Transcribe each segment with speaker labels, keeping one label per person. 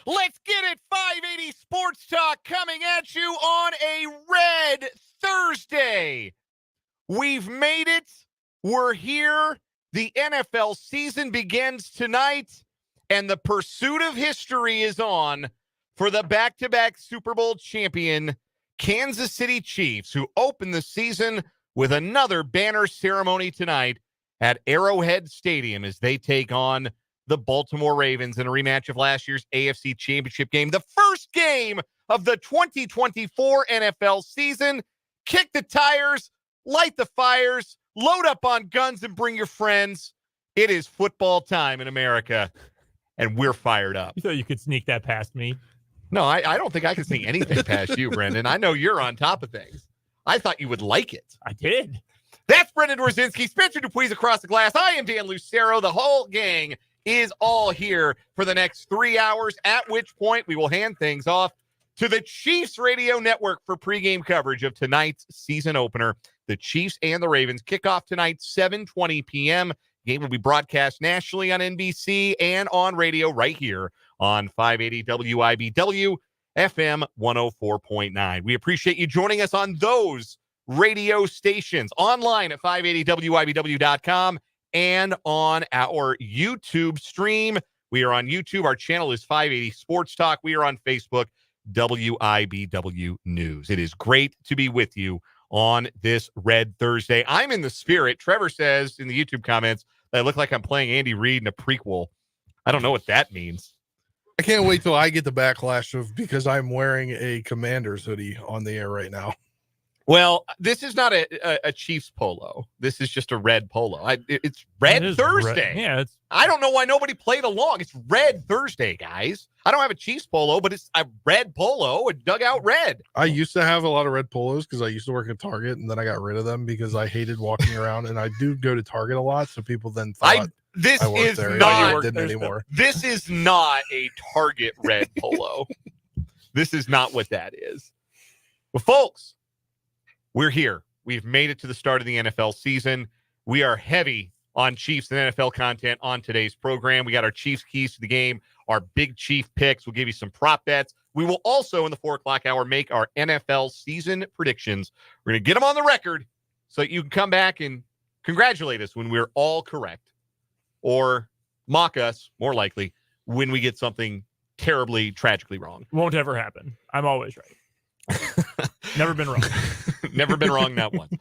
Speaker 1: Let's get it. 580 Sports Talk coming at you on a red Thursday. We've made it. We're here. The NFL season begins tonight, and the pursuit of history is on for the back-to-back Super Bowl champion Kansas City Chiefs, who open the season with another banner ceremony tonight at Arrowhead Stadium as they take on the Baltimore Ravens in a rematch of last year's AFC Championship game, the first game of the 2024 NFL season. Kick the tires, light the fires, load up on guns, and bring your friends. It is football time in America, and we're fired up.
Speaker 2: You thought you could sneak that past me?
Speaker 1: No, I don't think I can sneak anything past you, Brendan. I know you're on top of things. I thought you would like it.
Speaker 2: I did.
Speaker 1: That's Brendan Dworzinski, Spencer Dupuis across the glass. I am Dan Lucero. The whole gang is all here for the next 3 hours, at which point we will hand things off to the Chiefs Radio Network for pregame coverage of tonight's season opener. The Chiefs and the Ravens kick off tonight, 7:20 p.m. Game will be broadcast nationally on NBC and on radio right here on 580 WIBW FM 104.9. We appreciate you joining us on those radio stations, online at 580WIBW.com and on our YouTube stream. We are on YouTube. Our channel is 580 Sports Talk. We are on Facebook, WIBW News. It is great to be with you on this Red Thursday. I'm in the spirit. Trevor says in the YouTube comments that I look like I'm playing Andy Reid in a prequel. I don't know what that means.
Speaker 3: I can't wait till I get the backlash of because I'm wearing a Commanders hoodie on the air right now.
Speaker 1: Well, this is not a Chiefs polo. This is just a red polo. It's Red Thursday.
Speaker 2: Yeah,
Speaker 1: I don't know why nobody played along. It's Red Thursday, guys. I don't have a Chiefs polo, but it's a red polo, a dugout red.
Speaker 3: I used to have a lot of red polos because I used to work at Target, and then I got rid of them because I hated walking around. And I do go to Target a lot, so people then thought
Speaker 1: this
Speaker 3: I worked
Speaker 1: is
Speaker 3: there.
Speaker 1: not
Speaker 3: I didn't anymore.
Speaker 1: This is not a Target red polo. This is not what that is. Well, folks, we're here. We've made it to the start of the NFL season. We are heavy on Chiefs and NFL content on today's program. We got our Chiefs keys to the game, our big Chief picks. We'll give you some prop bets. We will also, in the 4 o'clock hour, make our NFL season predictions. We're going to get them on the record so that you can come back and congratulate us when we're all correct, or mock us, more likely, when we get something terribly, tragically wrong.
Speaker 2: Won't ever happen. I'm always right. Never been wrong.
Speaker 1: Never been wrong, not once.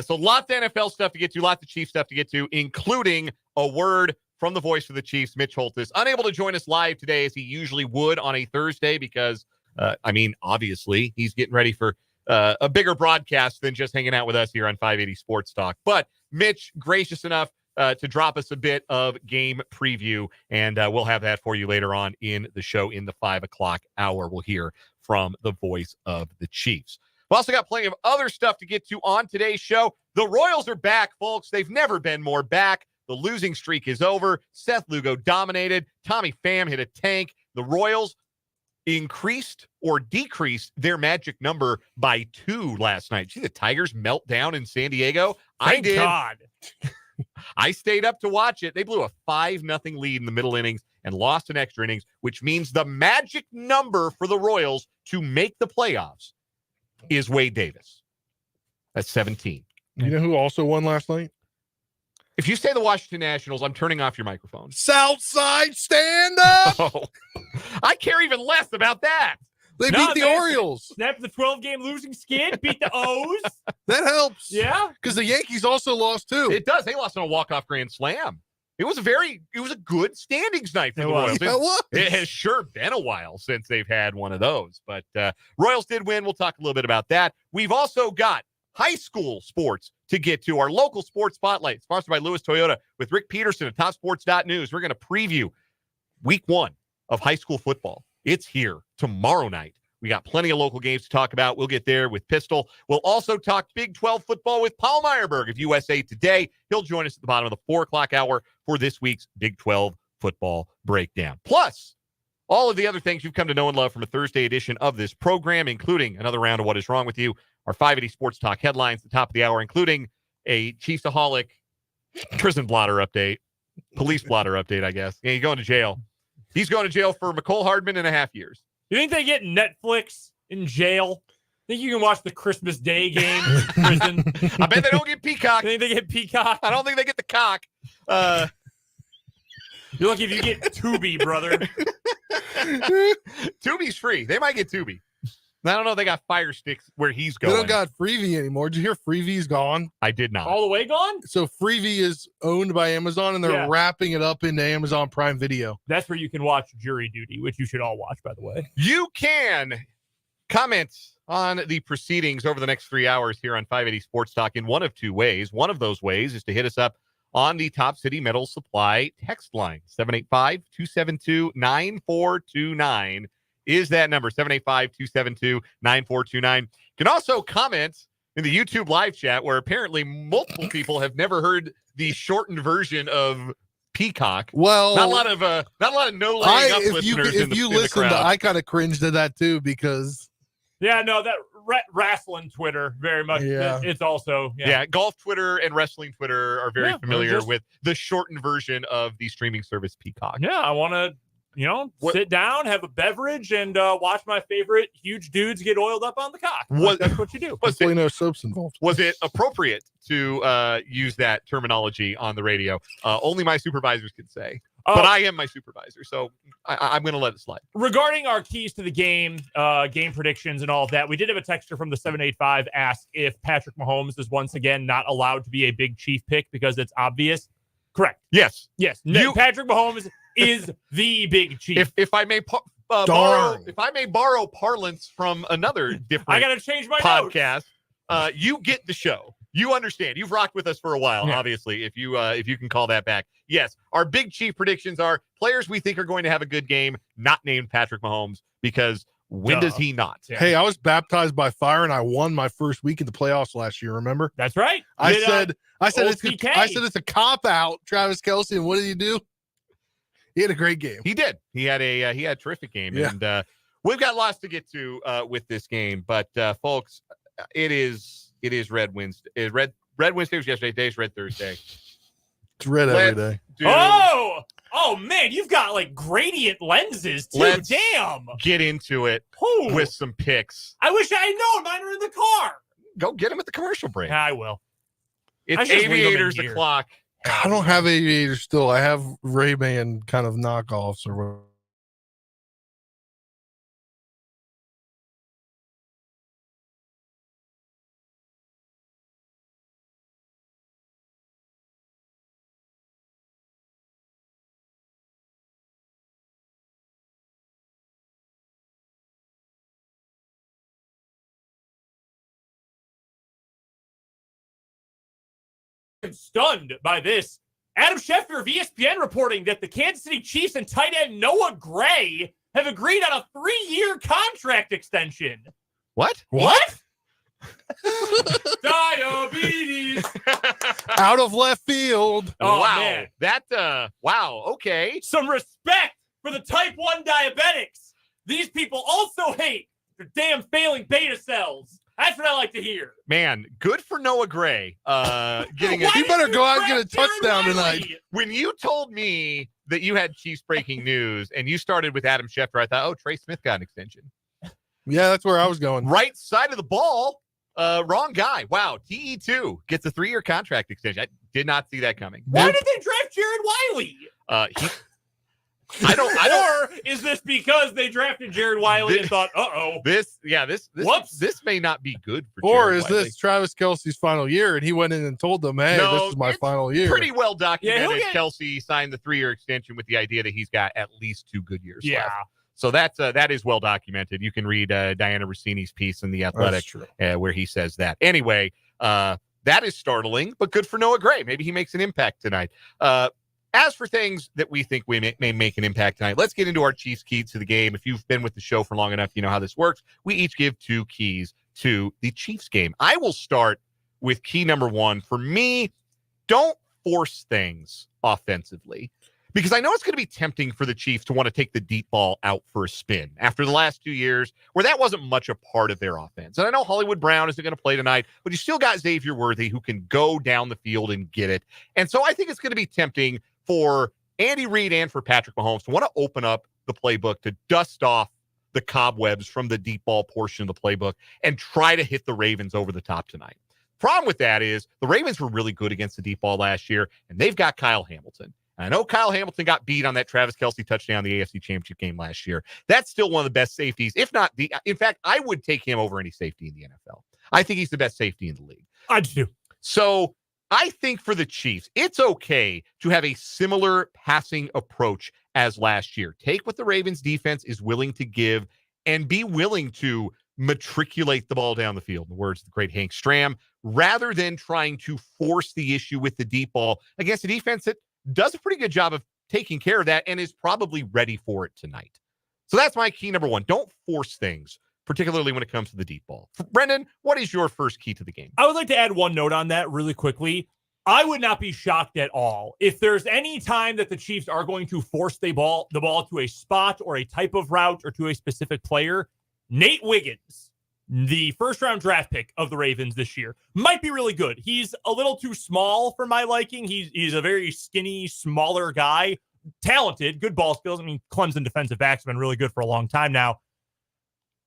Speaker 1: So lots of NFL stuff to get to, lots of Chiefs stuff to get to, including a word from the voice of the Chiefs, Mitch Holthus. Unable to join us live today as he usually would on a Thursday because, obviously, he's getting ready for a bigger broadcast than just hanging out with us here on 580 Sports Talk. But Mitch, gracious enough to drop us a bit of game preview, and we'll have that for you later on in the show in the 5 o'clock hour. We'll hear from the voice of the Chiefs. We've also got plenty of other stuff to get to on today's show. The Royals are back, folks. They've never been more back. The losing streak is over. Seth Lugo dominated. Tommy Pham hit a tank. The Royals increased or decreased their magic number by 2 last night. See the Tigers melt down in San Diego?
Speaker 2: Thank
Speaker 1: I did.
Speaker 2: God.
Speaker 1: I stayed up to watch it. They blew a 5-0 lead in the middle innings and lost in extra innings, which means the magic number for the Royals to make the playoffs is Wade Davis. That's 17.
Speaker 3: You know who also won last night?
Speaker 1: If you say the Washington Nationals, I'm turning off your microphone.
Speaker 3: Southside stand up.
Speaker 1: Oh, I care even less about that.
Speaker 3: They beat the Orioles.
Speaker 2: Snap the 12-game losing skid, beat the O's.
Speaker 3: That helps.
Speaker 2: Yeah.
Speaker 3: Because the Yankees also lost too.
Speaker 1: It does. They lost on a walk-off grand slam. It was a good standings night for the Royals. It has sure been a while since they've had one of those. But Royals did win. We'll talk a little bit about that. We've also got high school sports to get to. Our local sports spotlight, sponsored by Lewis Toyota, with Rick Peterson at TopSports.News. We're going to preview week 1 of high school football. It's here tomorrow night. We got plenty of local games to talk about. We'll get there with Pistol. We'll also talk Big 12 football with Paul Myerberg of USA Today. He'll join us at the bottom of the 4 o'clock hour for this week's Big 12 football breakdown. Plus, all of the other things you've come to know and love from a Thursday edition of this program, including another round of What Is Wrong With You, our 580 Sports Talk headlines at the top of the hour, including a Chiefsaholic prison blotter update, police blotter update, I guess. Yeah, you're going to jail. He's going to jail for McCole Hardman and 1.5 years.
Speaker 2: You think they get Netflix in jail? Think you can watch the Christmas Day game in prison?
Speaker 1: I bet they don't get Peacock.
Speaker 2: You think they get Peacock?
Speaker 1: I don't think they get the cock.
Speaker 2: You're lucky if you get Tubi, brother.
Speaker 1: Tubi's free. They might get Tubi. I don't know. They got Fire Sticks where he's
Speaker 3: They
Speaker 1: going.
Speaker 3: don't got Freevee anymore. Did you hear Freevee's gone?
Speaker 1: I did not.
Speaker 2: All the way gone?
Speaker 3: So Freevee is owned by Amazon, and they're wrapping it up into Amazon Prime Video.
Speaker 2: That's where you can watch Jury Duty, which you should all watch, by the way.
Speaker 1: You can comment on the proceedings over the next 3 hours here on 580 Sports Talk in one of two ways. One of those ways is to hit us up on the Top City Metal Supply text line. 785-272-9429 is that number. 785-272-9429. You can also comment in the YouTube live chat, where apparently multiple people have never heard the shortened version of Peacock.
Speaker 3: Well,
Speaker 1: not a lot of no laying up listeners.
Speaker 3: If you listened, I kind of cringed at that too, because
Speaker 2: that wrestling Twitter very much.
Speaker 3: Yeah.
Speaker 2: It's also
Speaker 1: golf Twitter and wrestling Twitter are very familiar
Speaker 2: just
Speaker 1: with the shortened version of the streaming service Peacock.
Speaker 2: Yeah, I want to sit down, have a beverage, and watch my favorite huge dudes get oiled up on the cock. That's what you do.
Speaker 3: Hopefully no soaps involved.
Speaker 1: Was it appropriate to use that terminology on the radio? Only my supervisors could say. But I am my supervisor, so I'm going to let it slide.
Speaker 2: Regarding our keys to the game, game predictions, and all of that, we did have a texter from the 785 ask if Patrick Mahomes is once again not allowed to be a big Chief pick because it's obvious. Correct.
Speaker 1: Yes.
Speaker 2: Patrick Mahomes is the big Chief.
Speaker 1: If I may borrow parlance from another different
Speaker 2: I got to change my
Speaker 1: podcast, you get the show. You understand. You've rocked with us for a while, obviously, if you can call that back. Yes, our big Chief predictions are players we think are going to have a good game, not named Patrick Mahomes, because when does he not?
Speaker 3: Yeah. Hey, I was baptized by fire, and I won my first week in the playoffs last year, remember?
Speaker 2: That's right.
Speaker 3: I said it's a cop-out, Travis Kelce, and what did he do? He had a great game.
Speaker 1: He did. He had a terrific game, and we've got lots to get to with this game. But folks, it is Red Wednesday. Red Wednesday was yesterday. Today's Red Thursday.
Speaker 3: It's red every day.
Speaker 2: Oh man, you've got like gradient lenses too.
Speaker 1: Let's
Speaker 2: Damn.
Speaker 1: Get into it with some picks.
Speaker 2: I wish I had known. Mine are in the car.
Speaker 1: Go get them at the commercial break.
Speaker 2: I will.
Speaker 1: It's Aviators o'clock.
Speaker 3: I don't have Aviators still. I have Ray-Ban kind of knockoffs or whatever.
Speaker 2: Stunned by this. Adam Schefter of ESPN reporting that the Kansas City Chiefs and tight end Noah Gray have agreed on a 3-year contract extension.
Speaker 1: What?
Speaker 2: Diabetes.
Speaker 3: Out of left field.
Speaker 2: Oh,
Speaker 1: wow.
Speaker 2: Man.
Speaker 1: Wow. Okay.
Speaker 2: Some respect for the type 1 diabetics. These people also hate their damn failing beta cells. That's what I like to hear.
Speaker 1: Man, good for Noah Gray. Getting
Speaker 3: he better go out and get a touchdown tonight.
Speaker 1: When you told me that you had Chiefs breaking news and you started with Adam Schefter, I thought, Trey Smith got an extension.
Speaker 3: Yeah, that's where I was going.
Speaker 1: Right side of the ball. Wrong guy. Wow. TE2 gets a 3-year contract extension. I did not see that coming.
Speaker 2: Why did they draft Jared Wiley?
Speaker 1: I don't.
Speaker 2: Or is this because they drafted Jared Wiley and thought,
Speaker 1: this may not be good for Jared
Speaker 3: Or is
Speaker 1: Wiley.
Speaker 3: this Travis Kelce's final year and he went in and told them, hey, this is my final year?
Speaker 1: Pretty well documented. Kelce signed the 3-year extension with the idea that he's got at least 2 good years left. So that is well documented. You can read Diana Rossini's piece in The Athletic where he says that. Anyway, that is startling, but good for Noah Gray. Maybe he makes an impact tonight. As for things that we think we may make an impact tonight, let's get into our Chiefs keys to the game. If you've been with the show for long enough, you know how this works. We each give 2 keys to the Chiefs game. I will start with key number 1. For me, don't force things offensively, because I know it's going to be tempting for the Chiefs to want to take the deep ball out for a spin after the last 2 years where that wasn't much a part of their offense. And I know Hollywood Brown isn't going to play tonight, but you still got Xavier Worthy who can go down the field and get it. And so I think it's going to be tempting for Andy Reid and for Patrick Mahomes to want to open up the playbook, to dust off the cobwebs from the deep ball portion of the playbook and try to hit the Ravens over the top tonight. Problem with that is the Ravens were really good against the deep ball last year, and they've got Kyle Hamilton. And I know Kyle Hamilton got beat on that Travis Kelce touchdown in the AFC Championship game last year. That's still one of the best safeties, if not the. In fact, I would take him over any safety in the NFL. I think he's the best safety in the league.
Speaker 2: I do.
Speaker 1: So I think for the Chiefs, it's okay to have a similar passing approach as last year. Take what the Ravens defense is willing to give and be willing to matriculate the ball down the field, in the words of the great Hank Stram, rather than trying to force the issue with the deep ball against a defense that does a pretty good job of taking care of that and is probably ready for it tonight. So that's my key number one. Don't force things, particularly when it comes to the deep ball. Brendan, what is your first key to the game?
Speaker 2: I would like to add one note on that really quickly. I would not be shocked at all if there's any time that the Chiefs are going to force the ball to a spot or a type of route or to a specific player. Nate Wiggins, the first-round draft pick of the Ravens this year, might be really good. He's a little too small for my liking. He's a very skinny, smaller guy, talented, good ball skills. I mean, Clemson defensive backs have been really good for a long time now.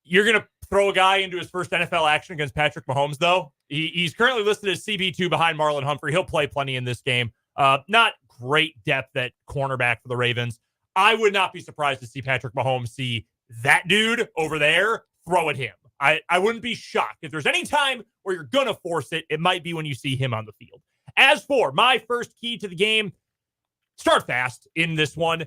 Speaker 2: You're going to throw a guy into his first NFL action against Patrick Mahomes, though. He's currently listed as CB2 behind Marlon Humphrey. He'll play plenty in this game. Not great depth at cornerback for the Ravens. I would not be surprised to see Patrick Mahomes see that dude over there, throw at him. I wouldn't be shocked. If there's any time where you're going to force it, it might be when you see him on the field. As for my first key to the game, start fast in this one.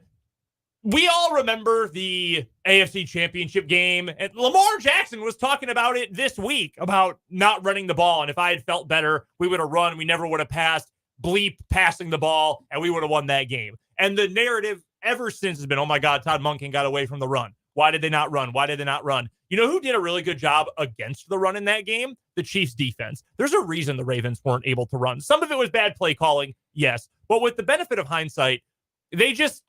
Speaker 2: We all remember the AFC Championship game, and Lamar Jackson was talking about it this week, about not running the ball, and if I had felt better, we would have run, we never would have passed, bleep passing the ball, and we would have won that game. And the narrative ever since has been, oh my God, Todd Monken got away from the run. Why did they not run? Why did they not run? You know who did a really good job against the run in that game? The Chiefs defense. There's a reason the Ravens weren't able to run. Some of it was bad play calling, yes. But with the benefit of hindsight, they just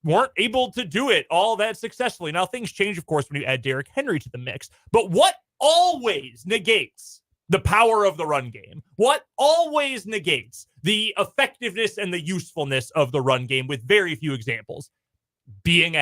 Speaker 2: weren't able to do it all that successfully. Now, things change, of course, when you add Derrick Henry to the mix. But what always negates the power of the run game? What always negates the effectiveness and the usefulness of the run game, with very few examples? Being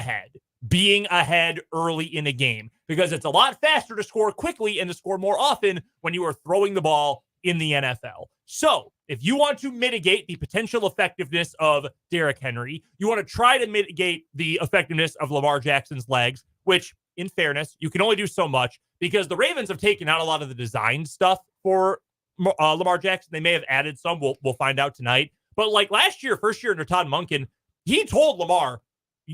Speaker 2: ahead early in a game, because it's a lot faster to score quickly and to score more often when you are throwing the ball in the NFL. So if you want to mitigate the potential effectiveness of Derrick Henry, you want to try to mitigate the effectiveness of Lamar Jackson's legs, which, in fairness, you can only do so much because the Ravens have taken out a lot of the design stuff for Lamar Jackson. They may have added some. We'll find out tonight. But like last year, first year under Todd Monken, he told Lamar,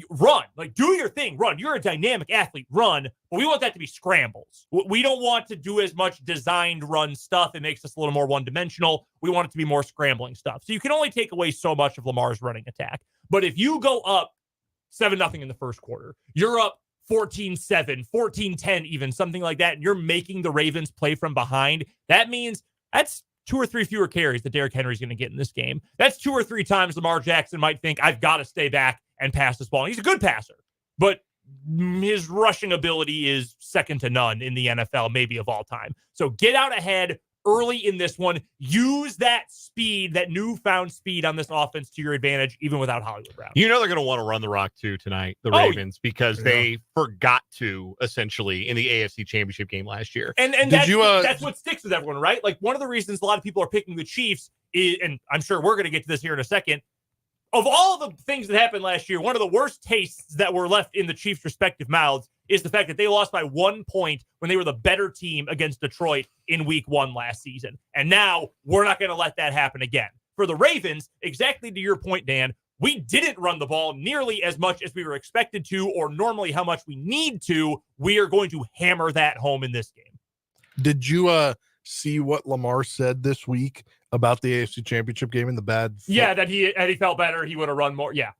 Speaker 2: run, like do your thing, run. You're a dynamic athlete, run. But we want that to be scrambles. We don't want to do as much designed run stuff. It makes us a little more one-dimensional. We want it to be more scrambling stuff. So you can only take away so much of Lamar's running attack. But if you go up 7-0 in the first quarter, you're up 14-7, 14-10 even, something like that, and you're making the Ravens play from behind, that means that's 2 or 3 fewer carries that Derrick Henry's going to get in this game. That's 2 or 3 times Lamar Jackson might think, I've got to stay back and pass this ball. And he's a good passer, but his rushing ability is second to none in the NFL, maybe of all time. So get out ahead early in this one. Use that speed, that newfound speed on this offense to your advantage, even without Hollywood Brown.
Speaker 1: You know they're going to want to run the rock too tonight, the Ravens, because they forgot to, essentially, in the AFC Championship game last year.
Speaker 2: And that's what sticks with everyone, right? Like, one of the reasons a lot of people are picking the Chiefs is, and I'm sure we're going to get to this here in a second, of all the things that happened last year, one of the worst tastes that were left in the Chiefs' respective mouths is the fact that they lost by 1 point when they were the better team against Detroit in week 1 last season. And now we're not going to let that happen again. For the Ravens, exactly to your point, Dan, we didn't run the ball nearly as much as we were expected to, or normally how much we need to. We are going to hammer that home in this game.
Speaker 3: Did you see what Lamar said this week about the AFC Championship game and the bad?
Speaker 2: Yeah, that he felt better. He would have run more. Yeah.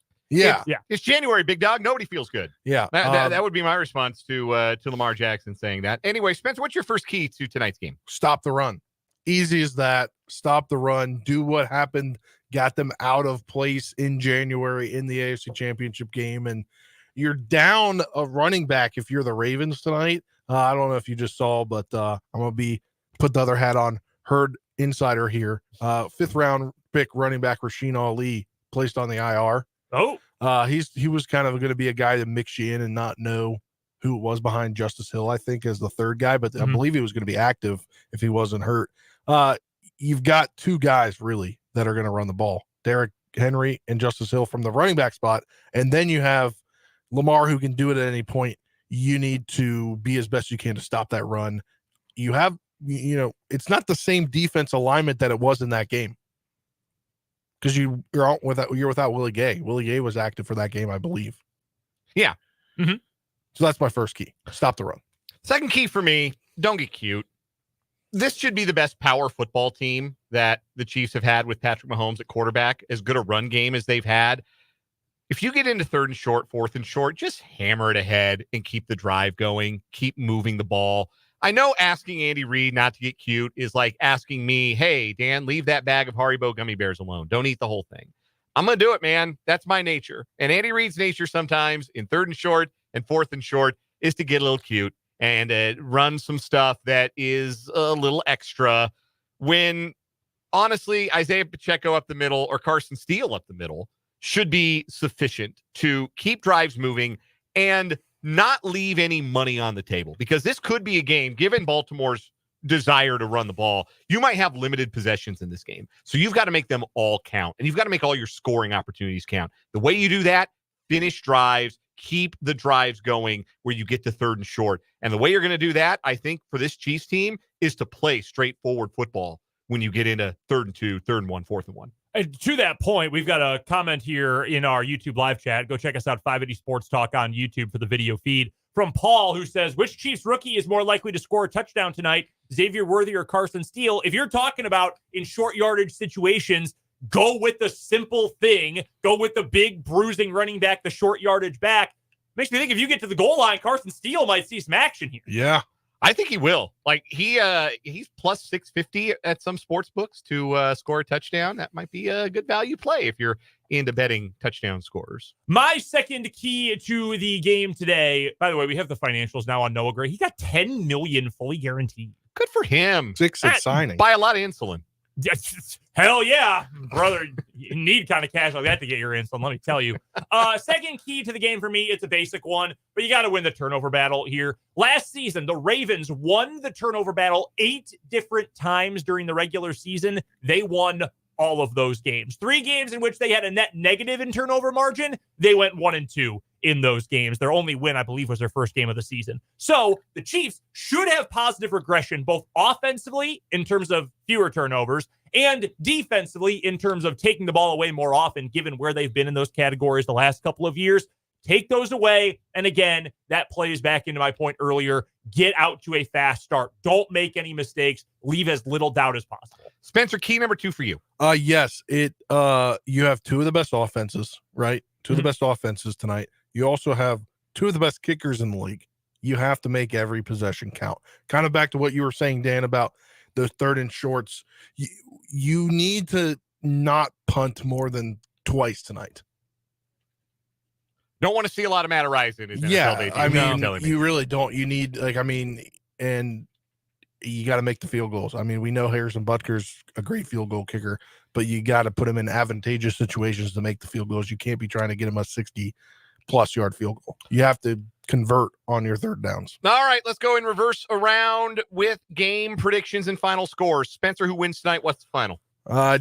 Speaker 1: It's January, big dog. Nobody feels good.
Speaker 3: Yeah.
Speaker 1: That would be my response to Lamar Jackson saying that. Anyway, Spencer, what's your first key to tonight's game?
Speaker 3: Stop the run. Easy as that. Stop the run. Do what happened. Got them out of place in January in the AFC Championship game. And you're down a running back if you're the Ravens tonight. I don't know if you just saw, but I'm going to put the other hat on. Herd insider here. 5th round pick running back Rasheen Ali placed on the IR.
Speaker 2: Oh,
Speaker 3: He was kind of going to be a guy to mix you in and not know who it was behind Justice Hill, I think, as the third guy, but I believe he was going to be active if he wasn't hurt. You've got two guys really that are going to run the ball, Derrick Henry and Justice Hill from the running back spot. And then you have Lamar who can do it at any point. You need to be as best you can to stop that run. You have, it's not the same defense alignment that it was in that game. Because you're without Willie Gay. Willie Gay was active for that game, I believe.
Speaker 1: Yeah.
Speaker 2: Mm-hmm.
Speaker 3: So that's my first key. Stop the run.
Speaker 1: Second key for me, don't get cute. This should be the best power football team that the Chiefs have had with Patrick Mahomes at quarterback, as good a run game as they've had. If you get into third and short, fourth and short, just hammer it ahead and keep the drive going. Keep moving the ball. I know asking Andy Reid not to get cute is like asking me, hey, Dan, leave that bag of Haribo gummy bears alone. Don't eat the whole thing. I'm going to do it, man. That's my nature. And Andy Reid's nature sometimes in third and short and fourth and short is to get a little cute and run some stuff that is a little extra when, honestly, Isaiah Pacheco up the middle or Carson Steele up the middle should be sufficient to keep drives moving and not leave any money on the table, because this could be a game, given Baltimore's desire to run the ball, you might have limited possessions in this game. So you've got to make them all count, and you've got to make all your scoring opportunities count. The way you do that, finish drives, keep the drives going where you get to third and short. And the way you're going to do that, I think, for this Chiefs team is to play straightforward football when you get into third and two, third and one, fourth and one.
Speaker 2: And to that point, we've got a comment here in our YouTube live chat. Go check us out, 580 Sports Talk on YouTube for the video feed. From Paul, who says, which Chiefs rookie is more likely to score a touchdown tonight, Xavier Worthy or Carson Steele? If you're talking about in short yardage situations, go with the simple thing. Go with the big bruising running back, the short yardage back. Makes me think if you get to the goal line, Carson Steele might see some action here.
Speaker 3: Yeah.
Speaker 1: I think he will. Like he's plus 650 at some sports books to score a touchdown. That might be a good value play if you're into betting touchdown scorers.
Speaker 2: My second key to the game today, by the way, we have the financials now on Noah Gray. He got $10 million fully guaranteed.
Speaker 1: Good for him.
Speaker 3: 6 at signing.
Speaker 1: Buy a lot of insulin.
Speaker 2: Hell yeah, brother. You need kind of cash like that to get your insulin, let me tell you. Second key to the game for me, it's a basic one, but you got to win the turnover battle here. Last season, the Ravens won the turnover battle 8 different times during the regular season. They won all of those games. 3 games in which they had a net negative in turnover margin, they went 1-2 in those games. Their only win, I believe, was their first game of the season. So the Chiefs should have positive regression, both offensively in terms of fewer turnovers and defensively in terms of taking the ball away more often, given where they've been in those categories the last couple of years. Take those away. And again, that plays back into my point earlier. Get out to a fast start. Don't make any mistakes. Leave as little doubt as possible.
Speaker 1: Spencer, key number 2 for you.
Speaker 3: Yes, you have 2 of the best offenses, right? 2 of the best offenses tonight. You also have 2 of the best kickers in the league. You have to make every possession count. Kind of back to what you were saying, Dan, about those third and shorts. You need to not punt more than twice tonight.
Speaker 1: Don't want to see a lot of Matt Horizon.
Speaker 3: Yeah, I mean, you really don't. You need, and you got to make the field goals. I mean, we know Harrison Butker's a great field goal kicker, but you got to put him in advantageous situations to make the field goals. You can't be trying to get him a 60-plus yard field goal. You have to convert on your third downs.
Speaker 1: All right, let's go in reverse around with game predictions and final scores. Spencer, who wins tonight? What's the final?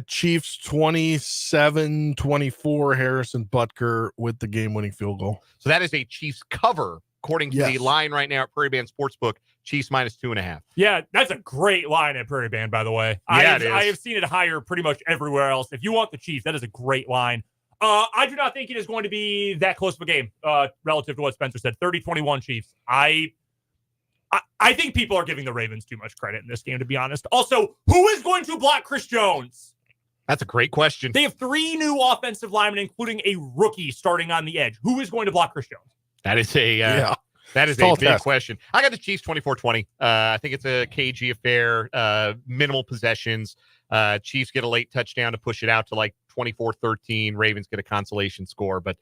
Speaker 3: Chiefs 27-24, Harrison Butker with the game-winning field goal.
Speaker 1: So that is a Chiefs cover, according to the line right now at Prairie Band Sportsbook. Chiefs minus 2.5.
Speaker 2: Yeah, that's a great line at Prairie Band, by the way.
Speaker 1: Yeah,
Speaker 2: I have seen it higher pretty much everywhere else. If you want the Chiefs, that is a great line. I do not think it is going to be that close of a game relative to what Spencer said. 30-21 Chiefs. I think people are giving the Ravens too much credit in this game, to be honest. Also, who is going to block Chris Jones?
Speaker 1: That's a great question.
Speaker 2: They have 3 new offensive linemen, including a rookie starting on the edge. Who is going to block Chris Jones?
Speaker 1: That is a big question. I got the Chiefs 24-20. I think it's a cagey affair, minimal possessions. Chiefs get a late touchdown to push it out to like 24-13. Ravens get a consolation score, but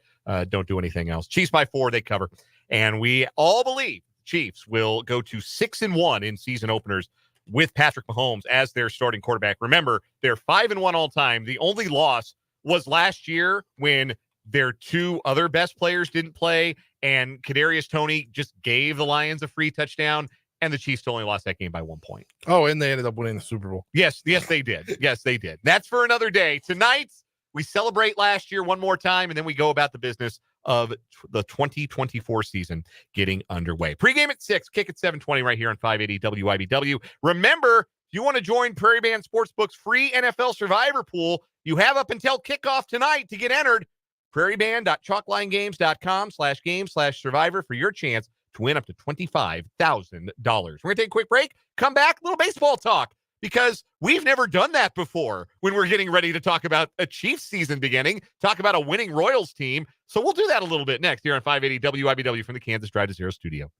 Speaker 1: don't do anything else. Chiefs by 4, they cover. And we all believe Chiefs will go to 6-1 in season openers with Patrick Mahomes as their starting quarterback. Remember, they're 5-1 all time. The only loss was last year when their two other best players didn't play, and Kadarius Toney just gave the Lions a free touchdown, and the Chiefs only lost that game by 1 point.
Speaker 3: Oh, and they ended up winning the Super Bowl.
Speaker 1: Yes, they did. Yes, they did. That's for another day. Tonight, we celebrate last year one more time, and then we go about the business of the 2024 season getting underway. Pre-game at 6, kick at 7:20 right here on 580 WIBW. Remember, if you want to join Prairie Band Sportsbook's free NFL Survivor Pool, you have up until kickoff tonight to get entered. prairieband.chalklinegames.com/game/survivor for your chance to win up to $25,000. We're going to take a quick break, come back, little baseball talk, because we've never done that before when we're getting ready to talk about a Chiefs season beginning, talk about a winning Royals team. So we'll do that a little bit next here on 580 WIBW from the Kansas Drive to Zero studio.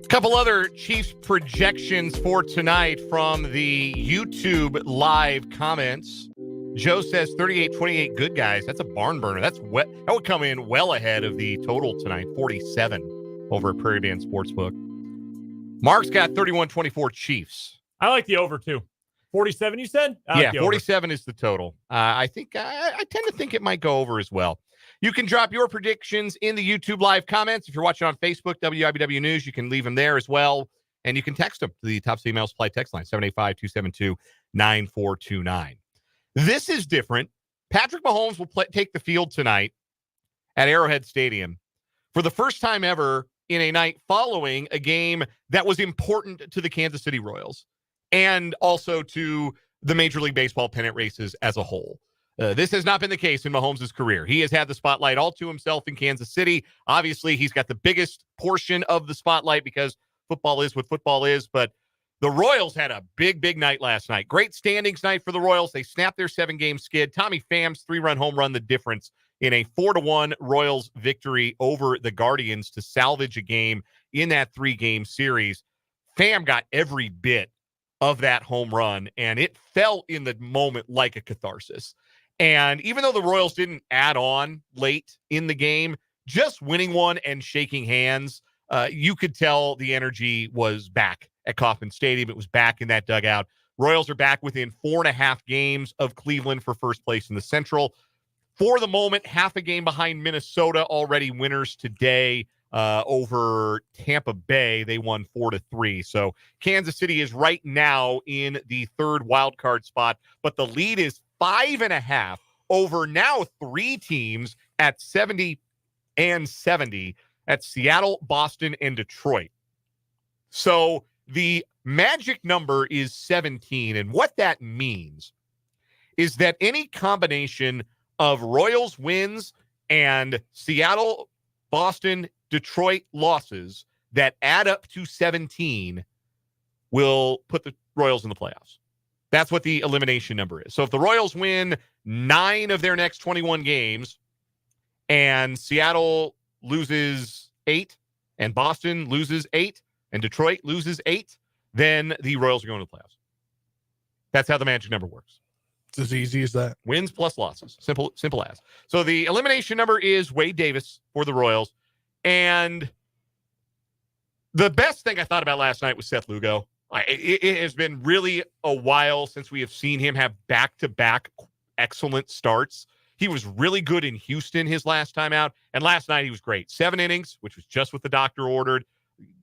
Speaker 1: Couple other Chiefs projections for tonight from the YouTube live comments. Joe says 38-28 good guys. That's a barn burner. That would come in well ahead of the total tonight, 47 over at Prairie Band Sportsbook. Mark's got 31-24 Chiefs.
Speaker 2: I like the over too. 47, you said?
Speaker 1: Yeah, 47 is the total. I think I tend to think it might go over as well. You can drop your predictions in the YouTube live comments. If you're watching on Facebook, WIBW News, you can leave them there as well. And you can text them to the Top City Mail Supply text line, 785-272-9429. This is different. Patrick Mahomes will take the field tonight at Arrowhead Stadium for the first time ever in a night following a game that was important to the Kansas City Royals and also to the Major League Baseball pennant races as a whole. This has not been the case in Mahomes' career. He has had the spotlight all to himself in Kansas City. Obviously, he's got the biggest portion of the spotlight because football is what football is, but the Royals had a big, big night last night. Great standings night for the Royals. They snapped their 7-game skid. Tommy Pham's 3-run home run, the difference in a 4-1 Royals victory over the Guardians to salvage a game in that 3-game series. Pham got every bit of that home run, and it felt in the moment like a catharsis. And even though the Royals didn't add on late in the game, just winning one and shaking hands, you could tell the energy was back at Kauffman Stadium. It was back in that dugout. Royals are back within 4.5 games of Cleveland for first place in the Central. For the moment, half a game behind Minnesota, already winners today over Tampa Bay. They won 4-3. So Kansas City is right now in the third wild card spot, but the lead is 5.5 over now 3 teams at 70 and 70 at Seattle, Boston, and Detroit. So the magic number is 17. And what that means is that any combination of Royals wins and Seattle, Boston, Detroit losses that add up to 17 will put the Royals in the playoffs. That's what the elimination number is. So if the Royals win 9 of their next 21 games and Seattle loses 8 and Boston loses 8 and Detroit loses 8, then the Royals are going to the playoffs. That's how the magic number works.
Speaker 3: It's as easy as that.
Speaker 1: Wins plus losses. Simple as. So the elimination number is Wade Davis for the Royals. And the best thing I thought about last night was Seth Lugo. It has been really a while since we have seen him have back-to-back excellent starts. He was really good in Houston his last time out, and last night he was great. 7 innings, which was just what the doctor ordered,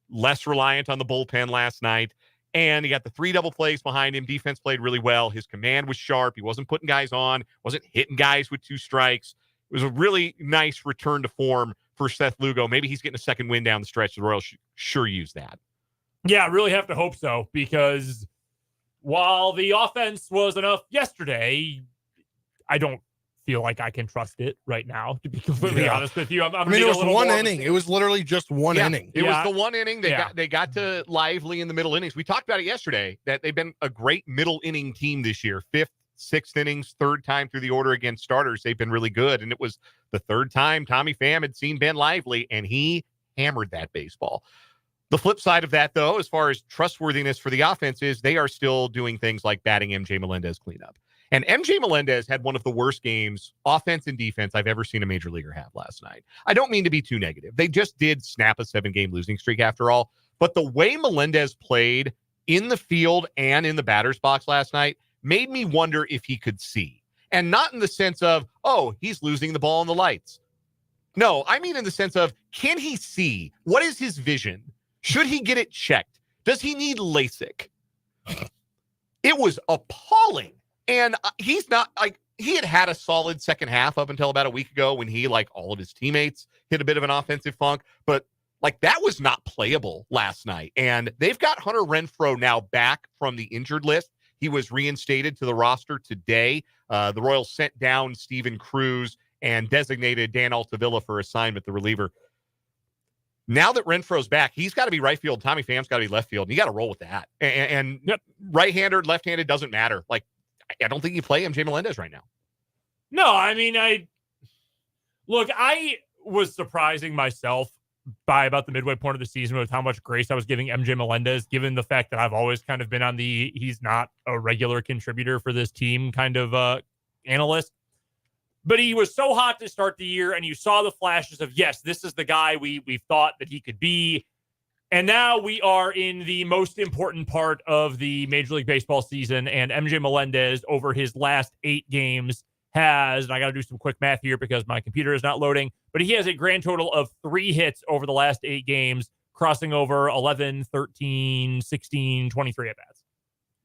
Speaker 1: less reliant on the bullpen last night, and he got the 3 double plays behind him. Defense played really well. His command was sharp. He wasn't putting guys on, wasn't hitting guys with 2 strikes. It was a really nice return to form for Seth Lugo. Maybe he's getting a second win down the stretch. The Royals should sure use that.
Speaker 2: Yeah, I really have to hope so, because while the offense was enough yesterday, I don't feel like I can trust it right now, to be completely honest with you.
Speaker 3: I mean, it was one inning. It was literally just one inning.
Speaker 1: It was the one inning. They got to lively in the middle innings. We talked about it yesterday, that they've been a great middle inning team this year. 5th, 6th innings, 3rd time through the order against starters. They've been really good. And it was the 3rd time Tommy Pham had seen Ben Lively, and he hammered that baseball. The flip side of that, though, as far as trustworthiness for the offense is, they are still doing things like batting MJ Melendez cleanup. And MJ Melendez had one of the worst games, offense and defense, I've ever seen a major leaguer have last night. I don't mean to be too negative. They just did snap a 7-game losing streak after all. But the way Melendez played in the field and in the batter's box last night made me wonder if he could see. And not in the sense of, oh, he's losing the ball in the lights. No, I mean in the sense of, can he see? What is his vision? Should he get it checked? Does he need LASIK? It was appalling. And he's not like, he had a solid second half up until about a week ago when he, like all of his teammates, hit a bit of an offensive funk. But like, that was not playable last night. And they've got Hunter Renfroe now back from the injured list. He was reinstated to the roster today. The Royals sent down Steven Cruz and designated Dan Altavilla for assignment, the reliever. Now that Renfroe's back, he's got to be right field. Tommy Pham's got to be left field. And you got to roll with that. And right-handed, left-handed doesn't matter. Like, I don't think you play MJ Melendez right now.
Speaker 2: No, I mean, I was surprising myself by about the midway point of the season with how much grace I was giving MJ Melendez, given the fact that I've always kind of been on the he's not a regular contributor for this team kind of analyst. But he was so hot to start the year, and you saw the flashes of, yes, this is the guy we thought that he could be. And now we are in the most important part of the Major League Baseball season, and MJ Melendez, over his last 8 games, has, and I got to do some quick math here because my computer is not loading, but he has a grand total of 3 hits over the last 8 games, crossing over 11, 13, 16, 23 at-bats.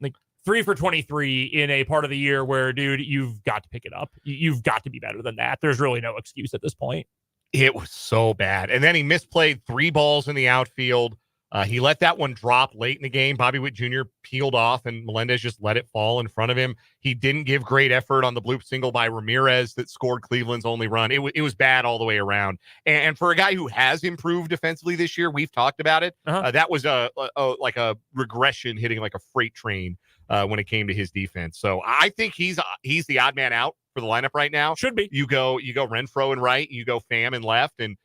Speaker 2: Like 3 for 23 in a part of the year where, dude, you've got to pick it up. You've got to be better than that. There's really no excuse at this point.
Speaker 1: It was so bad. And then he misplayed 3 balls in the outfield. He let that one drop late in the game. Bobby Witt Jr. peeled off, and Melendez just let it fall in front of him. He didn't give great effort on the bloop single by Ramirez that scored Cleveland's only run. It was bad all the way around. And for a guy who has improved defensively this year, we've talked about it. That was like a regression, hitting like a freight train when it came to his defense. So I think he's the odd man out for the lineup right now.
Speaker 2: Should be.
Speaker 1: You go Renfroe in right, you go Pham in left, and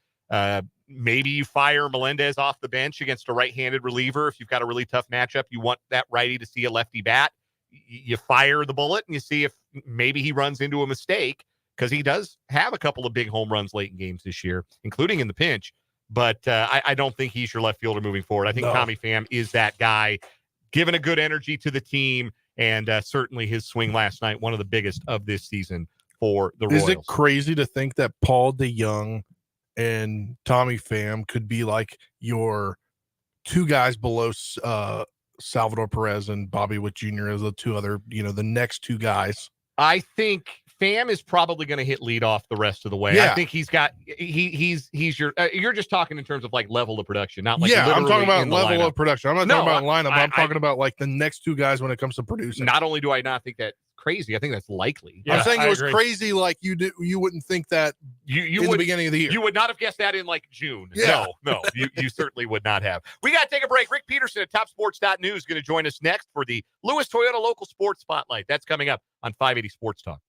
Speaker 1: maybe you fire Melendez off the bench against a right-handed reliever. If you've got a really tough matchup, you want that righty to see a lefty bat. You fire the bullet and you see if maybe he runs into a mistake, because he does have a couple of big home runs late in games this year, including in the pinch. But I don't think he's your left fielder moving forward. I think Tommy Pham is that guy, giving a good energy to the team, and certainly his swing last night, one of the biggest of this season for the Royals.
Speaker 3: Is it crazy to think that Paul DeJong and Tommy Pham could be like your 2 guys below Salvador Perez and Bobby Witt Jr. as the 2 other, the next 2 guys?
Speaker 1: I think Pham is probably going to hit leadoff the rest of the way.
Speaker 3: Yeah.
Speaker 1: I think he's your you're just talking in terms of like level of production, not like
Speaker 3: I'm talking about level
Speaker 1: lineup.
Speaker 3: of production. I'm not talking about lineup. I'm talking about like the next 2 guys when it comes to producing.
Speaker 1: Not only do I not think that crazy, I think that's likely.
Speaker 3: Yeah, I'm saying it was crazy. Like you wouldn't think that in the beginning of the year.
Speaker 1: You would not have guessed that in like June.
Speaker 3: Yeah.
Speaker 1: No, you certainly would not have. We got to take a break. Rick Peterson at TopSports.News is going to join us next for the Lewis Toyota Local Sports Spotlight. That's coming up on 580 Sports Talk.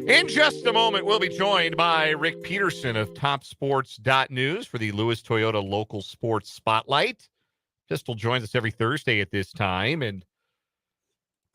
Speaker 1: In just a moment, we'll be joined by Rick Peterson of TopSports.News for the Lewis Toyota Local Sports Spotlight. Pistol joins us every Thursday at this time and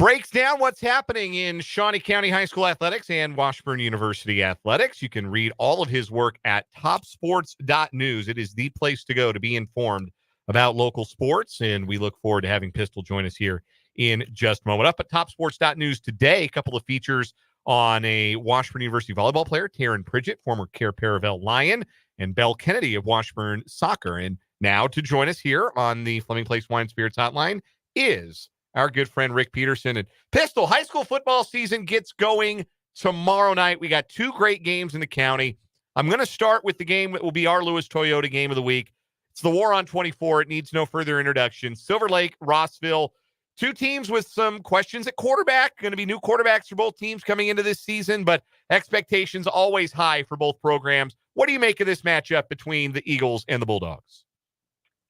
Speaker 1: breaks down what's happening in Shawnee County High School athletics and Washburn University athletics. You can read all of his work at TopSports.News. It is the place to go to be informed about local sports, and we look forward to having Pistol join us here in just a moment. Up at TopSports.News today, a couple of features on a Washburn University volleyball player, Taryn Pridgett, former Care Paravel Lion, and Belle Kennedy of Washburn Soccer. And now to join us here on the Fleming Place Wine Spirits Hotline is our good friend Rick Peterson. And Pistol, high school football season gets going tomorrow night. We got two great games in the county. I'm going to start with the game that will be our Lewis Toyota game of the week. It's the War on 24. It needs no further introduction. Silver Lake, Rossville. Two teams with some questions at quarterback. Going to be new quarterbacks for both teams coming into this season, but expectations always high for both programs. What do you make of this matchup between the Eagles and the Bulldogs?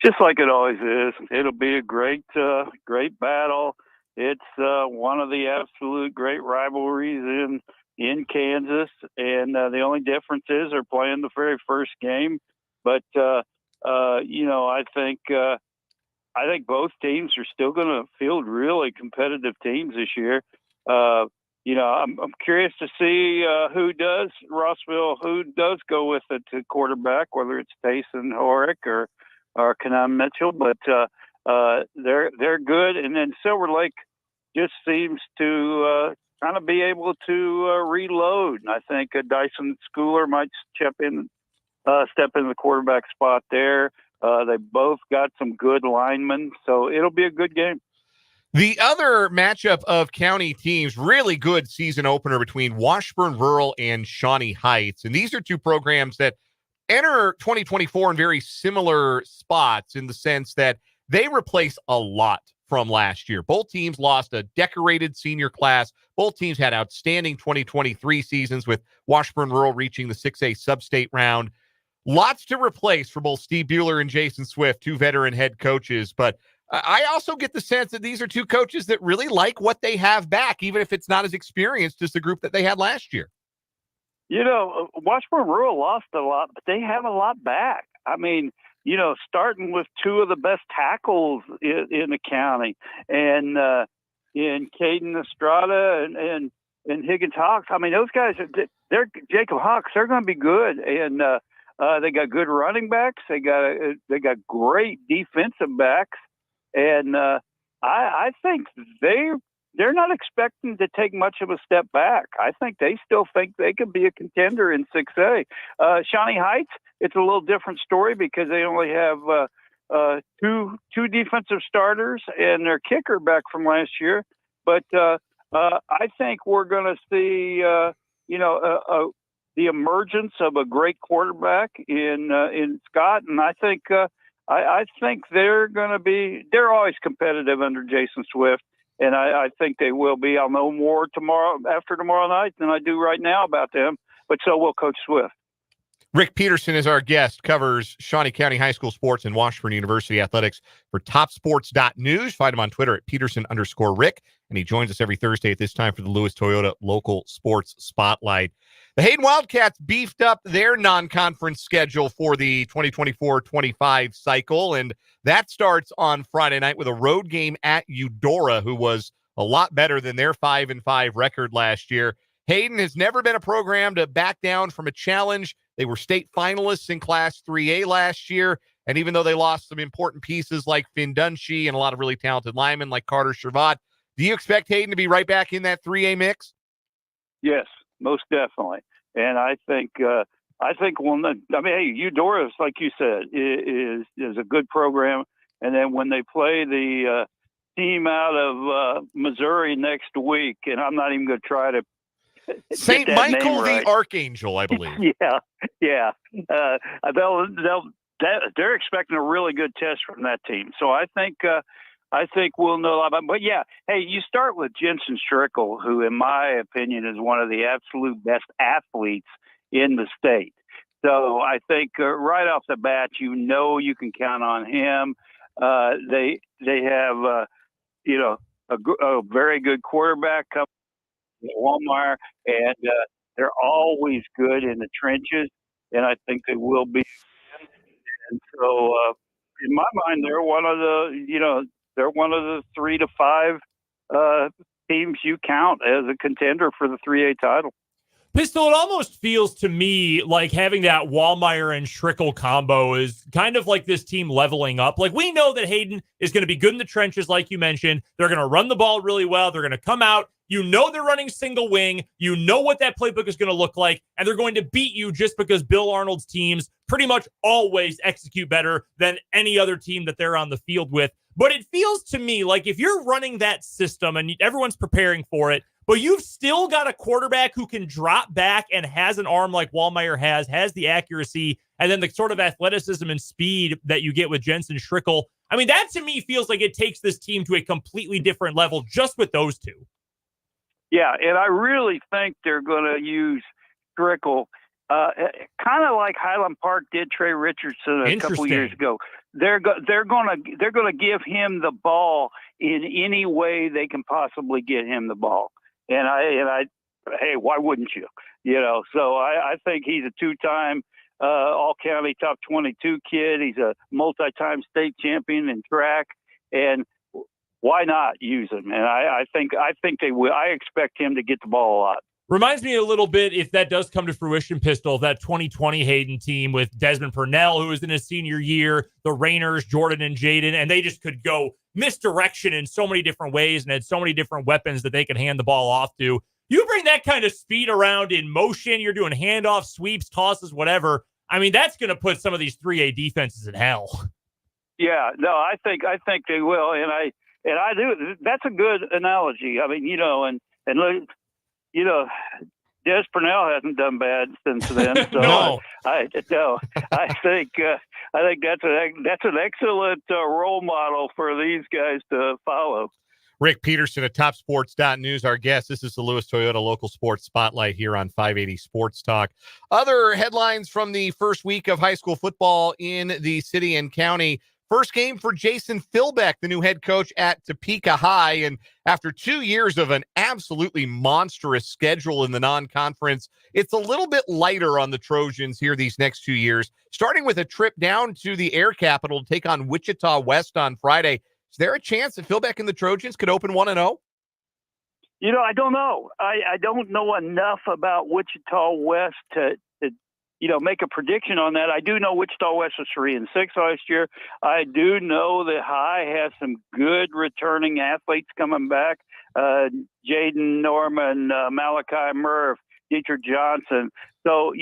Speaker 4: Just like it always is. It'll be a great battle. It's one of the absolute great rivalries in Kansas, and the only difference is they're playing the very first game. But I think both teams are still going to field really competitive teams this year. I'm curious to see who does go with it to quarterback, whether it's Tayson Horick or Kanan Mitchell. But they're good, and then Silver Lake just seems to kind of be able to reload. And I think Dyson Schooler might step in the quarterback spot there. They both got some good linemen, so it'll be a good game.
Speaker 1: The other matchup of county teams, really good season opener between Washburn Rural and Shawnee Heights. And these are two programs that enter 2024 in very similar spots in the sense that they replace a lot from last year. Both teams lost a decorated senior class. Both teams had outstanding 2023 seasons, with Washburn Rural reaching the 6A sub-state round. Lots to replace for both Steve Bueller and Jason Swift, two veteran head coaches. But I also get the sense that these are two coaches that really like what they have back, even if it's not as experienced as the group that they had last year.
Speaker 4: Washburn Rural lost a lot, but they have a lot back. I mean, starting with two of the best tackles in the county, and in Caden Estrada and Higgins Hawks. I mean, those guys, they're Jacob Hawks. They're going to be good, and they got good running backs. They got great defensive backs, and I think they're not expecting to take much of a step back. I think they still think they could be a contender in 6A. Shawnee Heights, it's a little different story because they only have two defensive starters and their kicker back from last year. But I think we're going to see the emergence of a great quarterback in Scott, and I think they're always competitive under Jason Swift, and I think they will be. I'll know more after tomorrow night than I do right now about them, but so will Coach Swift.
Speaker 1: Rick Peterson is our guest, covers Shawnee County High School sports and Washburn University athletics for TopSports.News. Find him on Twitter at Peterson_Rick, and he joins us every Thursday at this time for the Lewis Toyota Local Sports Spotlight. The Hayden Wildcats beefed up their non-conference schedule for the 2024-25 cycle, and that starts on Friday night with a road game at Eudora, who was a lot better than their 5-5 record last year. Hayden has never been a program to back down from a challenge. They were state finalists in Class 3A last year, and even though they lost some important pieces like Finn Dunshee and a lot of really talented linemen like Carter Shervat, do you expect Hayden to be right back in that 3A mix?
Speaker 4: Yes, most definitely. And I think Eudora, like you said, is a good program. And then when they play the team out of Missouri next week, and I'm not even going to try to
Speaker 1: St. Michael the Archangel, I believe.
Speaker 4: Yeah. They're expecting a really good test from that team. So I think we'll know a lot about. But yeah, hey, you start with Jensen Strickle, who, in my opinion, is one of the absolute best athletes in the state. So I think right off the bat, you can count on him. They have a very good quarterback coming, Walmart, and They're always good in the trenches, and I think they will be. And so, in my mind, they're one of the 3 to 5 teams you count as a contender for the 3A title.
Speaker 2: Pistol, it almost feels to me like having that Wallmeyer and Schrickle combo is kind of like this team leveling up. Like, we know that Hayden is going to be good in the trenches, like you mentioned. They're going to run the ball really well. They're going to come out. You know they're running single wing. You know what that playbook is going to look like, and they're going to beat you just because Bill Arnold's teams pretty much always execute better than any other team that they're on the field with. But it feels to me like if you're running that system and everyone's preparing for it, but you've still got a quarterback who can drop back and has an arm like Wallmeyer has the accuracy, and then the sort of athleticism and speed that you get with Jensen Schrickle. I mean, that to me feels like it takes this team to a completely different level just with those two.
Speaker 4: Yeah, and I really think they're going to use Schrickle kind of like Highland Park did Trey Richardson a couple years ago. They're going to give him the ball in any way they can possibly get him the ball. And I, hey, why wouldn't you? So I think he's a 2-time all-county top 22 kid. He's a multi-time state champion in track, and why not use him? And I think they will. I expect him to get the ball a lot.
Speaker 2: Reminds me a little bit, if that does come to fruition, Pistol, that 2020 Hayden team with Desmond Purnell, who was in his senior year, the Rainers, Jordan and Jaden, and they just could go misdirection in so many different ways and had so many different weapons that they could hand the ball off to. You bring that kind of speed around in motion, you're doing handoffs, sweeps, tosses, whatever. I mean, that's going to put some of these 3A defenses in hell.
Speaker 4: Yeah, no, I think they will, and I do. That's a good analogy. I mean, and look, Des Purnell hasn't done bad since then. So
Speaker 2: No.
Speaker 4: I think that's an excellent role model for these guys to follow.
Speaker 1: Rick Peterson at TopSports.News, our guest. This is the Lewis Toyota Local Sports Spotlight here on 580 Sports Talk. Other headlines from the first week of high school football in the city and county. First game for Jason Philbeck, the new head coach at Topeka High. And after 2 years of an absolutely monstrous schedule in the non-conference, it's a little bit lighter on the Trojans here these next 2 years, starting with a trip down to the Air Capital to take on Wichita West on Friday. Is there a chance that Philbeck and the Trojans could open 1-0?
Speaker 4: I don't know. I don't know enough about Wichita West to make a prediction on that. I do know Wichita West was 3-6 last year. I do know that High has some good returning athletes coming back. Jaden Norman, Malachi Murph, Dietrich Johnson. So,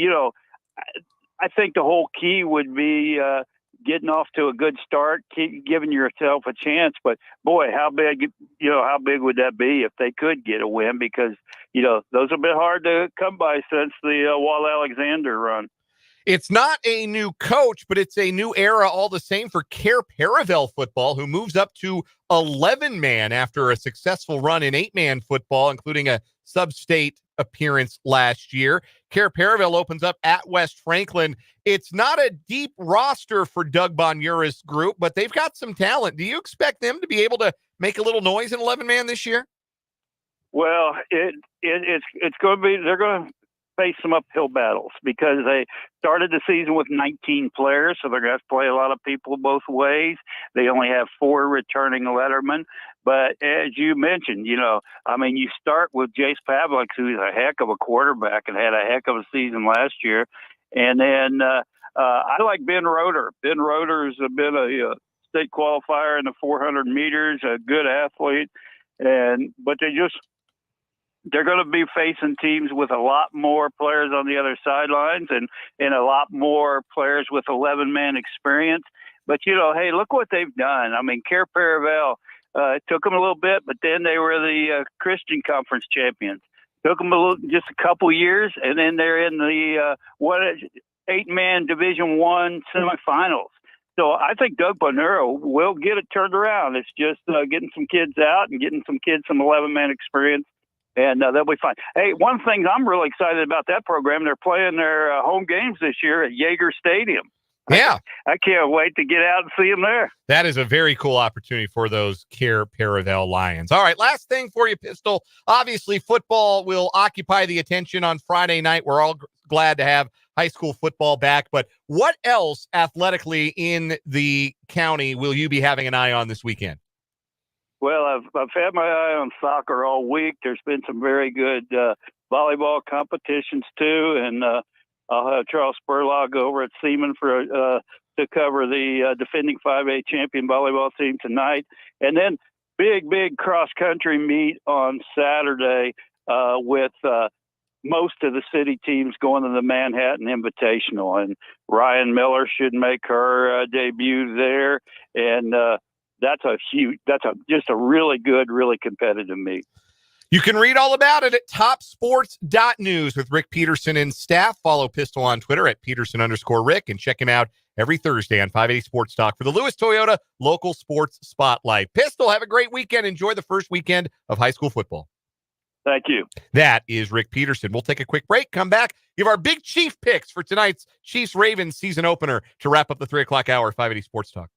Speaker 4: I think the whole key would be getting off to a good start, giving yourself a chance. But boy, how big would that be if they could get a win? Because, those have been hard to come by since the Walt Alexander run.
Speaker 1: It's not a new coach, but it's a new era all the same for Care Paravel football, who moves up to 11-man after a successful run in 8-man football, including a sub-state appearance last year. Care Paravel opens up at West Franklin. It's not a deep roster for Doug Bonura's group, but they've got some talent. Do you expect them to be able to make a little noise in 11-man this year?
Speaker 4: Well, it's going to be, they're going to face some uphill battles because they started the season with 19 players, so they're going to have to play a lot of people both ways. They only have 4 returning lettermen. But as you mentioned, you start with Jace Pavlik, who's a heck of a quarterback and had a heck of a season last year. And then I like Ben Roeder. Ben Roeder's been a state qualifier in the 400 meters, a good athlete. But they're going to be facing teams with a lot more players on the other sidelines and a lot more players with 11-man experience. But, hey, look what they've done. I mean, Care Paravel, it took them a little bit, but then they were the Christian Conference champions. Took them just a couple years, and then they're in the 8-man Division I semifinals. So I think Doug Bonura will get it turned around. It's just getting some kids out and getting some kids some 11-man experience. And they'll be fine. Hey, one thing I'm really excited about that program, they're playing their home games this year at Yager Stadium.
Speaker 1: Yeah.
Speaker 4: I can't wait to get out and see them there.
Speaker 1: That is a very cool opportunity for those Paravel Lions. All right, last thing for you, Pistol. Obviously, football will occupy the attention on Friday night. We're all glad to have high school football back. But what else athletically in the county will you be having an eye on this weekend?
Speaker 4: Well, I've had my eye on soccer all week. There's been some very good volleyball competitions too, and I'll have Charles Spurlock over at Seaman to cover the defending 5A champion volleyball team tonight, and then big cross country meet on Saturday with most of the city teams going to the Manhattan Invitational, and Ryan Miller should make her debut there, and that's just a really good, really competitive meet.
Speaker 1: You can read all about it at TopSports.News with Rick Peterson and staff. Follow Pistol on Twitter at Peterson_Rick and check him out every Thursday on 580 Sports Talk for the Lewis Toyota Local Sports Spotlight. Pistol, have a great weekend. Enjoy the first weekend of high school football.
Speaker 4: Thank you.
Speaker 1: That is Rick Peterson. We'll take a quick break, come back, give our big Chief picks for tonight's Chiefs-Ravens season opener to wrap up the 3 o'clock hour, 580 Sports Talk.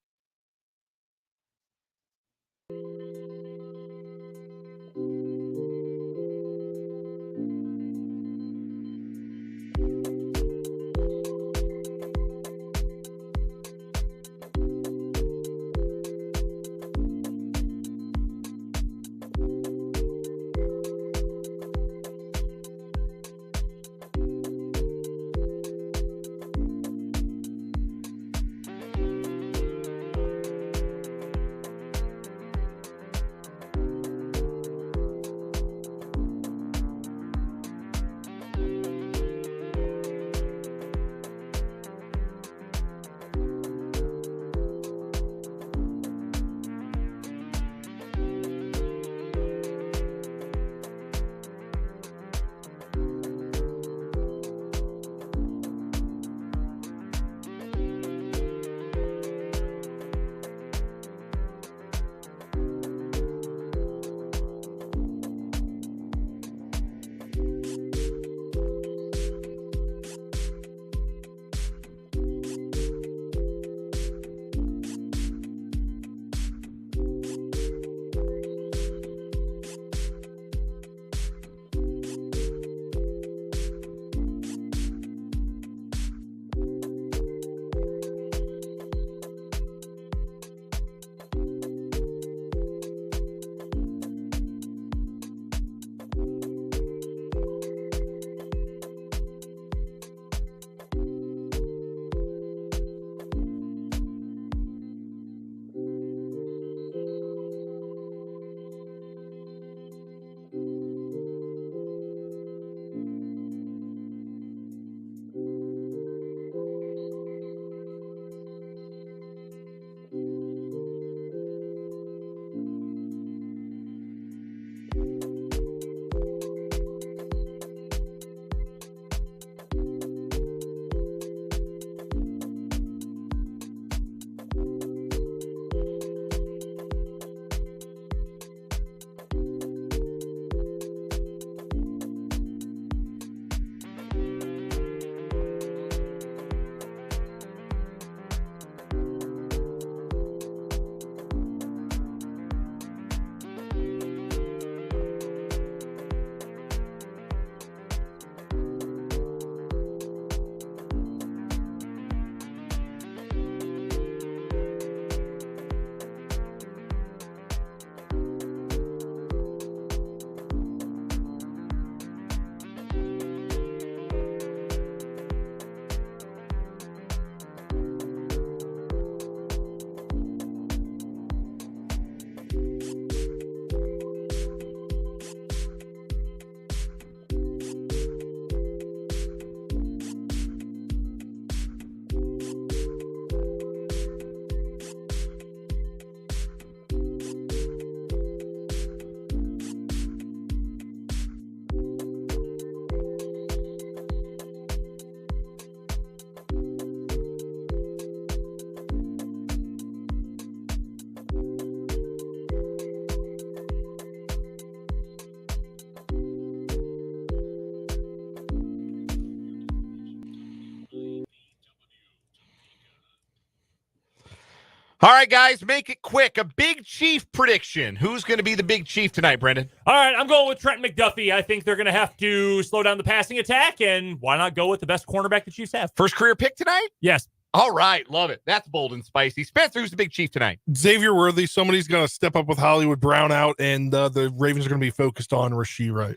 Speaker 1: All right, guys, make it quick. A big Chief prediction. Who's going to be the big Chief tonight, Brendan?
Speaker 2: All right, I'm going with Trent McDuffie. I think they're going to have to slow down the passing attack, and why not go with the best cornerback the Chiefs have?
Speaker 1: First career pick tonight?
Speaker 2: Yes.
Speaker 1: All right, love it. That's bold and spicy. Spencer, who's the big Chief tonight?
Speaker 3: Xavier Worthy. Somebody's going to step up with Hollywood Brown out, and the Ravens are going to be focused on Rashee Wright.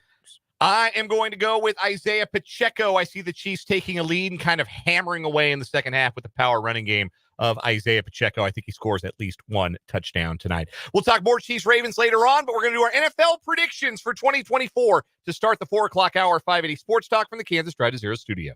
Speaker 1: I am going to go with Isaiah Pacheco. I see the Chiefs taking a lead and kind of hammering away in the second half with the power running game of Isaiah Pacheco. I think he scores at least one touchdown tonight. We'll talk more Chiefs Ravens later on, but we're going to do our NFL predictions for 2024 to start the 4 o'clock hour, 580 Sports Talk from the Kansas Drive to Zero studio.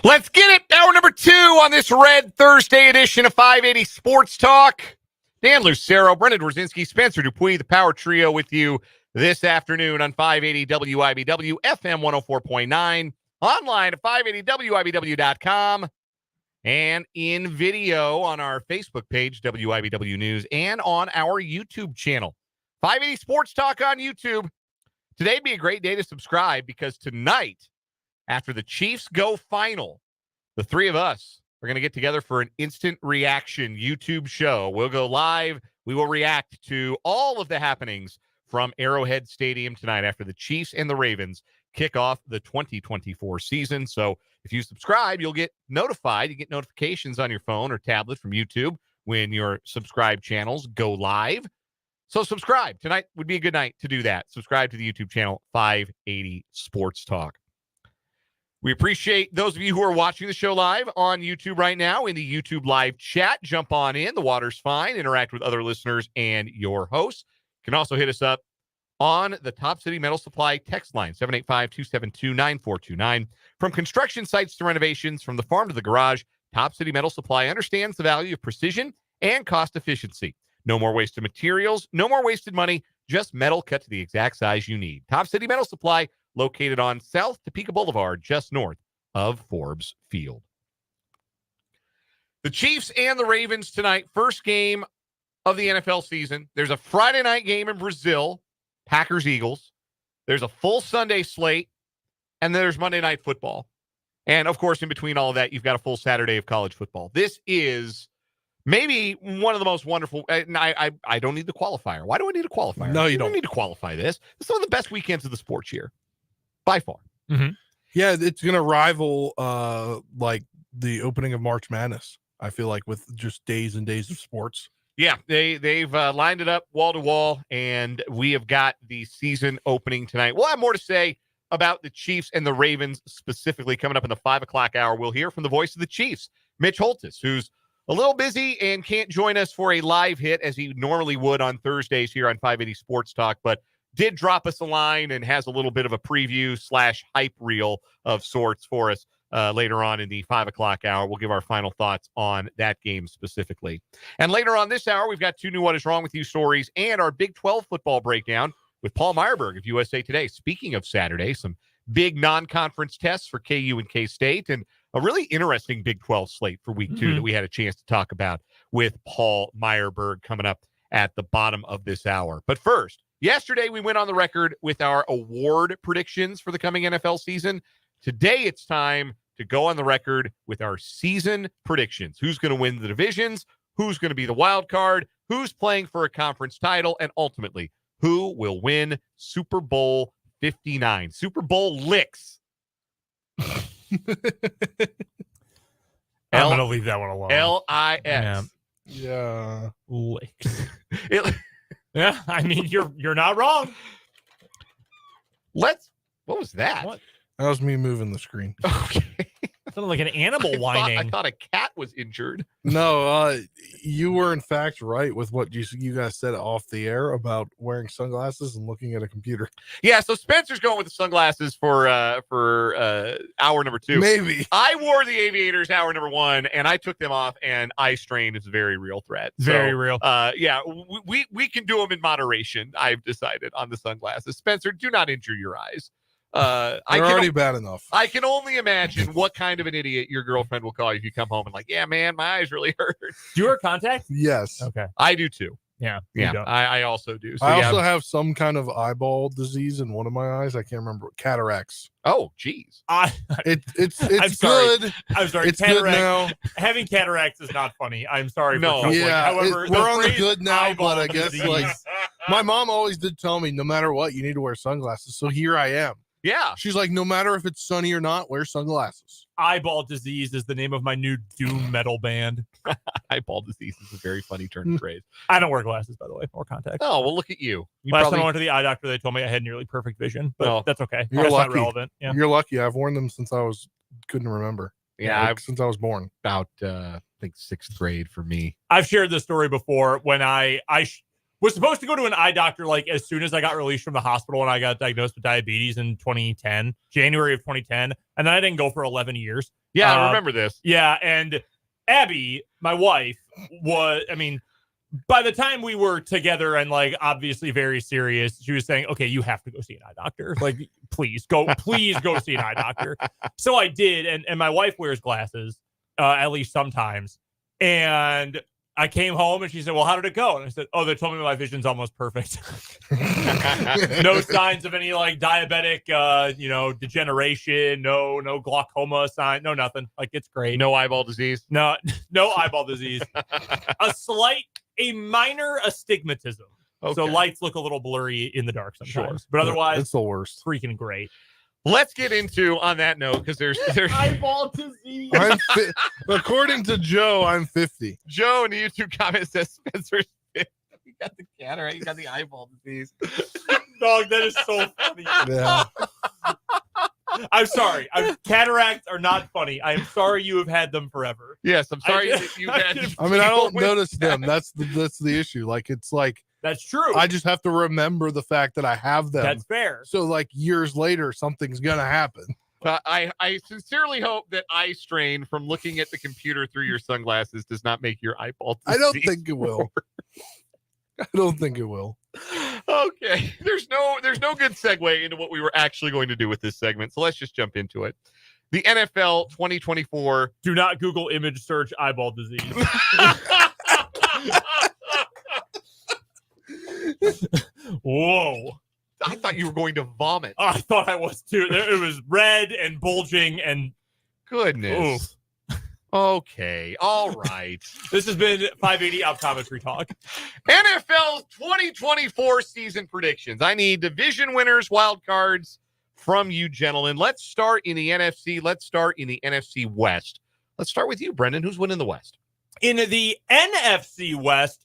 Speaker 1: Let's get it. Hour number 2 on this Red Thursday edition of 580 Sports Talk. Dan Lucero, Brendan Dworzinski, Spencer Dupuis, the Power Trio with you this afternoon on 580 WIBW, FM 104.9, online at 580WIBW.com, and in video on our Facebook page, WIBW News, and on our YouTube channel. 580 Sports Talk on YouTube. Today'd be a great day to subscribe because tonight, after the Chiefs go final, the three of us are going to get together for an instant reaction YouTube show. We'll go live. We will react to all of the happenings from Arrowhead Stadium tonight after the Chiefs and the Ravens kick off the 2024 season. So if you subscribe, you'll get notified. You get notifications on your phone or tablet from YouTube when your subscribed channels go live. So subscribe. Tonight would be a good night to do that. Subscribe to the YouTube channel, 580 Sports Talk. We appreciate those of you who are watching the show live on YouTube right now in the YouTube live chat. Jump on in. The water's fine. Interact with other listeners and your hosts. You can also hit us up on the Top City Metal Supply text line, 785-272-9429. From construction sites to renovations, from the farm to the garage, Top City Metal Supply understands the value of precision and cost efficiency. No more wasted materials, no more wasted money, just metal cut to the exact size you need. Top City Metal Supply, located on South Topeka Boulevard, just north of Forbes Field. The Chiefs and the Ravens tonight, first game of the NFL season. There's a Friday night game in Brazil, Packers-Eagles. There's a full Sunday slate, and there's Monday Night Football. And, of course, in between all of that, you've got a full Saturday of college football. This is maybe one of the most wonderful, and I don't need the qualifier. Why do I need a qualifier?
Speaker 3: No, you don't
Speaker 1: need to qualify this. It's one of the best weekends of the sports year, by far.
Speaker 2: Mm-hmm.
Speaker 3: Yeah, it's going to rival like the opening of March Madness, I feel like, with just days and days of sports.
Speaker 1: Yeah, they've lined it up wall to wall, and we have got the season opening tonight. We'll have more to say about the Chiefs and the Ravens specifically coming up in the 5 o'clock hour. We'll hear from the voice of the Chiefs, Mitch Holthus, who's a little busy and can't join us for a live hit as he normally would on Thursdays here on 580 Sports Talk, but did drop us a line and has a little bit of a preview / hype reel of sorts for us later on in the 5 o'clock hour. We'll give our final thoughts on that game specifically. And later on this hour, we've got 2 new What Is Wrong With You stories and our Big 12 football breakdown with Paul Myerberg of USA Today. Speaking of Saturday, some big non-conference tests for KU and K-State, and a really interesting Big 12 slate for week 2 that we had a chance to talk about with Paul Myerberg coming up at the bottom of this hour. But first, yesterday we went on the record with our award predictions for the coming NFL season. Today it's time to go on the record with our season predictions. Who's going to win the divisions? Who's going to be the wild card? Who's playing for a conference title? And ultimately, who will win Super Bowl 59? Super Bowl licks.
Speaker 2: I'm going to leave that one alone.
Speaker 1: L-I-X.
Speaker 3: Yeah.
Speaker 2: Licks. Yeah, I mean, you're not wrong.
Speaker 1: What was that?
Speaker 2: What?
Speaker 3: That was me moving the screen.
Speaker 1: Okay.
Speaker 2: Sounded like an animal whining.
Speaker 1: I thought a cat was injured.
Speaker 3: No, you were in fact right with what you guys said off the air about wearing sunglasses and looking at a computer.
Speaker 1: Yeah, so Spencer's going with the sunglasses for hour number 2.
Speaker 3: Maybe.
Speaker 1: I wore the aviators hour number 1, and I took them off, and eye strain is a very real threat.
Speaker 2: Very real.
Speaker 1: Yeah, we can do them in moderation, I've decided, on the sunglasses. Spencer, do not injure your eyes.
Speaker 3: They're already bad enough.
Speaker 1: I can only imagine what kind of an idiot your girlfriend will call you if you come home and like, yeah, man, my eyes really hurt.
Speaker 2: Do you wear contacts?
Speaker 3: Yes.
Speaker 2: Okay.
Speaker 1: I do too.
Speaker 2: Yeah.
Speaker 1: I also do. So
Speaker 3: I also have some kind of eyeball disease in one of my eyes. I can't remember. Cataracts.
Speaker 1: Oh, geez.
Speaker 3: It's
Speaker 2: I'm sorry.
Speaker 3: good.
Speaker 2: I'm sorry.
Speaker 3: It's good now.
Speaker 2: Having cataracts is not funny. I'm sorry.
Speaker 1: No.
Speaker 2: For
Speaker 3: Yeah.
Speaker 2: However,
Speaker 3: we're on the good now, but I guess
Speaker 2: disease.
Speaker 3: like my mom always did tell me, no matter what, you need to wear sunglasses. So here I am.
Speaker 1: Yeah.
Speaker 3: She's like, no matter if it's sunny or not, wear sunglasses.
Speaker 2: Eyeball disease is the name of my new doom metal band.
Speaker 1: Eyeball disease is a very funny turn of phrase.
Speaker 2: I don't wear glasses, by the way, or contacts.
Speaker 1: Oh, well, look at you.
Speaker 2: Last time I went to the eye doctor, they told me I had nearly perfect vision, but that's okay.
Speaker 3: You're
Speaker 2: That's
Speaker 3: lucky.
Speaker 2: not relevant. Yeah.
Speaker 3: You're lucky. I've worn them since I couldn't remember.
Speaker 1: Yeah,
Speaker 3: since I was born.
Speaker 1: About I think 6th grade for me.
Speaker 2: I've shared this story before when I was supposed to go to an eye doctor like as soon as I got released from the hospital and I got diagnosed with diabetes in 2010, January of 2010. And then I didn't go for 11 years.
Speaker 1: Yeah, I remember this.
Speaker 2: Yeah. And Abby, my wife, by the time we were together and like obviously very serious, she was saying, okay, you have to go see an eye doctor. Like, please go see an eye doctor. So I did. And my wife wears glasses, at least sometimes. And I came home and she said, well, how did it go? And I said, oh, they told me my vision's almost perfect. No signs of any like diabetic, degeneration, no glaucoma sign, no nothing. Like, it's great.
Speaker 1: No eyeball disease.
Speaker 2: No eyeball disease. A minor astigmatism. Okay. So lights look a little blurry in the dark sometimes. Sure. But otherwise,
Speaker 3: it's the worst.
Speaker 2: Freaking great.
Speaker 1: Let's get into, on that note, because there's
Speaker 2: eyeball disease.
Speaker 3: According to Joe, I'm 50.
Speaker 1: Joe in the YouTube comment says Spencer's 50. You got the cataract, you got the eyeball disease.
Speaker 2: Dog, that is so funny.
Speaker 3: Yeah.
Speaker 2: I'm sorry. Cataracts are not funny. I am sorry you have had them forever.
Speaker 1: Yes, I'm sorry that you've had.
Speaker 3: I mean, I don't notice them. That's the issue. Like, it's like.
Speaker 2: That's true.
Speaker 3: I just have to remember the fact that I have them.
Speaker 2: That's fair.
Speaker 3: So, like, years later, something's going to happen.
Speaker 1: I sincerely hope that eye strain from looking at the computer through your sunglasses does not make your eyeball disease.
Speaker 3: I don't think it will. I don't think it will.
Speaker 1: Okay. There's no good segue into what we were actually going to do with this segment. So let's just jump into it. The NFL 2024.
Speaker 2: Do not Google image search eyeball disease. Whoa.
Speaker 1: I thought you were going to vomit.
Speaker 2: I thought I was too. It was red and bulging and
Speaker 1: goodness. Oof. Okay. All right.
Speaker 2: This has been 580 Optometry Talk.
Speaker 1: NFL 2024 season predictions. I need division winners, wild cards from you gentlemen. Let's start in the NFC. Let's start in the NFC West. Let's start with you, Brendan. Who's winning the West?
Speaker 2: In the NFC West,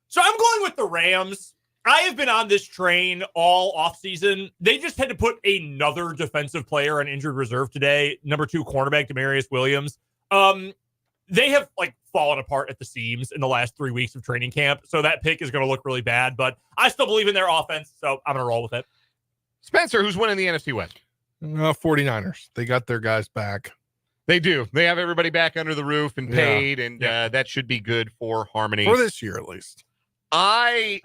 Speaker 2: so I'm going with the Rams. I have been on this train all offseason. They just had to put another defensive player on injured reserve today. Number 2 cornerback, Demarius Williams. They have like fallen apart at the seams in the last 3 weeks of training camp. So that pick is going to look really bad, but I still believe in their offense. So I'm going to roll with it.
Speaker 1: Spencer, who's winning the NFC West?
Speaker 3: 49ers. They got their guys back.
Speaker 1: They do. They have everybody back under the roof and paid, and that should be good for harmony.
Speaker 3: For this year, at least.
Speaker 1: I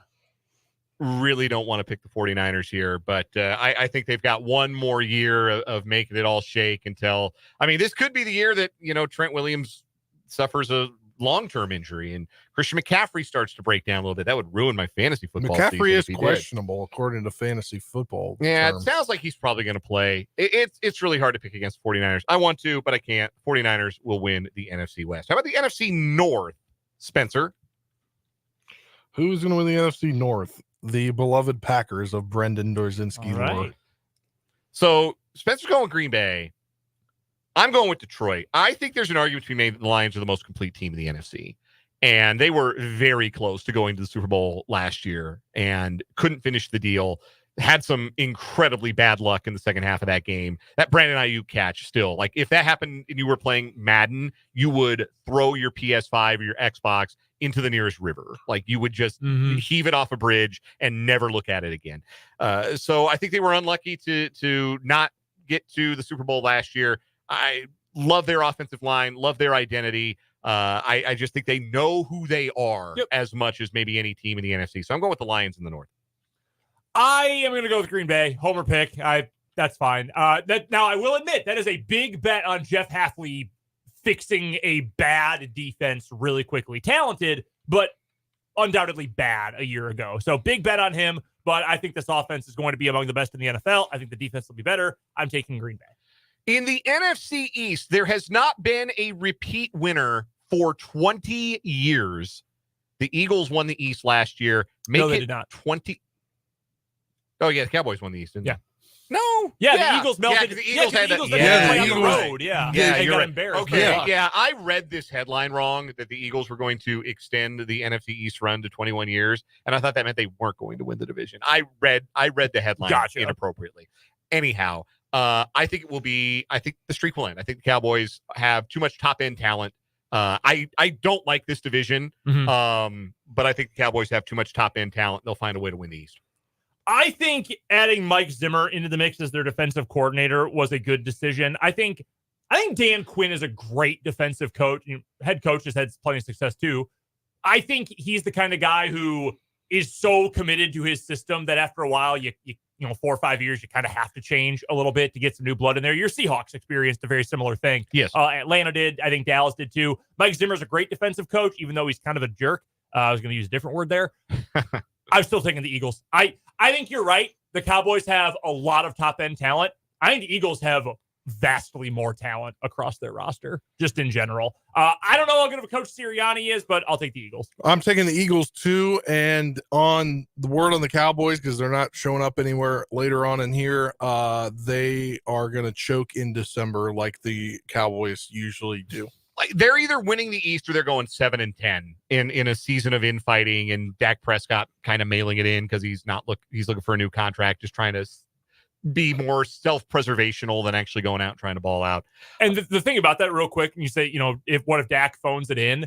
Speaker 1: really don't want to pick the 49ers here, but I think they've got one more year of making it all shake until, I mean, this could be the year that, Trent Williams suffers a long-term injury and Christian McCaffrey starts to break down a little bit. That would ruin my fantasy football season.
Speaker 3: McCaffrey is questionable according to fantasy football.
Speaker 1: Yeah, terms. It sounds like he's probably going to play. It's really hard to pick against 49ers. I want to, but I can't. 49ers will win the NFC West. How about the NFC North, Spencer?
Speaker 3: Who's going to win the NFC North? The beloved Packers of Brendan Dorzinski.
Speaker 2: Right.
Speaker 1: So Spencer's going with Green Bay. I'm going with Detroit. I think there's an argument to be made that the Lions are the most complete team in the NFC. And they were very close to going to the Super Bowl last year and couldn't finish the deal. Had some incredibly bad luck in the second half of that game. That Brandon Ayuk catch still, like if that happened and you were playing Madden, you would throw your PS5 or your Xbox into the nearest river. Like you would just heave it off a bridge and never look at it again. So I think they were unlucky to not get to the Super Bowl last year. I love their offensive line, love their identity. I just think they know who they are as much as maybe any team in the NFC. So I'm going with the Lions in the North.
Speaker 2: I am going to go with Green Bay. Homer pick. That's fine. Now, I will admit, that is a big bet on Jeff Hafley fixing a bad defense really quickly. Talented, but undoubtedly bad a year ago. So big bet on him, but I think this offense is going to be among the best in the NFL. I think the defense will be better. I'm taking Green Bay.
Speaker 1: In the NFC East, there has not been a repeat winner for 20 years. The Eagles won the East last year.
Speaker 2: No, they did not.
Speaker 1: 20. Oh, yeah, the Cowboys won the East, didn't they?
Speaker 2: No. Yeah, the Eagles melted.
Speaker 1: Yeah, the Eagles had
Speaker 2: the Eagles
Speaker 1: that.
Speaker 2: play on the road. Yeah, they got embarrassed.
Speaker 1: Okay, I read this headline wrong that the Eagles were going to extend the NFC East run to 21 years, and I thought that meant they weren't going to win the division. I read the headline inappropriately. Anyhow, I think it will be. I think the streak will end. I think the Cowboys have too much top end talent I don't like this division,
Speaker 2: Mhm.
Speaker 1: but I think the Cowboys have too much top-end talent. They'll find a way to win the East.
Speaker 2: I think adding Mike Zimmer into the mix as their defensive coordinator was a good decision. I think Dan Quinn is a great defensive coach. Head coach has had plenty of success too. I think he's the kind of guy who is so committed to his system that after a while, you 4 or 5 years, you kind of have to change a little bit to get some new blood in there. Your Seahawks experienced a very similar thing.
Speaker 1: Yes.
Speaker 2: Atlanta did. I think Dallas did too. Mike Zimmer's a great defensive coach, even though he's kind of a jerk. I was going to use a different word there. I'm still taking the Eagles. I think you're right. The Cowboys have a lot of top-end talent. I think the Eagles have vastly more talent across their roster, just in general. I don't know how good of a coach Sirianni is, but I'll take the Eagles.
Speaker 3: I'm taking the Eagles too, and on the word on the Cowboys, because they're not showing up anywhere later on in here, they are going to choke in December like the Cowboys usually do.
Speaker 1: Like they're either winning the East or they're going 7-10 in a season of infighting, and Dak Prescott kind of mailing it in because he's looking for a new contract, just trying to be more self-preservational than actually going out and trying to ball out.
Speaker 2: And the thing about that real quick, and you say, what if Dak phones it in?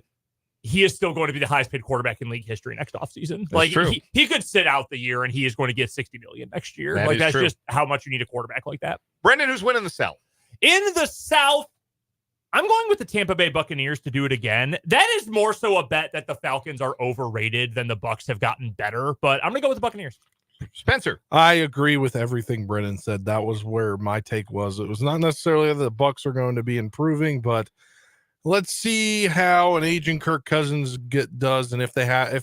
Speaker 2: He is still going to be the highest paid quarterback in league history next offseason. Like
Speaker 1: true.
Speaker 2: He could sit out the year and he is going to get $60 million next year. That's
Speaker 1: true.
Speaker 2: just how much you need a quarterback like that.
Speaker 1: Brendan, who's winning the South?
Speaker 2: In the South, I'm going with the Tampa Bay Buccaneers to do it again. That is more so a bet that the Falcons are overrated than the Bucs have gotten better, but I'm going to go with the Buccaneers.
Speaker 1: Spencer.
Speaker 3: I agree with everything Brennan said. That was where my take was. It was not necessarily that the Bucs are going to be improving, but let's see how an aging Kirk Cousins does, and if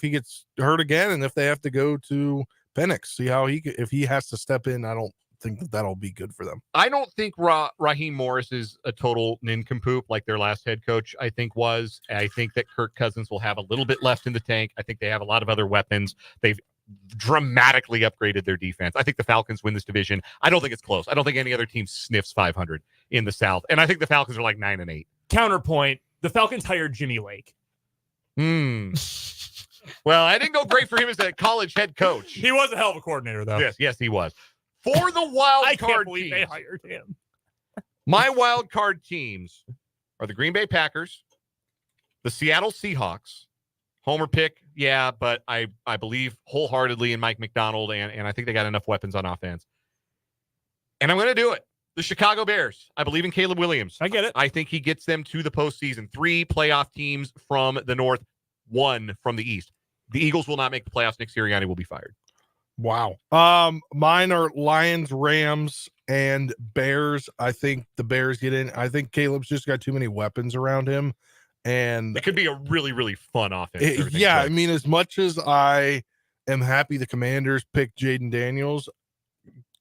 Speaker 3: he gets hurt again, and if they have to go to Penix, see how if he has to step in. I don't think that'll be good for them.
Speaker 1: I don't think Raheem Morris is a total nincompoop like their last head coach, I think, was. I think that Kirk Cousins will have a little bit left in the tank. I think they have a lot of other weapons. They've dramatically upgraded their defense. I think the Falcons win this division. I don't think it's close. I don't think any other team sniffs 500 in the South. And I think the Falcons are like 9-8.
Speaker 2: Counterpoint, the Falcons hired Jimmy Lake.
Speaker 1: Well, I didn't go great for him as a college head coach.
Speaker 2: He was a hell of a coordinator, though.
Speaker 1: Yes, he was. For the wild
Speaker 2: I
Speaker 1: card
Speaker 2: can't believe
Speaker 1: teams,
Speaker 2: they hired him.
Speaker 1: my wild card teams are the Green Bay Packers, the Seattle Seahawks. Homer pick, yeah, but I believe wholeheartedly in Mike McDonald, and I think they got enough weapons on offense. And I'm going to do it. The Chicago Bears. I believe in Caleb Williams.
Speaker 2: I get it.
Speaker 1: I think he gets them to the postseason. 3 playoff teams from the North, 1 from the East. The Eagles will not make the playoffs. Nick Sirianni will be fired.
Speaker 3: Wow. Mine are Lions, Rams, and Bears. I think the Bears get in. I think Caleb's just got too many weapons around him. And
Speaker 1: it could be a really, really fun offense.
Speaker 3: I mean, as much as I am happy the Commanders picked Jaden Daniels,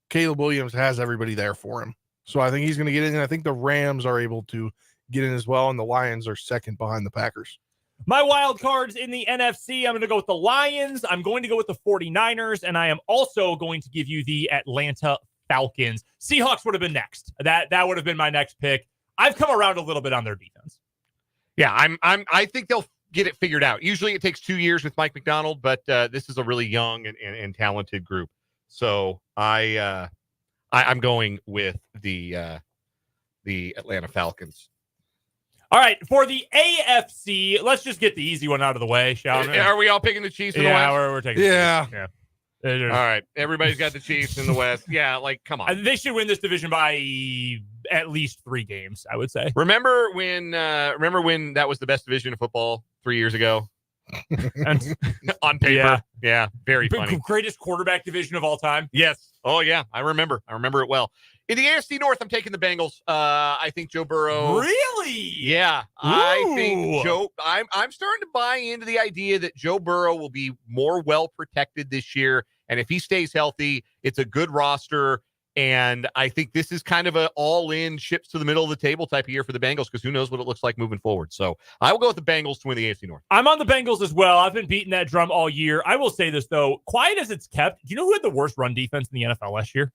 Speaker 3: Caleb Williams has everybody there for him. So I think he's going to get in. And I think the Rams are able to get in as well. And the Lions are second behind the Packers.
Speaker 2: My wild cards in the NFC, I'm going to go with the Lions. I'm going to go with the 49ers. And I am also going to give you the Atlanta Falcons. Seahawks would have been next. That would have been my next pick. I've come around a little bit on their defense.
Speaker 1: Yeah, I think they'll get it figured out. Usually it takes 2 years with Mike McDonald, but this is a really young and talented group. So I'm going with the Atlanta Falcons.
Speaker 2: All right, for the AFC, let's just get the easy one out of the way, shall we?
Speaker 1: Are we all picking the Chiefs in the West?
Speaker 2: Yeah, we're taking the Chiefs. Yeah.
Speaker 1: All right, everybody's got the Chiefs in the West. Yeah, like, come on.
Speaker 2: They should win this division by at least 3 games, I would say.
Speaker 1: Remember when that was the best division of football 3 years ago? On paper. Yeah, very funny.
Speaker 2: Greatest quarterback division of all time.
Speaker 1: Yes. Oh, yeah, I remember it well. In the AFC North, I'm taking the Bengals. I think Joe Burrow.
Speaker 2: Really?
Speaker 1: Yeah. Ooh. I think I'm starting to buy into the idea that Joe Burrow will be more well protected this year. And if he stays healthy, it's a good roster. And I think this is kind of an all-in ships to the middle of the table type of year for the Bengals, because who knows what it looks like moving forward. So I will go with the Bengals to win the AFC North.
Speaker 2: I'm on the Bengals as well. I've been beating that drum all year. I will say this, though. Quiet as it's kept, do you know who had the worst run defense in the NFL last year?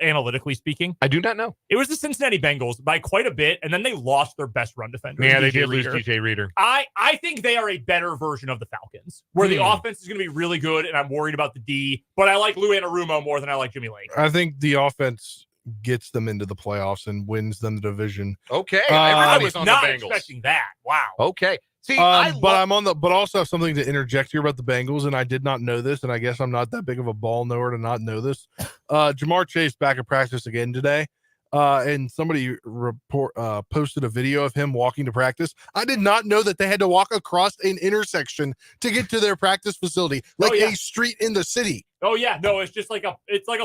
Speaker 2: Analytically speaking,
Speaker 1: I do not know.
Speaker 2: It was the Cincinnati Bengals by quite a bit, and then they lost their best run defender.
Speaker 1: Yeah, they did lose DJ Reader.
Speaker 2: I think they are a better version of the Falcons, where the offense is going to be really good, and I'm worried about the D, but I like Lou Anarumo more than I like Jimmy Lake.
Speaker 3: I think the offense gets them into the playoffs and wins them the division.
Speaker 1: Okay.
Speaker 2: I
Speaker 1: Everybody's
Speaker 2: was
Speaker 1: on
Speaker 2: not
Speaker 1: the Bengals.
Speaker 2: expecting that. Wow.
Speaker 1: Okay. See,
Speaker 3: but also have something to interject here about the Bengals, and I did not know this, and I guess I'm not that big of a ball knower to not know this. Jamar Chase back at practice again today, and somebody posted a video of him walking to practice. I did not know that they had to walk across an intersection to get to their practice facility, like a street in the city.
Speaker 2: Oh yeah, no, it's just like a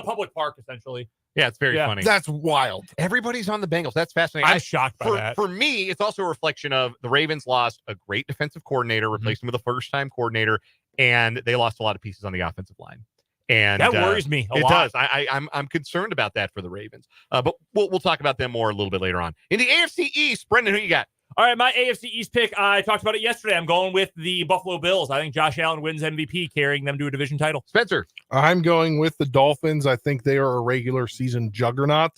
Speaker 2: public park essentially.
Speaker 1: Yeah, it's very funny.
Speaker 3: That's wild.
Speaker 1: Everybody's on the Bengals. That's fascinating.
Speaker 2: I'm shocked by that.
Speaker 1: For me, it's also a reflection of the Ravens lost a great defensive coordinator, replaced him with a first-time coordinator, and they lost a lot of pieces on the offensive line. And
Speaker 2: that worries me a lot.
Speaker 1: It does. I'm concerned about that for the Ravens. But we'll talk about them more a little bit later on. In the AFC East, Brendan, who you got?
Speaker 2: All right, my AFC East pick, I talked about it yesterday. I'm going with the Buffalo Bills. I think Josh Allen wins MVP, carrying them to a division title.
Speaker 1: Spencer?
Speaker 3: I'm going with the Dolphins. I think they are a regular season juggernaut,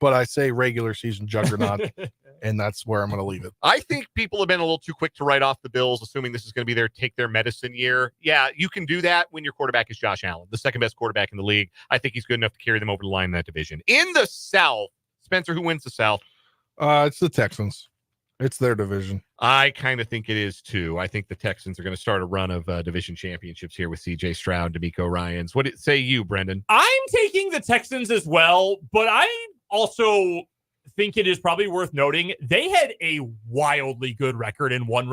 Speaker 3: but I say regular season juggernaut, and that's where I'm going to leave it.
Speaker 1: I think people have been a little too quick to write off the Bills, assuming this is going to be their take their medicine year. Yeah, you can do that when your quarterback is Josh Allen, the second best quarterback in the league. I think he's good enough to carry them over the line in that division. In the South, Spencer, who wins the South?
Speaker 3: It's the Texans. It's their division.
Speaker 1: I kind of think it is too. I think the Texans are going to start a run of division championships here with C.J. Stroud, DeMeco Ryans. What say you, Brendan?
Speaker 2: I'm taking the Texans as well, but I also think it is probably worth noting they had a wildly good record in one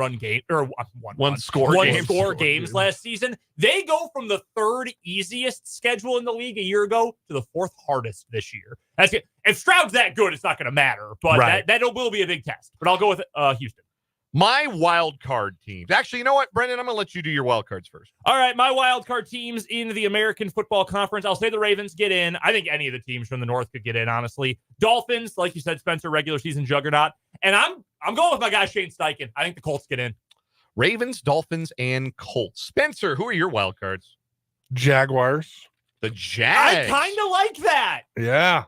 Speaker 2: score games last season. They go from the third easiest schedule in the league a year ago to the fourth hardest this year. That's it. If Stroud's that good, it's not going to matter, but that will be a big test. But I'll go with Houston.
Speaker 1: My wild card teams. Actually, you know what, Brendan? I'm going to let you do your wild cards first.
Speaker 2: All right, my wild card teams in the American Football Conference. I'll say the Ravens get in. I think any of the teams from the North could get in, honestly. Dolphins, like you said, Spencer, regular season juggernaut. And I'm going with my guy, Shane Steichen. I think the Colts get in.
Speaker 1: Ravens, Dolphins, and Colts. Spencer, who are your wild cards?
Speaker 3: Jaguars.
Speaker 1: The Jags.
Speaker 2: I kind of like that.
Speaker 3: Yeah.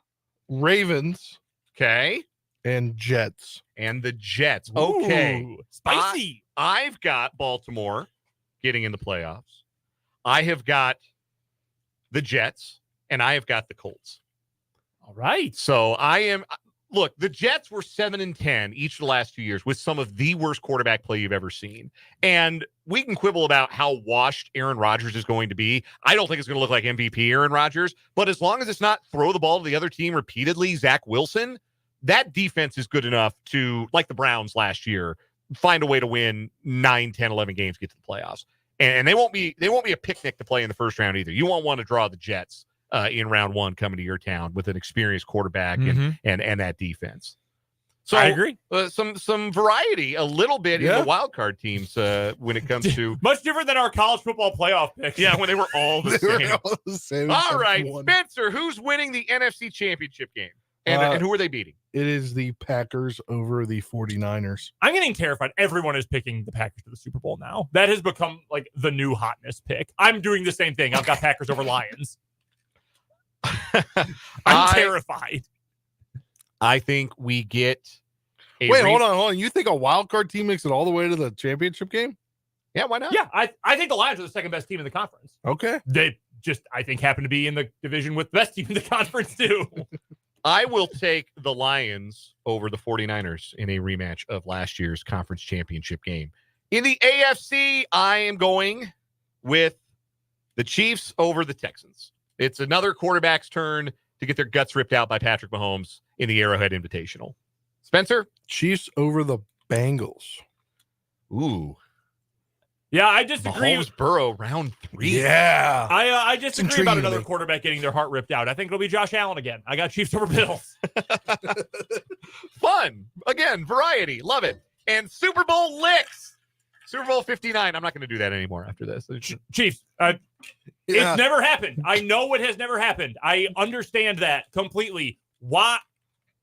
Speaker 3: Ravens.
Speaker 1: Okay.
Speaker 3: And Jets.
Speaker 1: And the Jets. Okay.
Speaker 2: Ooh, spicy.
Speaker 1: I've got Baltimore getting in the playoffs. I have got the Jets, and I have got the Colts.
Speaker 2: All right.
Speaker 1: So look, the Jets were 7-10 each of the last 2 years with some of the worst quarterback play you've ever seen. And we can quibble about how washed Aaron Rodgers is going to be. I don't think it's going to look like MVP Aaron Rodgers, but as long as it's not throw the ball to the other team repeatedly, Zach Wilson, that defense is good enough to, like the Browns last year, find a way to win 9, 10, 11 games, get to the playoffs. And they won't be a picnic to play in the first round either. You won't want to draw the Jets in round one coming to your town with an experienced quarterback and that defense. So
Speaker 2: I agree.
Speaker 1: Some variety a little bit in the wild card teams when it comes to
Speaker 2: much different than our college football playoff picks.
Speaker 1: Yeah, when they were all the same. All right,
Speaker 3: one.
Speaker 1: Spencer, who's winning the NFC Championship game? And who are they beating?
Speaker 3: It is the Packers over the 49ers.
Speaker 2: I'm getting terrified. Everyone is picking the Packers to the Super Bowl now. That has become like the new hotness pick. I'm doing the same thing. I've got Packers over Lions. I'm terrified.
Speaker 1: I think we get
Speaker 3: hold on. You think a wild card team makes it all the way to the championship game?
Speaker 1: Yeah, why not?
Speaker 2: Yeah, I think the Lions are the second best team in the conference.
Speaker 3: Okay.
Speaker 2: They just, I think, happen to be in the division with the best team in the conference, too.
Speaker 1: I will take the Lions over the 49ers in a rematch of last year's conference championship game. In the AFC, I am going with the Chiefs over the Texans. It's another quarterback's turn to get their guts ripped out by Patrick Mahomes in the Arrowhead Invitational. Spencer?
Speaker 3: Chiefs over the Bengals.
Speaker 1: Ooh.
Speaker 2: Yeah, I disagree.
Speaker 1: Mahomes Burrow round 3.
Speaker 3: Yeah.
Speaker 2: I disagree about another quarterback getting their heart ripped out. I think it'll be Josh Allen again. I got Chiefs over Bills.
Speaker 1: Fun. Again, variety. Love it. And Super Bowl licks. Super Bowl 59. I'm not going to do that anymore after this.
Speaker 2: Chiefs. It's never happened. I know it has never happened. I understand that completely. Why?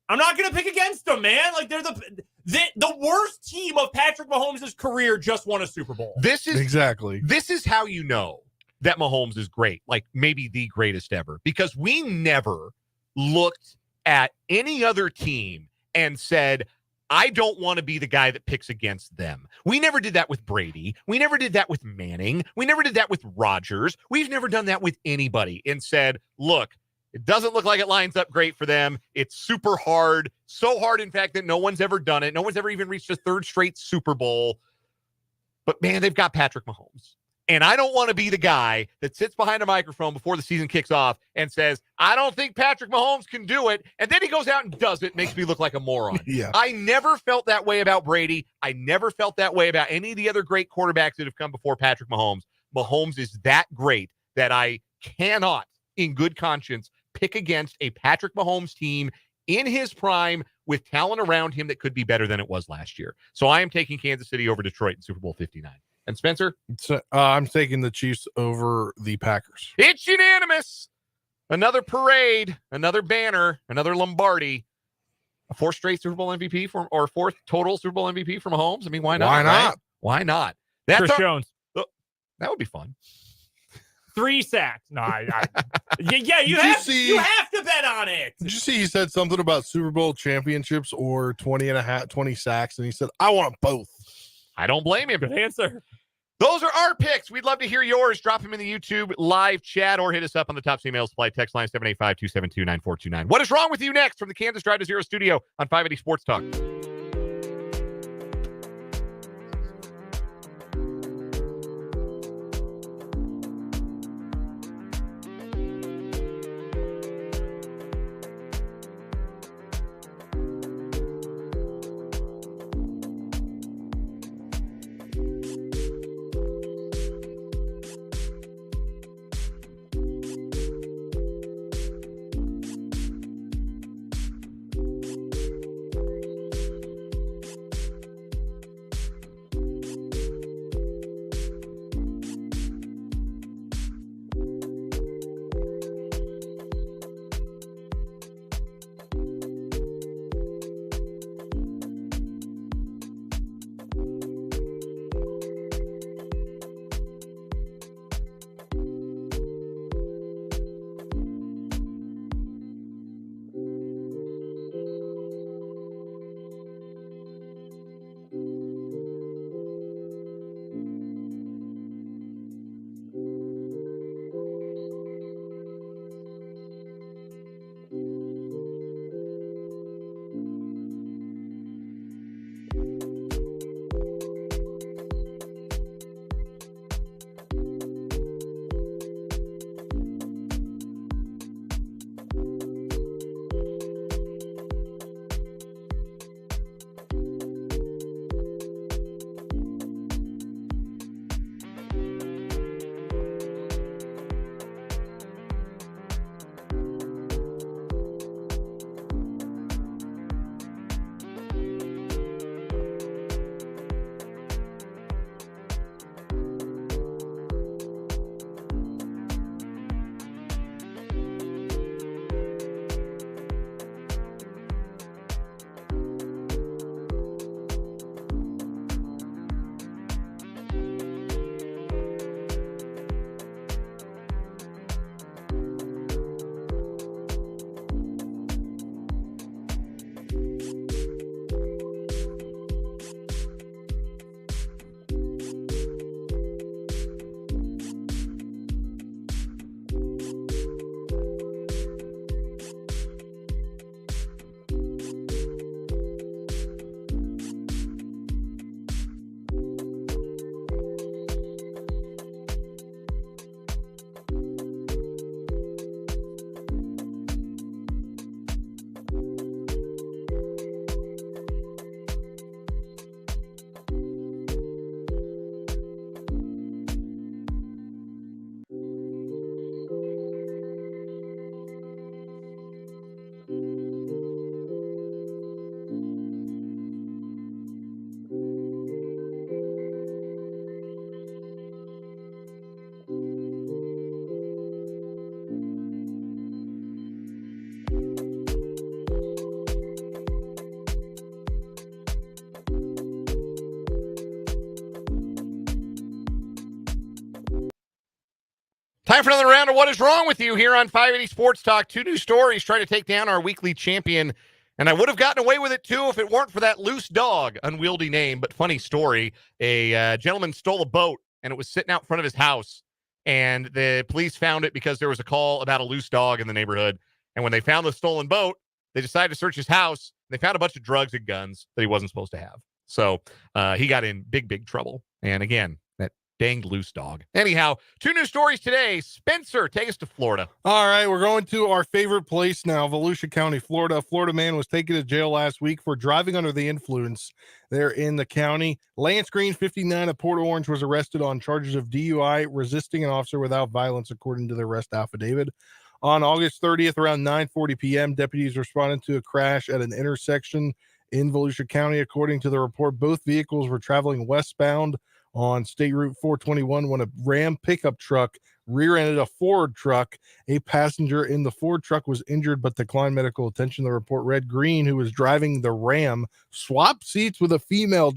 Speaker 2: I'm not going to pick against them, man. Like, they're the worst team of Patrick Mahomes' career just won a Super Bowl.
Speaker 1: This is how you know that Mahomes is great, like maybe the greatest ever, because we never looked at any other team and said, I don't want to be the guy that picks against them. We never did that with Brady. We never did that with Manning. We never did that with Rodgers. We've never done that with anybody and said, look, It doesn't look like it lines up great for them. It's super hard. So hard, in fact, that no one's ever done it. No one's ever even reached a third straight Super Bowl. But, man, they've got Patrick Mahomes. And I don't want to be the guy that sits behind a microphone before the season kicks off and says, I don't think Patrick Mahomes can do it. And then he goes out and does it, makes me look like a moron.
Speaker 3: Yeah.
Speaker 1: I never felt that way about Brady. I never felt that way about any of the other great quarterbacks that have come before Patrick Mahomes. Mahomes is that great that I cannot, in good conscience, pick against a Patrick Mahomes team in his prime with talent around him that could be better than it was last year. So I am taking Kansas City over Detroit in Super Bowl 59. And Spencer?
Speaker 3: I'm taking the Chiefs over the Packers.
Speaker 1: It's unanimous. Another parade, another banner, another Lombardi. A fourth straight Super Bowl MVP or fourth total Super Bowl MVP from Mahomes. I mean, why not?
Speaker 3: Why not?
Speaker 1: Right? Why not? That's
Speaker 2: Chris Jones.
Speaker 1: That would be fun.
Speaker 2: 3 sacks. No, you have to bet on it.
Speaker 3: Did you see he said something about Super Bowl championships or 20 sacks, and he said, I want them both.
Speaker 1: I don't blame him.
Speaker 2: Good answer.
Speaker 1: Those are our picks. We'd love to hear yours. Drop them in the YouTube live chat or hit us up on the Top Email Supply text line 785-272-9429. What is wrong with you next from the Kansas Drive to Zero studio on 580 Sports Talk? Time for another round of What is Wrong with You here on 580 Sports Talk. 2 new stories trying to take down our weekly champion. And I would have gotten away with it, too, if it weren't for that loose dog, unwieldy name, but funny story. A gentleman stole a boat, and it was sitting out front of his house. And the police found it because there was a call about a loose dog in the neighborhood. And when they found the stolen boat, they decided to search his house. They found a bunch of drugs and guns that he wasn't supposed to have. So he got in big trouble. And again, that danged loose dog. Anyhow, 2 new stories today. Spencer, take us to Florida.
Speaker 3: All right, we're going to our favorite place now, Volusia County, Florida. A Florida man was taken to jail last week for driving under the influence there in the county. Lance Green, 59, of Port Orange, was arrested on charges of DUI, resisting an officer without violence, according to the arrest affidavit. On August 30th, around 9:40 p.m., deputies responded to a crash at an intersection in Volusia County. According to the report, both vehicles were traveling westbound on State Route 421 when a Ram pickup truck rear-ended a Ford truck. A passenger in the Ford truck was injured but declined medical attention. The report read Green, who was driving the Ram, swapped seats with a female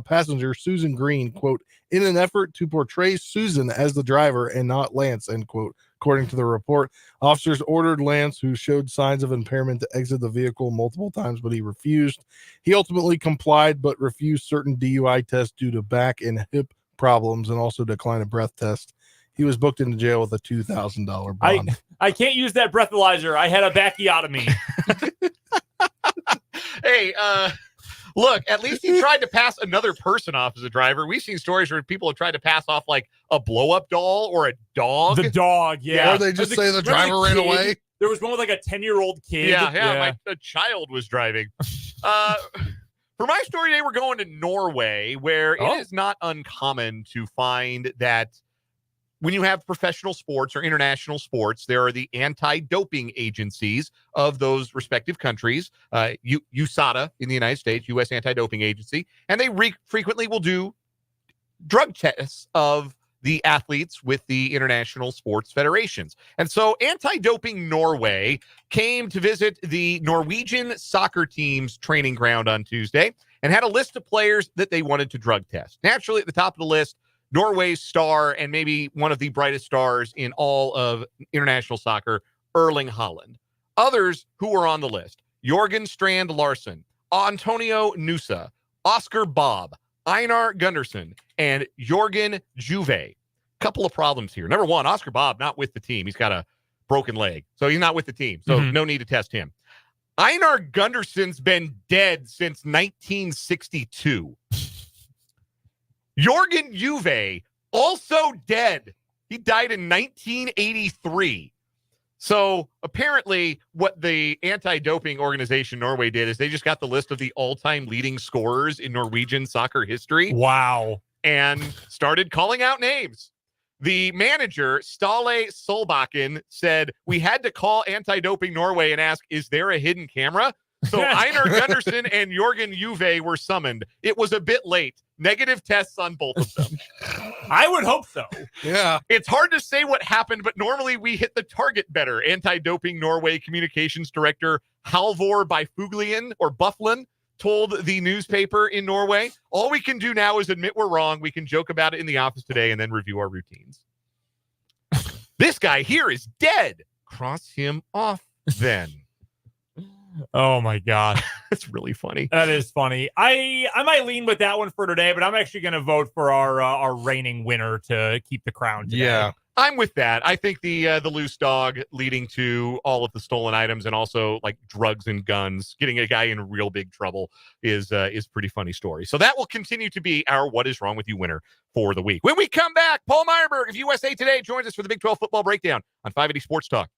Speaker 3: passenger, Susan Green, quote, in an effort to portray Susan as the driver and not Lance, end quote. According to the report, officers ordered Lance, who showed signs of impairment, to exit the vehicle multiple times, but he refused. He ultimately complied, but refused certain DUI tests due to back and hip problems and also declined a breath test. He was booked into jail with a $2,000 bond.
Speaker 2: I can't use that breathalyzer. I had a backiotomy.
Speaker 1: Hey, look, at least he tried to pass another person off as a driver. We've seen stories where people have tried to pass off like a blow-up doll or a dog.
Speaker 2: The dog, yeah.
Speaker 3: Or they just say the driver ran away.
Speaker 2: There was one with like a 10-year-old kid.
Speaker 1: Yeah. A child was driving. For my story today, we're going to Norway, where it is not uncommon to find that when you have professional sports or international sports, there are the anti-doping agencies of those respective countries. USADA in the United States, U.S. Anti-Doping Agency, and they frequently will do drug tests of the athletes with the international sports federations. And so Anti-Doping Norway came to visit the Norwegian soccer team's training ground on Tuesday and had a list of players that they wanted to drug test. Naturally, at the top of the list, Norway's star and maybe one of the brightest stars in all of international soccer, Erling Haaland. Others who were on the list: Jorgen Strand Larsen, Antonio Nusa, Oscar Bob, Einar Gunderson, and Jorgen Juve. Couple of problems here. Number one, Oscar Bob not with the team. He's got a broken leg, so he's not with the team. So no need to test him. Einar Gunderson's been dead since 1962. Jorgen Juve, also dead. He died in 1983. So apparently what the anti-doping organization Norway did is they just got the list of the all-time leading scorers in Norwegian soccer history.
Speaker 2: Wow.
Speaker 1: And started calling out names. The manager, Ståle Solbakken, said, "We had to call Anti-Doping Norway and ask, is there a hidden camera?" So Einar Gunderson and Jorgen Juve were summoned. It was a bit late. Negative tests on both of them.
Speaker 2: I would hope so.
Speaker 3: Yeah.
Speaker 1: It's hard to say what happened, but normally we hit the target better. Anti-Doping Norway Communications Director Halvor Bufflin told the newspaper in Norway, "All we can do now is admit we're wrong. We can joke about it in the office today and then review our routines." This guy here is dead. Cross him off then.
Speaker 2: Oh my God.
Speaker 1: That's really funny.
Speaker 2: That is funny. I might lean with that one for today, but I'm actually going to vote for our reigning winner to keep the crown today.
Speaker 3: Yeah.
Speaker 1: I'm with that. I think the loose dog leading to all of the stolen items and also like drugs and guns, getting a guy in real big trouble is pretty funny story. So that will continue to be our What Is Wrong With You winner for the week. When we come back, Paul Myerberg of USA Today joins us for the Big 12 football breakdown on 580 Sports Talk.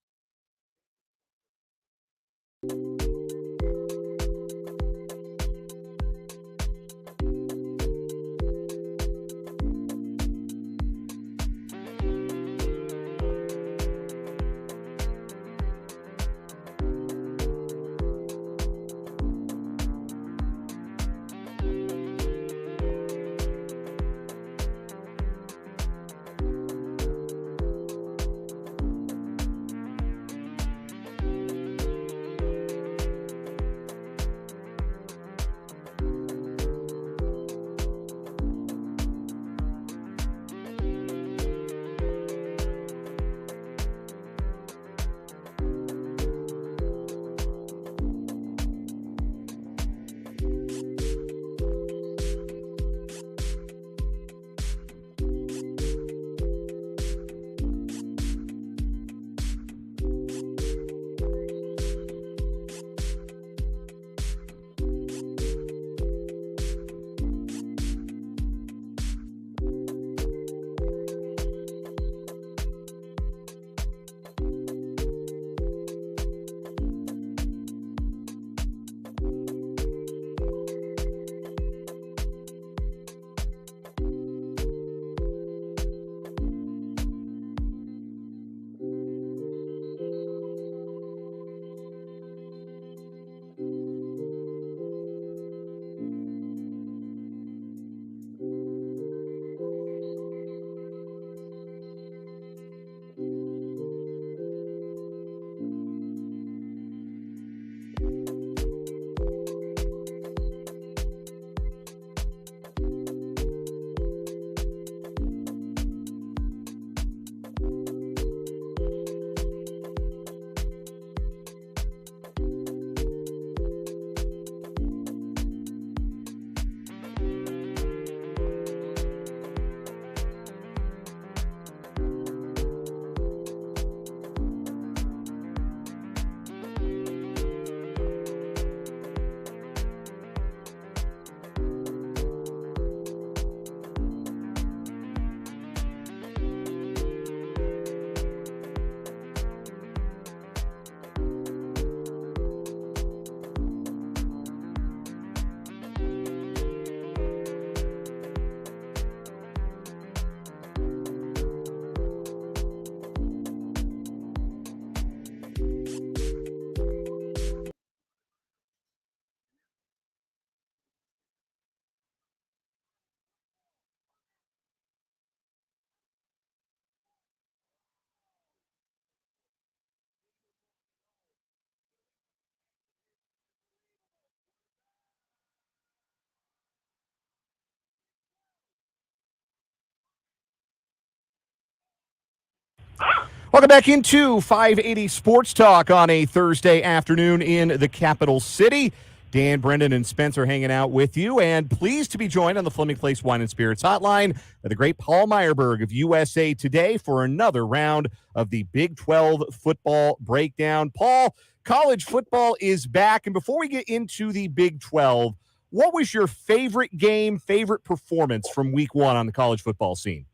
Speaker 1: Welcome back into 580 Sports Talk on a Thursday afternoon in the capital city. Dan, Brendan, and Spencer hanging out with you, and pleased to be joined on the Fleming Place Wine and Spirits Hotline by the great Paul Myerberg of USA Today for another round of the Big 12 football breakdown. Paul, college football is back, and before we get into the Big 12, what was your favorite game, favorite performance from week one on the college football scene?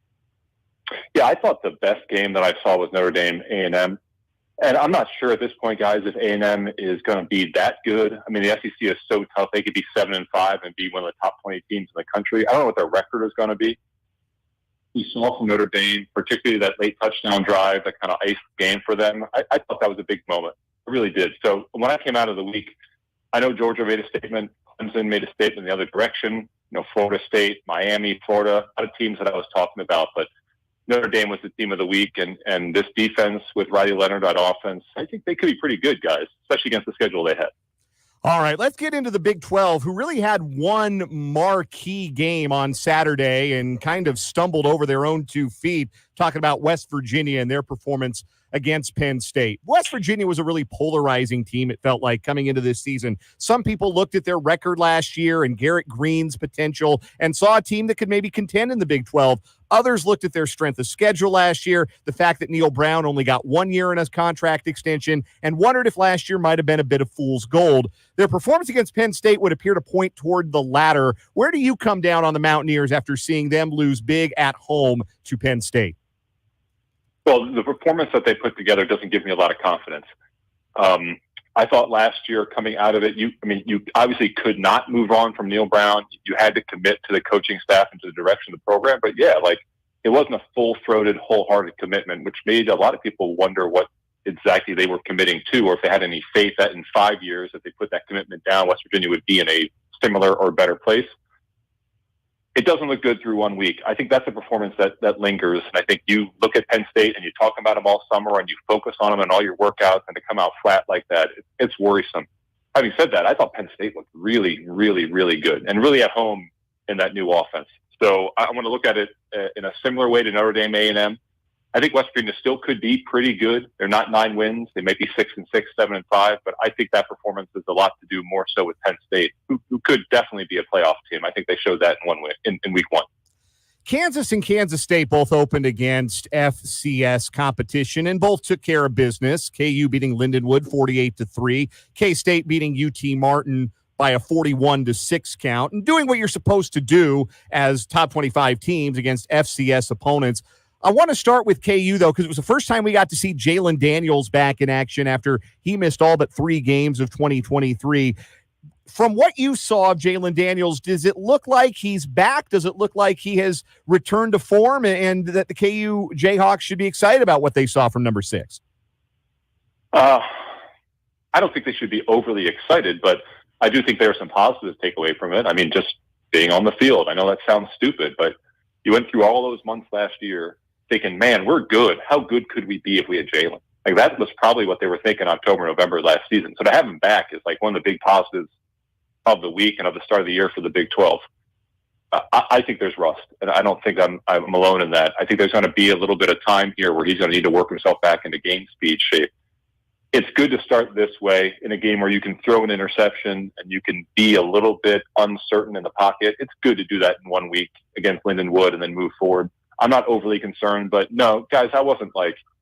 Speaker 5: Yeah, I thought the best game that I saw was Notre Dame A&M. And I'm not sure at this point, guys, if A&M is going to be that good. I mean, the SEC is so tough. They could be 7-5 and be one of the top 20 teams in the country. I don't know what their record is going to be. We saw from Notre Dame, particularly that late touchdown drive, that kind of iced the game for them. I thought that was a big moment. I really did. So when I came out of the week, I know Georgia made a statement. Clemson made a statement in the other direction. Florida State, Miami, Florida, a lot of teams that I was talking about. But Notre Dame was the team of the week, and this defense with Riley Leonard on offense, I think they could be pretty good, guys, especially against the schedule they had.
Speaker 1: All right, let's get into the Big 12, who really had one marquee game on Saturday and kind of stumbled over their own 2 feet, talking about West Virginia and their performance against Penn State. West Virginia was a really polarizing team, it felt like, coming into this season. Some people looked at their record last year and Garrett Green's potential and saw a team that could maybe contend in the Big 12. Others looked at their strength of schedule last year, the fact that Neil Brown only got 1 year in his contract extension, and wondered if last year might have been a bit of fool's gold. Their performance against Penn State would appear to point toward the latter. Where do you come down on the Mountaineers after seeing them lose big at home to Penn State?
Speaker 5: Well, the performance that they put together doesn't give me a lot of confidence. I thought last year coming out of it, you obviously could not move on from Neil Brown. You had to commit to the coaching staff and to the direction of the program. But yeah, it wasn't a full-throated, wholehearted commitment, which made a lot of people wonder what exactly they were committing to, or if they had any faith that in 5 years, if they put that commitment down, West Virginia would be in a similar or better place. It doesn't look good through 1 week. I think that's a performance that lingers. And I think you look at Penn State and you talk about them all summer and you focus on them and all your workouts, and to come out flat like that, it's worrisome. Having said that, I thought Penn State looked really, really, really good and really at home in that new offense. So I want to look at it in a similar way to Notre Dame A&M. I think West Virginia still could be pretty good. They're not 9 wins. They may be 6-6, 7-5, but I think that performance has a lot to do more so with Penn State, who could definitely be a playoff team. I think they showed that in week one.
Speaker 1: Kansas and Kansas State both opened against FCS competition and both took care of business. KU beating Lindenwood 48-3. K-State beating UT Martin by a 41-6 count, and doing what you're supposed to do as top 25 teams against FCS opponents. I want to start with KU, though, because it was the first time we got to see Jalen Daniels back in action after he missed all but 3 games of 2023. From what you saw of Jalen Daniels, does it look like he's back? Does it look like he has returned to form and that the KU Jayhawks should be excited about what they saw from number 6?
Speaker 5: I don't think they should be overly excited, but I do think there are some positives to take away from it. I mean, just being on the field. I know that sounds stupid, but you went through all those months last year thinking, man, we're good. How good could we be if we had Jalen? That was probably what they were thinking October, November last season. So to have him back is one of the big positives of the week and of the start of the year for the Big 12. I think there's rust, and I don't think I'm alone in that. I think there's going to be a little bit of time here where he's going to need to work himself back into game speed shape. It's good to start this way in a game where you can throw an interception and you can be a little bit uncertain in the pocket. It's good to do that in 1 week against Lindenwood and then move forward. I'm not overly concerned, but no, guys, I wasn't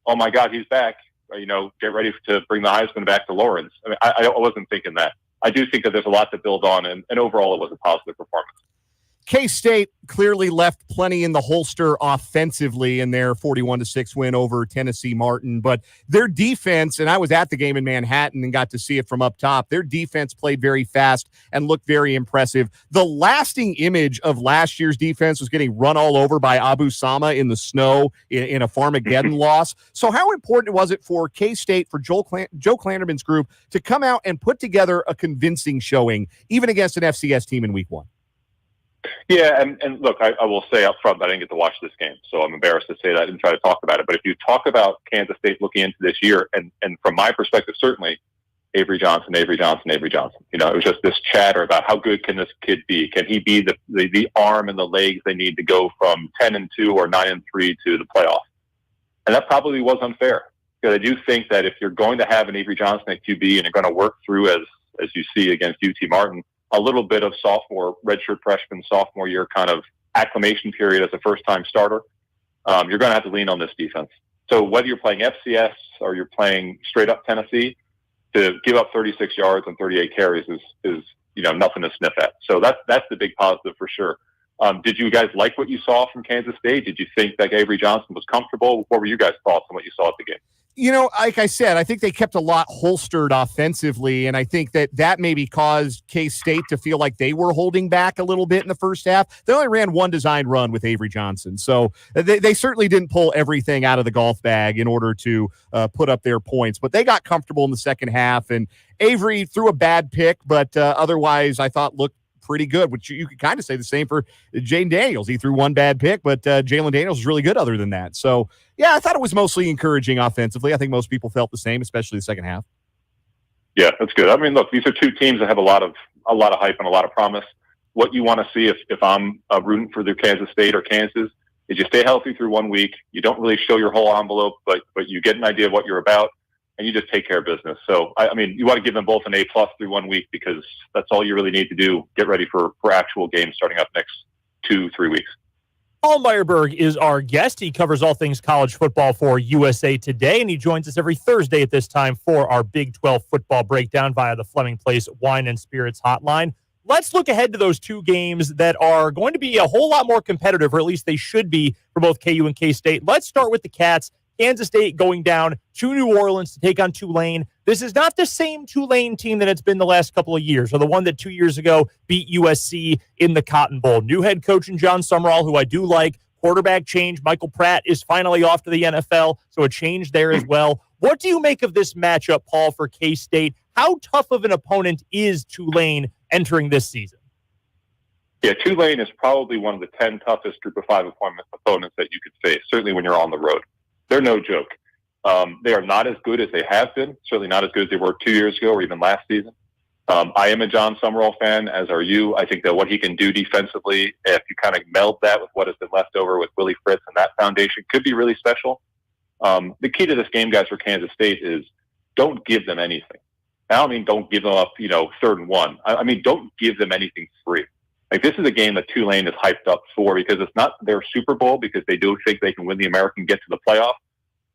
Speaker 5: oh my God, he's back. Get ready to bring the Heisman back to Lawrence. I mean, I wasn't thinking that. I do think that there's a lot to build on, and overall it was a positive performance.
Speaker 1: K-State clearly left plenty in the holster offensively in their 41-6 win over Tennessee Martin, but their defense, and I was at the game in Manhattan and got to see it from up top, their defense played very fast and looked very impressive. The lasting image of last year's defense was getting run all over by Abu Sama in the snow in a Farmageddon loss. So how important was it for K-State, for Joe Klanderman's group, to come out and put together a convincing showing, even against an FCS team in week 1?
Speaker 5: Yeah, and look, I will say up front that I didn't get to watch this game, so I'm embarrassed to say that I didn't try to talk about it. But if you talk about Kansas State looking into this year, and from my perspective, certainly Avery Johnson. It was just this chatter about how good can this kid be? Can he be the arm and the legs they need to go from 10-2 or 9-3 to the playoff? And that probably was unfair, because I do think that if you're going to have an Avery Johnson at QB and you're going to work through, as you see against UT Martin, a little bit of redshirt freshman, sophomore year kind of acclimation period as a first-time starter, you're going to have to lean on this defense. So whether you're playing FCS or you're playing straight-up Tennessee, to give up 36 yards and 38 carries is nothing to sniff at. So that's the big positive for sure. Did you guys like what you saw from Kansas State? Did you think that Avery Johnson was comfortable? What were you guys' thoughts on what you saw at the game?
Speaker 1: Like I said, I think they kept a lot holstered offensively, and I think that maybe caused K-State to feel like they were holding back a little bit in the first half. They only ran one designed run with Avery Johnson, so they certainly didn't pull everything out of the golf bag in order to put up their points, but they got comfortable in the second half, and Avery threw a bad pick, but otherwise I thought looked pretty good, which you could kind of say the same for Jayden Daniels. He threw one bad pick, but Jalen Daniels is really good other than that. So, yeah, I thought it was mostly encouraging offensively. I think most people felt the same, especially the second half.
Speaker 5: Yeah, that's good. I mean, look, these are two teams that have a lot of hype and a lot of promise. What you want to see if I'm rooting for the Kansas State or Kansas is you stay healthy through 1 week. You don't really show your whole envelope, but you get an idea of what you're about, and you just take care of business. So, I mean, you want to give them both an A+ through 1 week, because that's all you really need to do. Get ready for actual games starting up next 2-3 weeks.
Speaker 2: Paul Myerberg is our guest. He covers all things college football for USA Today, and he joins us every Thursday at this time for our Big 12 football breakdown via the Fleming Place Wine and Spirits hotline. Let's look ahead to those two games that are going to be a whole lot more competitive, or at least they should be for both KU and K-State. Let's start with the Cats. Kansas State going down to New Orleans to take on Tulane. This is not the same Tulane team that it's been the last couple of years, or the one that 2 years ago beat USC in the Cotton Bowl. New head coach in John Summerall, who I do like. Quarterback change. Michael Pratt is finally off to the NFL, so a change there as well. What do you make of this matchup, Paul, for K-State? How tough of an opponent is Tulane entering this season?
Speaker 5: Yeah, Tulane is probably one of the 10 toughest Group of 5 opponents that you could face, certainly when you're on the road. They're no joke. They are not as good as they have been, certainly not as good as they were 2 years ago or even last season. I am a John Summerall fan, as are you. I think that what he can do defensively, if you kind of meld that with what has been left over with Willie Fritz and that foundation, could be really special. The key to this game, guys, for Kansas State is don't give them anything. I don't mean don't give them up, 3rd and 1. I mean, don't give them anything free. Like, this is a game that Tulane is hyped up for, because it's not their Super Bowl, because they do think they can win the American, get to the playoff.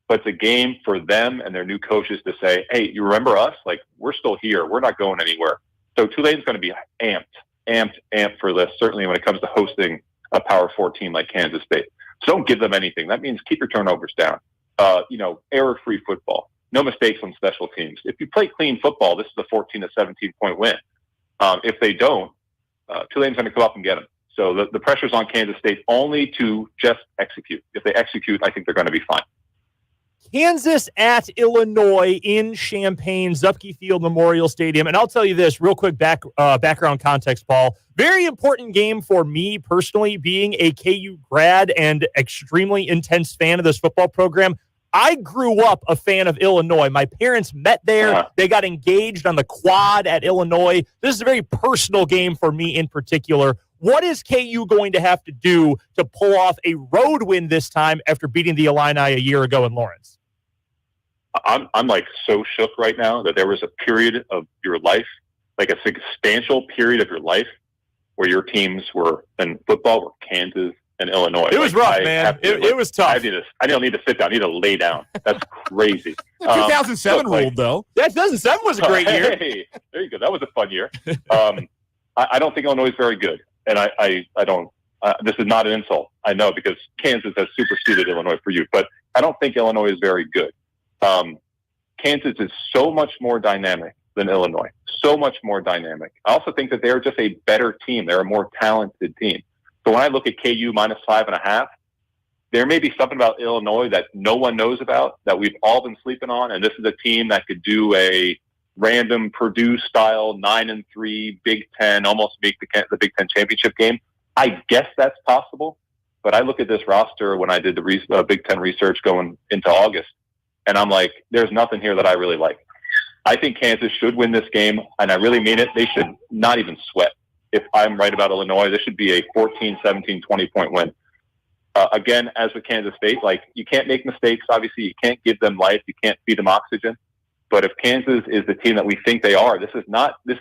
Speaker 5: But it's a game for them and their new coaches to say, hey, you remember us? Like, we're still here. We're not going anywhere. So Tulane's going to be amped for this, certainly when it comes to hosting a Power 4 team like Kansas State. So don't give them anything. That means keep your turnovers down. Error-free football. No mistakes on special teams. If you play clean football, this is a 14 to 17-point win. If they don't, Tulane's going to come up and get them. So the pressure's on Kansas State only to just execute. If they execute, I think they're going to be fine.
Speaker 2: Kansas at Illinois in Champaign, Zuppke Field Memorial Stadium. And I'll tell you this, real quick background context, Paul. Very important game for me personally, being a KU grad and extremely intense fan of this football program. I grew up a fan of Illinois. My parents met there. They got engaged on the quad at Illinois. This is a very personal game for me in particular. What is KU going to have to do to pull off a road win this time after beating the Illini a year ago in Lawrence?
Speaker 5: I'm like so shook right now that there was a period of your life, like a substantial period of your life, where your teams were in football were Kansas and Illinois.
Speaker 2: It was rough, man. It was tough.
Speaker 5: I don't need to sit down. I need to lay down. That's crazy.
Speaker 1: 2007 ruled, though.
Speaker 2: Yeah, 2007 was a great year.
Speaker 5: Hey, there you go. That was a fun year. I don't think Illinois is very good. And I don't, this is not an insult. I know, because Kansas has superseded Illinois for you, but I don't think Illinois is very good. Kansas is so much more dynamic than Illinois, so much more dynamic. I also think that they're just a better team. They're a more talented team. So when I look at KU -5.5, there may be something about Illinois that no one knows about, that we've all been sleeping on. And this is a team that could do a random Purdue style 9-3 Big Ten, almost make the Big Ten championship game. I guess that's possible. But I look at this roster when I did the Big Ten research going into August, and I'm like, there's nothing here that I really like. I think Kansas should win this game, and I really mean it. They should not even sweat. If I'm right about Illinois, this should be a 14, 17, 20-point win. Again, as with Kansas State, like, you can't make mistakes. Obviously, you can't give them life. You can't feed them oxygen. But if Kansas is the team that we think they are, this is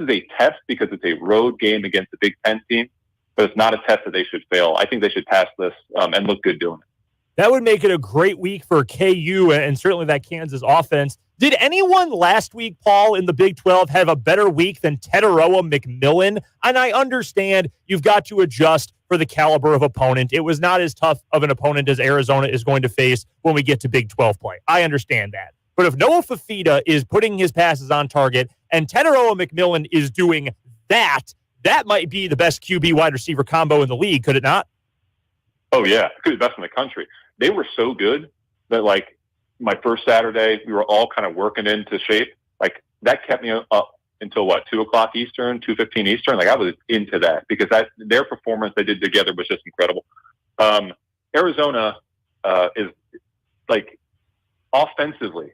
Speaker 5: a test because it's a road game against a Big Ten team, but it's not a test that they should fail. I think they should pass this and look good doing it.
Speaker 2: That would make it a great week for KU and certainly that Kansas offense. Did anyone last week, Paul, in the Big 12 have a better week than Teteroa McMillan? And I understand you've got to adjust for the caliber of opponent. It was not as tough of an opponent as Arizona is going to face when we get to Big 12 play. I understand that. But if Noah Fafita is putting his passes on target and Teteroa McMillan is doing that, that might be the best QB wide receiver combo in the league, could it not?
Speaker 5: Oh, yeah. It could be the best in the country. They were so good that, like, my first Saturday, we were all kind of working into shape. Like, that kept me up until, 2 o'clock Eastern, 2:15 Eastern? Like, I was into that because their performance they did together was just incredible. Arizona is, like, offensively,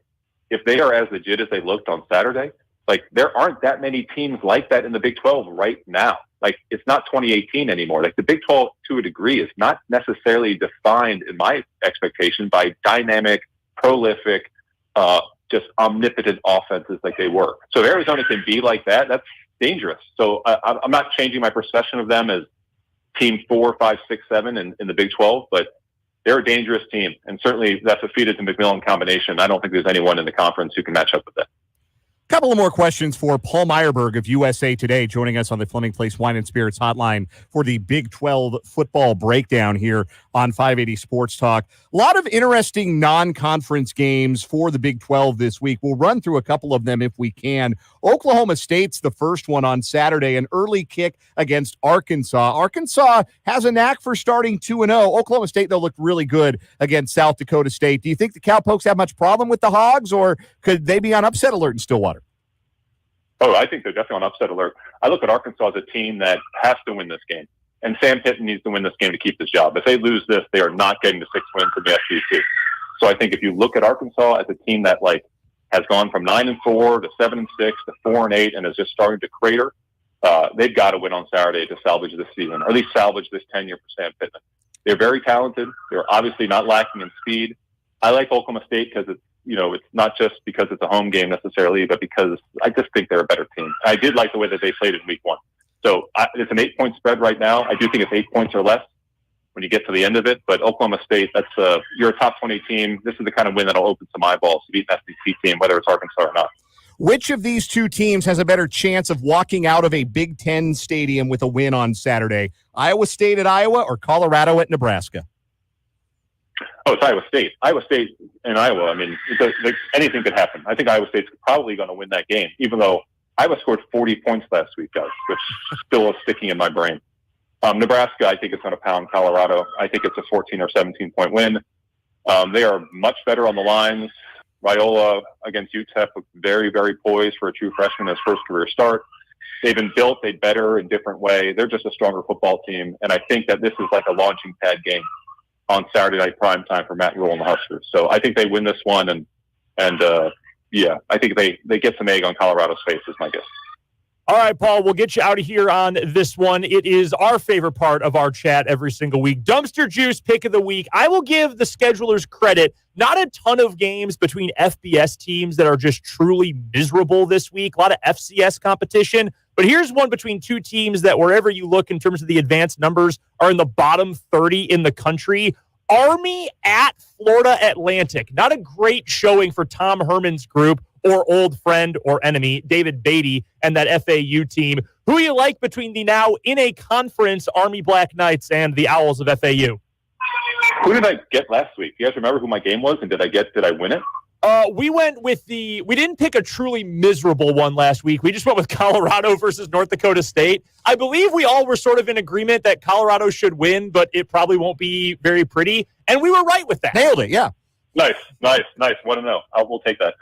Speaker 5: if they are as legit as they looked on Saturday, like, there aren't that many teams like that in the Big 12 right now. Like, it's not 2018 anymore. Like, the Big 12, to a degree, is not necessarily defined, in my expectation, by dynamic, prolific, just omnipotent offenses like they were. So if Arizona can be like that, that's dangerous. So I'm not changing my perception of them as team 4, 5, 6, 7 in the Big 12, but they're a dangerous team. And certainly that Fafita to McMillan combination, I don't think there's anyone in the conference who can match up with that.
Speaker 6: Couple of more questions for Paul Myerberg of USA Today, joining us on the Fleming Place Wine and Spirits hotline for the Big 12 football breakdown here on 580 Sports Talk. A lot of interesting non-conference games for the Big 12 this week. We'll run through a couple of them if we can. Oklahoma State's the first one on Saturday, an early kick against Arkansas. Arkansas has a knack for starting 2-0. Oklahoma State, though, looked really good against South Dakota State. Do you think the Cowpokes have much problem with the Hogs, or could they be on upset alert in Stillwater?
Speaker 5: Oh, I think they're definitely on upset alert. I look at Arkansas as a team that has to win this game. And Sam Pittman needs to win this game to keep his job. If they lose this, they are not getting the 6 wins in the SEC. So I think if you look at Arkansas as a team that, like, has gone from 9-4 to 7-6 to 4-8 and is just starting to crater, they've got to win on Saturday to salvage this season, or at least salvage this tenure for Sam Pittman. They're very talented. They're obviously not lacking in speed. I like Oklahoma State because it's not just because it's a home game necessarily, but because I just think they're a better team. I did like the way that they played in week 1. So it's an 8-point spread right now. I do think it's 8 points or less when you get to the end of it. But Oklahoma State, you're a top 20 team. This is the kind of win that'll open some eyeballs to beat an SEC team, whether it's Arkansas or not.
Speaker 6: Which of these two teams has a better chance of walking out of a Big Ten stadium with a win on Saturday? Iowa State at Iowa or Colorado at Nebraska?
Speaker 5: Oh, it's Iowa State. Iowa State and Iowa, I mean, anything could happen. I think Iowa State's probably going to win that game, even though Iowa scored 40 points last week, guys, which still is sticking in my brain. Nebraska, I think it's going to pound Colorado. I think it's a 14 or 17-point win. They are much better on the lines. Raiola against UTEP looked very, very poised for a true freshman, his first career start. They've been built a better and different way. They're just a stronger football team, and I think that this is like a launching pad game on Saturday night prime time for Matt Rule and the Huskers. So I think they win this one, and I think they get some egg on Colorado's face is my guess.
Speaker 2: All right, Paul, we'll get you out of here on this one. It is our favorite part of our chat every single week. Dumpster Juice pick of the week. I will give the schedulers credit. Not a ton of games between FBS teams that are just truly miserable this week. A lot of FCS competition. But here's one between two teams that wherever you look in terms of the advanced numbers are in the bottom 30 in the country. Army at Florida Atlantic. Not a great showing for Tom Herman's group or old friend or enemy, David Beatty, and that FAU team. Who you like between the now in a conference Army Black Knights and the Owls of FAU?
Speaker 5: Who did I get last week? You guys remember who my game was, and did I win it?
Speaker 2: We went with we didn't pick a truly miserable one last week. We just went with Colorado versus North Dakota State. I believe we all were sort of in agreement that Colorado should win, but it probably won't be very pretty. And we were right with that.
Speaker 6: Nailed it, yeah.
Speaker 5: Nice. 1-0. We'll take that.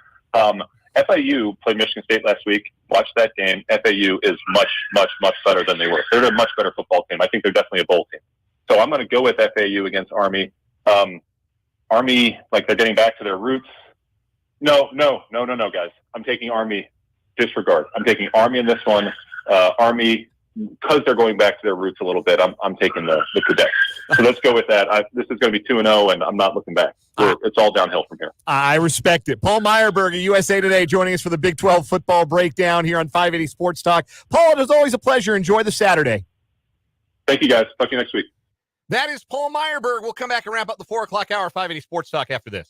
Speaker 5: FIU played Michigan State last week. Watched that game. FAU is much, much, much better than they were. They're a much better football team. I think they're definitely a bowl team. So I'm going to go with FAU against Army. Army, like they're getting back to their roots. No, guys. I'm taking Army. Disregard. I'm taking Army in this one. Army because they're going back to their roots a little bit, I'm taking the Cadets. So let's go with that. This is going to be 2-0, and I'm not looking back. It's all downhill from here.
Speaker 6: I respect it. Paul Myerberg of USA Today joining us for the Big 12 football breakdown here on 580 Sports Talk. Paul, it is always a pleasure. Enjoy the Saturday.
Speaker 5: Thank you, guys. Talk to you next week.
Speaker 1: That is Paul Myerberg. We'll come back and wrap up the 4 o'clock hour, 580 Sports Talk after this.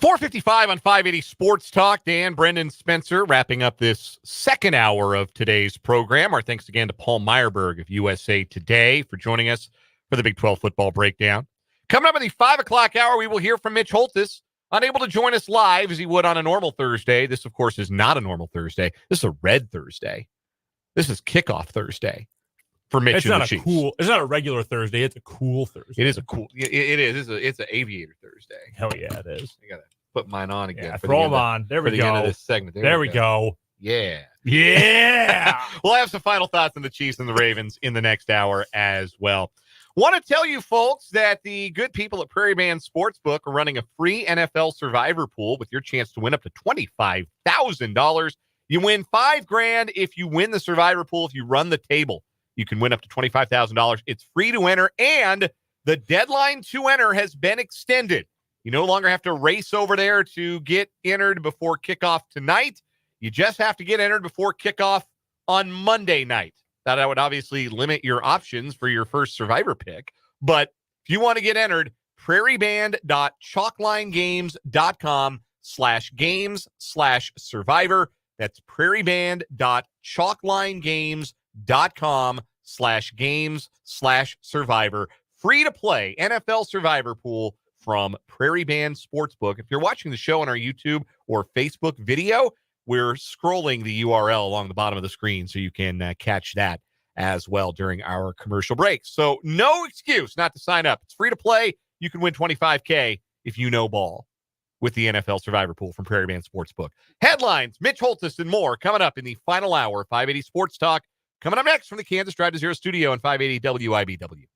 Speaker 1: .455 on 580 Sports Talk. Dan, Brendan, Spencer wrapping up this second hour of today's program. Our thanks again to Paul Myerberg of USA Today for joining us for the Big 12 football breakdown. Coming up in the 5 o'clock hour, we will hear from Mitch Holthus, unable to join us live as he would on a normal Thursday. This, of course, is not a normal Thursday. This is a red Thursday. This is kickoff Thursday for Mitch and the Chiefs.
Speaker 2: It's not a regular Thursday. It's a cool Thursday.
Speaker 1: It is a cool. It is. It's an aviator Thursday.
Speaker 2: Hell yeah, it is.
Speaker 1: I gotta put mine on again.
Speaker 2: Yeah,
Speaker 1: for
Speaker 2: throw
Speaker 1: the
Speaker 2: them on. There we
Speaker 1: for
Speaker 2: go.
Speaker 1: the end of this segment.
Speaker 2: There we go.
Speaker 1: Yeah.
Speaker 2: Yeah.
Speaker 1: We'll have some final thoughts on the Chiefs and the Ravens in the next hour as well. Want to tell you folks that the good people at Prairie Band Sportsbook are running a free NFL Survivor pool with your chance to win up to $25,000. You win $5,000 if you win the Survivor pool. If you run the table, you can win up to $25,000. It's free to enter, and the deadline to enter has been extended. You no longer have to race over there to get entered before kickoff tonight. You just have to get entered before kickoff on Monday night. That would obviously limit your options for your first Survivor pick. But if you want to get entered, prairieband.chalklinegames.com/games/survivor. That's prairieband.chalklinegames.com/games/survivor. Free to play NFL Survivor pool from Prairie Band Sportsbook. If you're watching the show on our YouTube or Facebook video, we're scrolling the URL along the bottom of the screen so you can catch that as well during our commercial break. So no excuse not to sign up. It's free to play. You can win $25,000 if you know ball with the NFL Survivor Pool from Prairie Band Sportsbook. Headlines, Mitch Holthus and more coming up in the final hour. 580 Sports Talk coming up next from the Kansas Drive to Zero studio on 580 WIBW.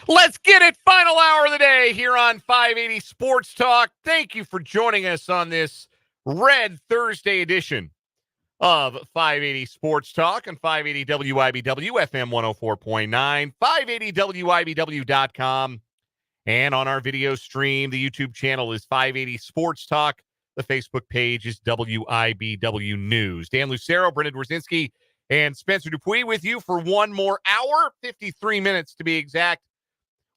Speaker 1: Let's get it. Final hour of the day here on 580 Sports Talk. Thank you for joining us on this Red Thursday edition of 580 Sports Talk and 580 WIBW, FM 104.9, 580WIBW.com. And on our video stream, the YouTube channel is 580 Sports Talk. The Facebook page is WIBW News. Dan Lucero, Brendan Dworzinski, and Spencer Dupuis with you for one more hour, 53 minutes to be exact.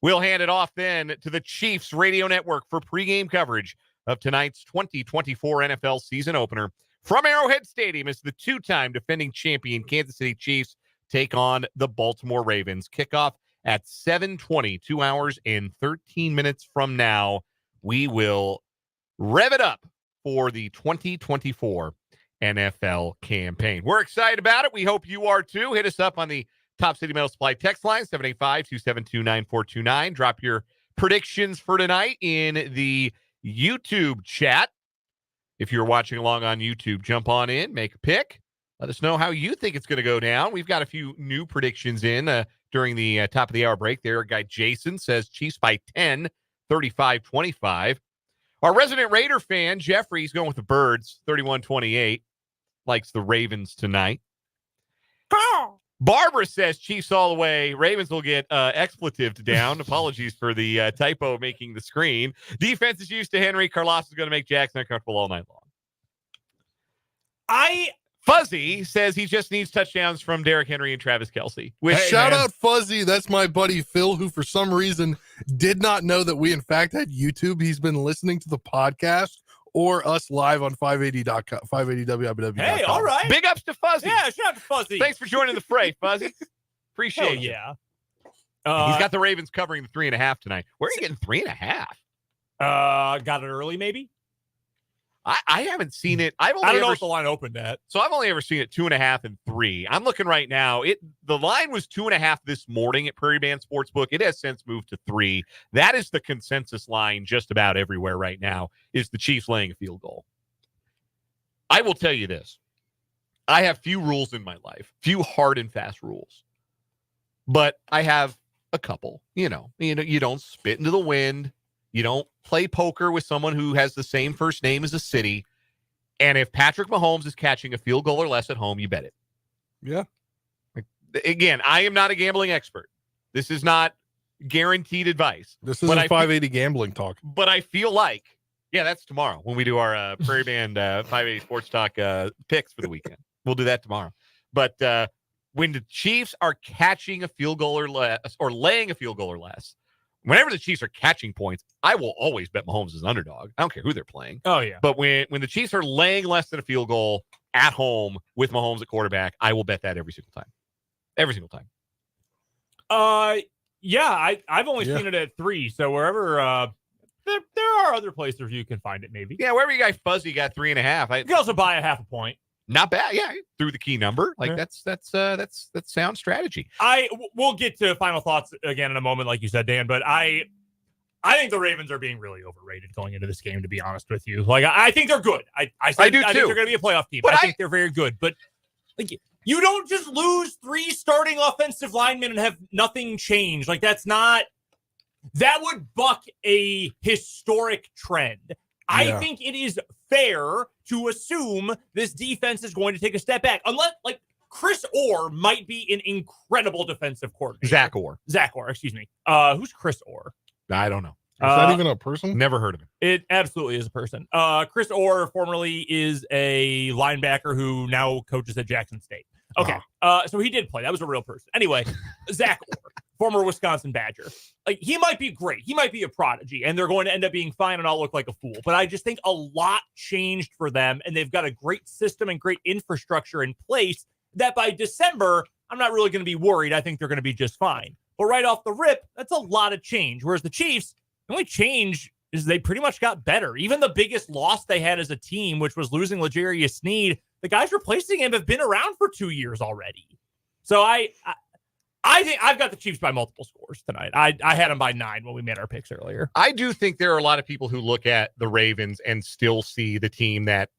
Speaker 1: We'll hand it off then to the Chiefs Radio Network for pregame coverage of tonight's 2024 NFL season opener. From Arrowhead Stadium as the two-time defending champion Kansas City Chiefs take on the Baltimore Ravens. Kickoff at 7:20, 2 hours and 13 minutes from now. We will rev it up for the 2024 NFL campaign. We're excited about it. We hope you are too. Hit us up on the Top City Metal Supply text line, 785-272-9429. Drop your predictions for tonight in the YouTube chat. If you're watching along on YouTube, jump on in, make a pick. Let us know how you think it's going to go down. We've got a few new predictions in during the top of the hour break there. Our guy Jason says Chiefs by 10, 35-25. Our resident Raider fan, Jeffrey's going with the Birds, 31-28. Likes the Ravens tonight. Barbara says Chiefs all the way. Ravens will get expletive down. Apologies for the typo making the screen. Defense is used to Henry. Carlos is going to make Jackson uncomfortable all night long. Fuzzy says he just needs touchdowns from Derrick Henry and Travis Kelce.
Speaker 3: Shout out Fuzzy. That's my buddy Phil, who for some reason did not know that we in fact had YouTube. He's been listening to the podcast or us live on 580.com, 580WIBW.com.
Speaker 2: Hey, all right.
Speaker 1: Big ups to Fuzzy.
Speaker 2: Yeah, shout out to Fuzzy.
Speaker 1: Thanks for joining the fray, Fuzzy. Appreciate
Speaker 2: it.
Speaker 1: you.
Speaker 2: Yeah.
Speaker 1: He's got the Ravens covering the 3.5 tonight. Where are you getting 3.5?
Speaker 2: Got it early, maybe?
Speaker 1: I haven't seen it.
Speaker 2: I don't know what the line opened at.
Speaker 1: So I've only ever seen it 2.5 and 3. I'm looking right now. The line was 2.5 this morning at Prairie Band Sportsbook. It has since moved to 3. That is the consensus line just about everywhere right now, is the Chiefs laying a field goal. I will tell you this. I have few rules in my life, few hard and fast rules. But I have a couple. You don't spit into the wind. You don't play poker with someone who has the same first name as a city. And if Patrick Mahomes is catching a field goal or less at home, you bet it.
Speaker 3: Yeah.
Speaker 1: Again, I am not a gambling expert. This is not guaranteed advice.
Speaker 3: This is 580 gambling talk.
Speaker 1: But I feel like, yeah, that's tomorrow when we do our Prairie Band 580 Sports Talk picks for the weekend. We'll do that tomorrow. But when the Chiefs are catching a field goal or less, or laying a field goal or less, whenever the Chiefs are catching points, I will always bet Mahomes as an underdog. I don't care who they're playing.
Speaker 2: Oh, yeah.
Speaker 1: But when the Chiefs are laying less than a field goal at home with Mahomes at quarterback, I will bet that every single time. Every single time.
Speaker 2: Yeah, I've only seen it at 3. So wherever there are other places you can find it, maybe.
Speaker 1: Yeah, wherever you guys Fuzzy got 3.5.
Speaker 2: You can also buy a 0.5 point.
Speaker 1: Not bad. Yeah, through the key number. Like that's sound strategy.
Speaker 2: We'll get to final thoughts again in a moment, like you said, Dan. But I think the Ravens are being really overrated going into this game. To be honest with you, like I think they're good. I do too. I think they're going to be a playoff team. But I think they're very good. But like you don't just lose 3 starting offensive linemen and have nothing change. Like that would buck a historic trend. I think it is fair to assume this defense is going to take a step back. Unless, like, Chris Orr might be an incredible defensive coordinator. Zach Orr, excuse me. Who's Chris Orr?
Speaker 1: I don't know.
Speaker 3: Is that even a person?
Speaker 1: Never heard of him.
Speaker 2: It absolutely is a person. Chris Orr formerly is a linebacker who now coaches at Jackson State. Okay. So he did play. That was a real person. Anyway, Zach Orr, former Wisconsin Badger. Like, he might be great. He might be a prodigy, and they're going to end up being fine, and I'll look like a fool. But I just think a lot changed for them, and they've got a great system and great infrastructure in place that by December, I'm not really going to be worried. I think they're going to be just fine. But right off the rip, that's a lot of change. Whereas the Chiefs, the only change is they pretty much got better. Even the biggest loss they had as a team, which was losing L'Jarius Sneed, the guys replacing him have been around for 2 years already. So I think I've got the Chiefs by multiple scores tonight. I had them by 9 when we made our picks earlier.
Speaker 1: I do think there are a lot of people who look at the Ravens and still see the team that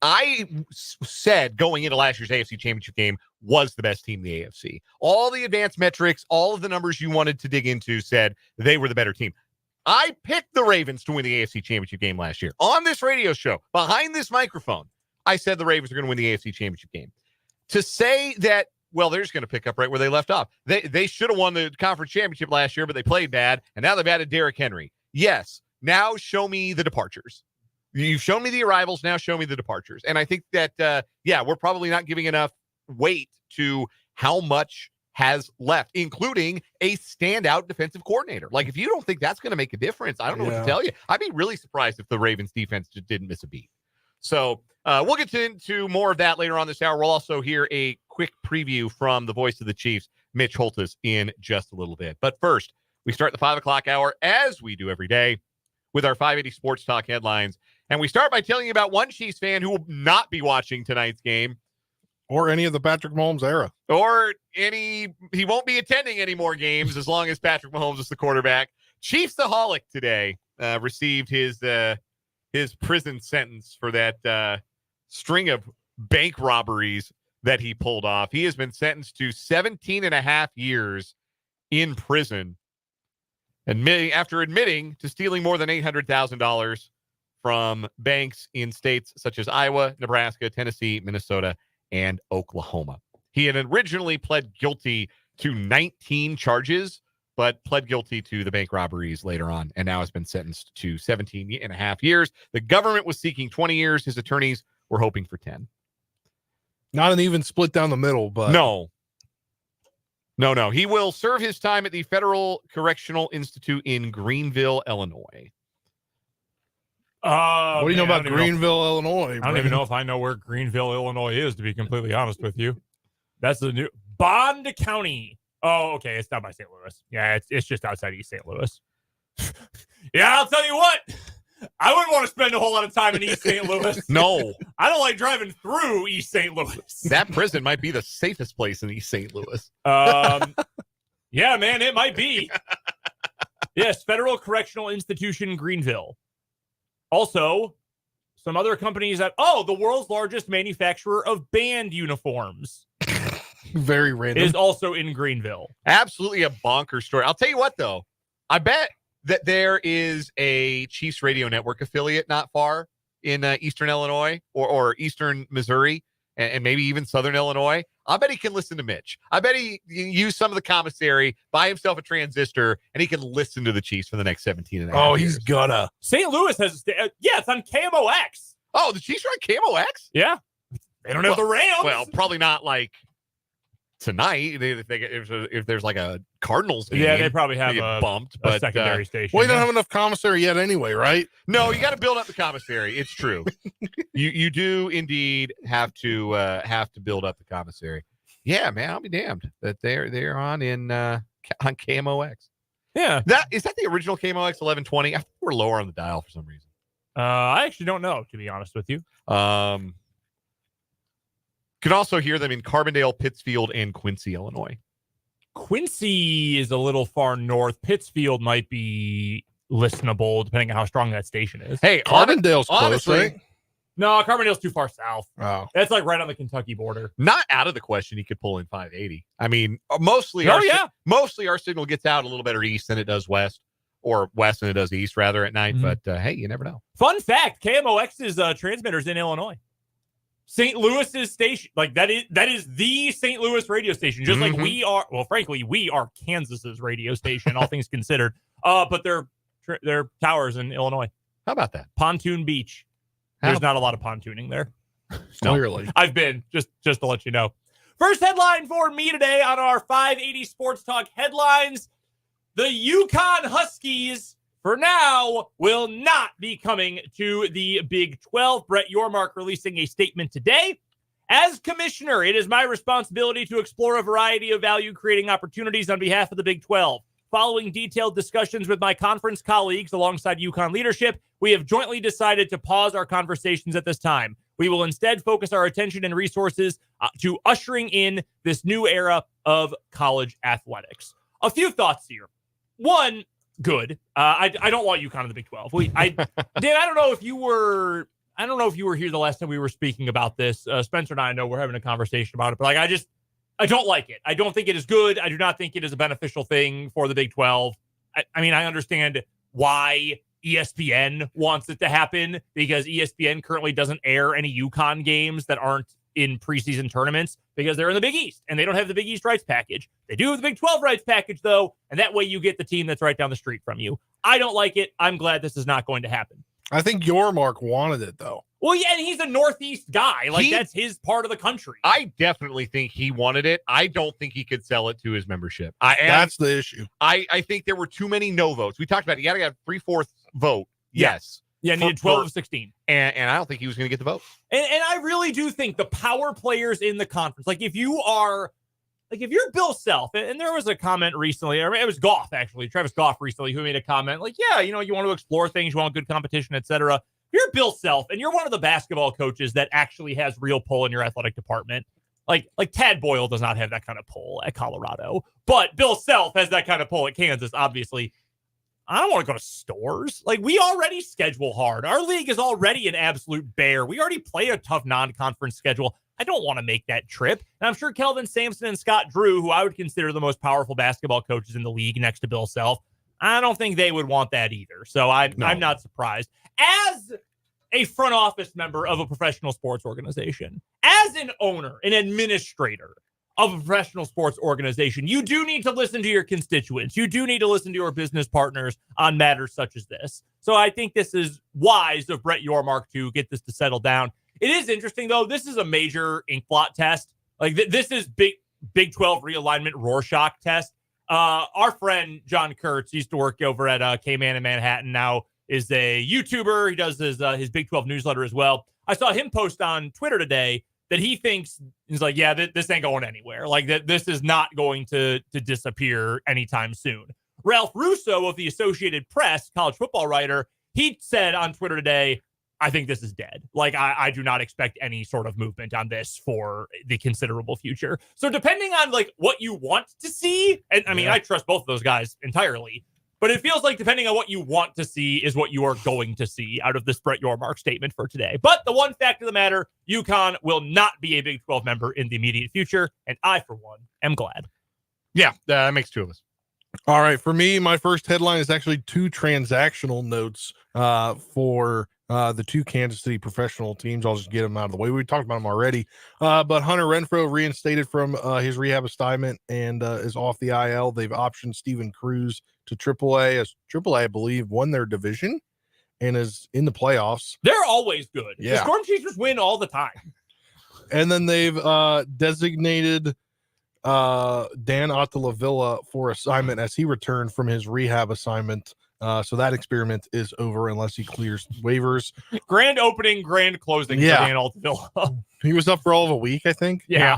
Speaker 1: I said going into last year's AFC Championship game was the best team in the AFC. All the advanced metrics, all of the numbers you wanted to dig into said they were the better team. I picked the Ravens to win the AFC Championship game last year. On this radio show, behind this microphone, I said the Ravens are going to win the AFC Championship game. To say that, well, they're just going to pick up right where they left off. They should have won the conference championship last year, but they played bad, and now they've added Derrick Henry. Yes, now show me the departures. You've shown me the arrivals, now show me the departures. And I think that, we're probably not giving enough weight to how much has left, including a standout defensive coordinator. Like, if you don't think that's going to make a difference, I don't know what to tell you. I'd be really surprised if the Ravens defense just didn't miss a beat. So we'll get into more of that later on this hour. We'll also hear a quick preview from the voice of the Chiefs, Mitch Holthus, in just a little bit. But first, we start the 5 o'clock hour, as we do every day, with our 580 Sports Talk headlines. And we start by telling you about one Chiefs fan who will not be watching tonight's game.
Speaker 3: Or any of the Patrick Mahomes era.
Speaker 1: He won't be attending any more games as long as Patrick Mahomes is the quarterback. Chiefs-aholic today received his prison sentence for that string of bank robberies that he pulled off. He has been sentenced to 17 and a half years in prison, after admitting to stealing more than $800,000 from banks in states such as Iowa, Nebraska, Tennessee, Minnesota, and Oklahoma. He had originally pled guilty to 19 charges, but pled guilty to the bank robberies later on, and now has been sentenced to 17 and a half years. The government was seeking 20 years. His attorneys were hoping for 10.
Speaker 3: Not an even split down the middle, but...
Speaker 1: No. He will serve his time at the Federal Correctional Institute in Greenville, Illinois.
Speaker 3: What do you know about Greenville, Illinois?
Speaker 2: I don't even know if I know where Greenville, Illinois is, to be completely honest with you. That's the new Bond County. Oh, okay. It's not by St. Louis. Yeah, it's just outside East St. Louis. Yeah, I'll tell you what. I wouldn't want to spend a whole lot of time in East St. Louis.
Speaker 1: No.
Speaker 2: I don't like driving through East St. Louis.
Speaker 1: That prison might be the safest place in East St. Louis.
Speaker 2: Yeah, man, it might be. Yes, Federal Correctional Institution, Greenville. Also, some other companies the world's largest manufacturer of band uniforms.
Speaker 3: Very random.
Speaker 2: Is also in Greenville.
Speaker 1: Absolutely a bonkers story. I'll tell you what, though. I bet that there is a Chiefs Radio Network affiliate not far in Eastern Illinois or Eastern Missouri and maybe even Southern Illinois. I bet he can listen to Mitch. I bet he use some of the commissary, buy himself a transistor, and he can listen to the Chiefs for the next 17 and a half years.
Speaker 3: He's gonna.
Speaker 2: St. Louis has, it's on KMOX.
Speaker 1: Oh, the Chiefs are on KMOX?
Speaker 2: Yeah. They don't have the Rams.
Speaker 1: Well, probably not like tonight. If there's like a Cardinals game.
Speaker 2: Yeah, they probably have
Speaker 1: a
Speaker 2: secondary station.
Speaker 3: Well, you don't have enough commissary yet anyway, right?
Speaker 1: No, you got to build up the commissary. It's true. You do indeed have to build up the commissary. Yeah, man, I'll be damned that they're on KMOX.
Speaker 2: Yeah,
Speaker 1: is that the original KMOX 1120? I think we're lower on the dial for some reason.
Speaker 2: I actually don't know, to be honest with you.
Speaker 1: Could also hear them in Carbondale, Pittsfield, and Quincy, Illinois.
Speaker 2: Quincy is a little far north. Pittsfield might be listenable, depending on how strong that station is.
Speaker 1: Hey,
Speaker 3: Carbondale's
Speaker 1: honestly,
Speaker 3: close, right?
Speaker 2: No, Carbondale's too far south.
Speaker 3: Oh.
Speaker 2: That's like right on the Kentucky border.
Speaker 1: Not out of the question he could pull in 580. I mean, mostly our signal gets out a little better east than it does west, or west than it does east, rather, at night. Mm-hmm. But, hey, you never know.
Speaker 2: Fun fact, KMOX's transmitters in Illinois. St. Louis's station, like that is the St. Louis radio station, just like we are. Well, frankly, we are Kansas's radio station, all things considered. But they're towers in Illinois.
Speaker 1: How about that?
Speaker 2: Pontoon Beach. There's not a lot of pontooning there.
Speaker 3: Clearly,
Speaker 2: I've been just to let you know. First headline for me today on our 580 Sports Talk headlines: the UConn Huskies, for now, will not be coming to the Big 12. Brett Yormark releasing a statement today. As commissioner, it is my responsibility to explore a variety of value-creating opportunities on behalf of the Big 12. Following detailed discussions with my conference colleagues alongside UConn leadership, we have jointly decided to pause our conversations at this time. We will instead focus our attention and resources to ushering in this new era of college athletics. A few thoughts here. One, good. I don't want UConn in the Big 12. Dan, I don't know if you were... I don't know if you were here the last time we were speaking about this. Spencer and I know we're having a conversation about it, but I don't like it. I don't think it is good. I do not think it is a beneficial thing for the Big 12. I mean, I understand why ESPN wants it to happen, because ESPN currently doesn't air any UConn games that aren't in preseason tournaments because they're in the Big East and they don't have the Big East rights package. They do have the Big 12 rights package, though, and that way you get the team that's right down the street from you. I don't like it. I'm glad this is not going to happen.
Speaker 3: I think your Mark wanted it, though.
Speaker 2: Well, yeah, and he's a Northeast guy. That's his part of the country.
Speaker 1: I definitely think he wanted it. I don't think he could sell it to his membership.
Speaker 3: That's the issue.
Speaker 1: I think there were too many no votes. We talked about it. You got to get 3/4 vote. Yes.
Speaker 2: Yeah, needed 12 of 16.
Speaker 1: And I don't think he was going to get the vote.
Speaker 2: And I really do think the power players in the conference, if you're Bill Self, and there was a comment recently, or it was Goff, actually, Travis Goff recently, who made a comment you want to explore things, you want good competition, etc. You're Bill Self, and you're one of the basketball coaches that actually has real pull in your athletic department. Like Tad Boyle does not have that kind of pull at Colorado, but Bill Self has that kind of pull at Kansas, obviously. I don't want to go to stores. We already schedule hard. Our league is already an absolute bear. We already play a tough non-conference schedule. I don't want to make that trip. And I'm sure Kelvin Sampson and Scott Drew, who I would consider the most powerful basketball coaches in the league next to Bill Self, I don't think they would want that either. So I'm not surprised. As a front office member of a professional sports organization, as an owner, an administrator of a professional sports organization, you do need to listen to your constituents. You do need to listen to your business partners on matters such as this. So I think this is wise of Brett Yormark to get this to settle down. It is interesting, though. This is a major ink blot test. This is Big 12 realignment Rorschach test. Our friend John Kurtz used to work over at K-Man in Manhattan, now is a YouTuber. He does his Big 12 newsletter as well. I saw him post on Twitter today that he thinks, he's like, yeah, this ain't going anywhere. This is not going to disappear anytime soon. Ralph Russo of the Associated Press, college football writer, he said on Twitter today, I think this is dead. I do not expect any sort of movement on this for the considerable future. So depending on what you want to see, and I mean, I trust both of those guys entirely, but it feels like depending on what you want to see is what you are going to see out of this Brett Yormark statement for today. But the one fact of the matter, UConn will not be a Big 12 member in the immediate future, and I, for one, am glad.
Speaker 1: Yeah, that makes two of us.
Speaker 3: All right, for me, my first headline is actually two transactional notes for the two Kansas City professional teams. I'll just get them out of the way. We talked about them already. But Hunter Renfrow reinstated from his rehab assignment and is off the IL. They've optioned Steven Cruz to AAA, as AAA, I believe, won their division and is in the playoffs.
Speaker 2: They're always good.
Speaker 3: Yeah.
Speaker 2: The Storm Chasers win all the time.
Speaker 3: And then they've designated Dan Ottalavilla for assignment as he returned from his rehab assignment. So that experiment is over unless he clears waivers.
Speaker 2: Grand opening, grand closing for Dan Ottalavilla.
Speaker 3: He was up for all of a week, I think.
Speaker 2: Yeah.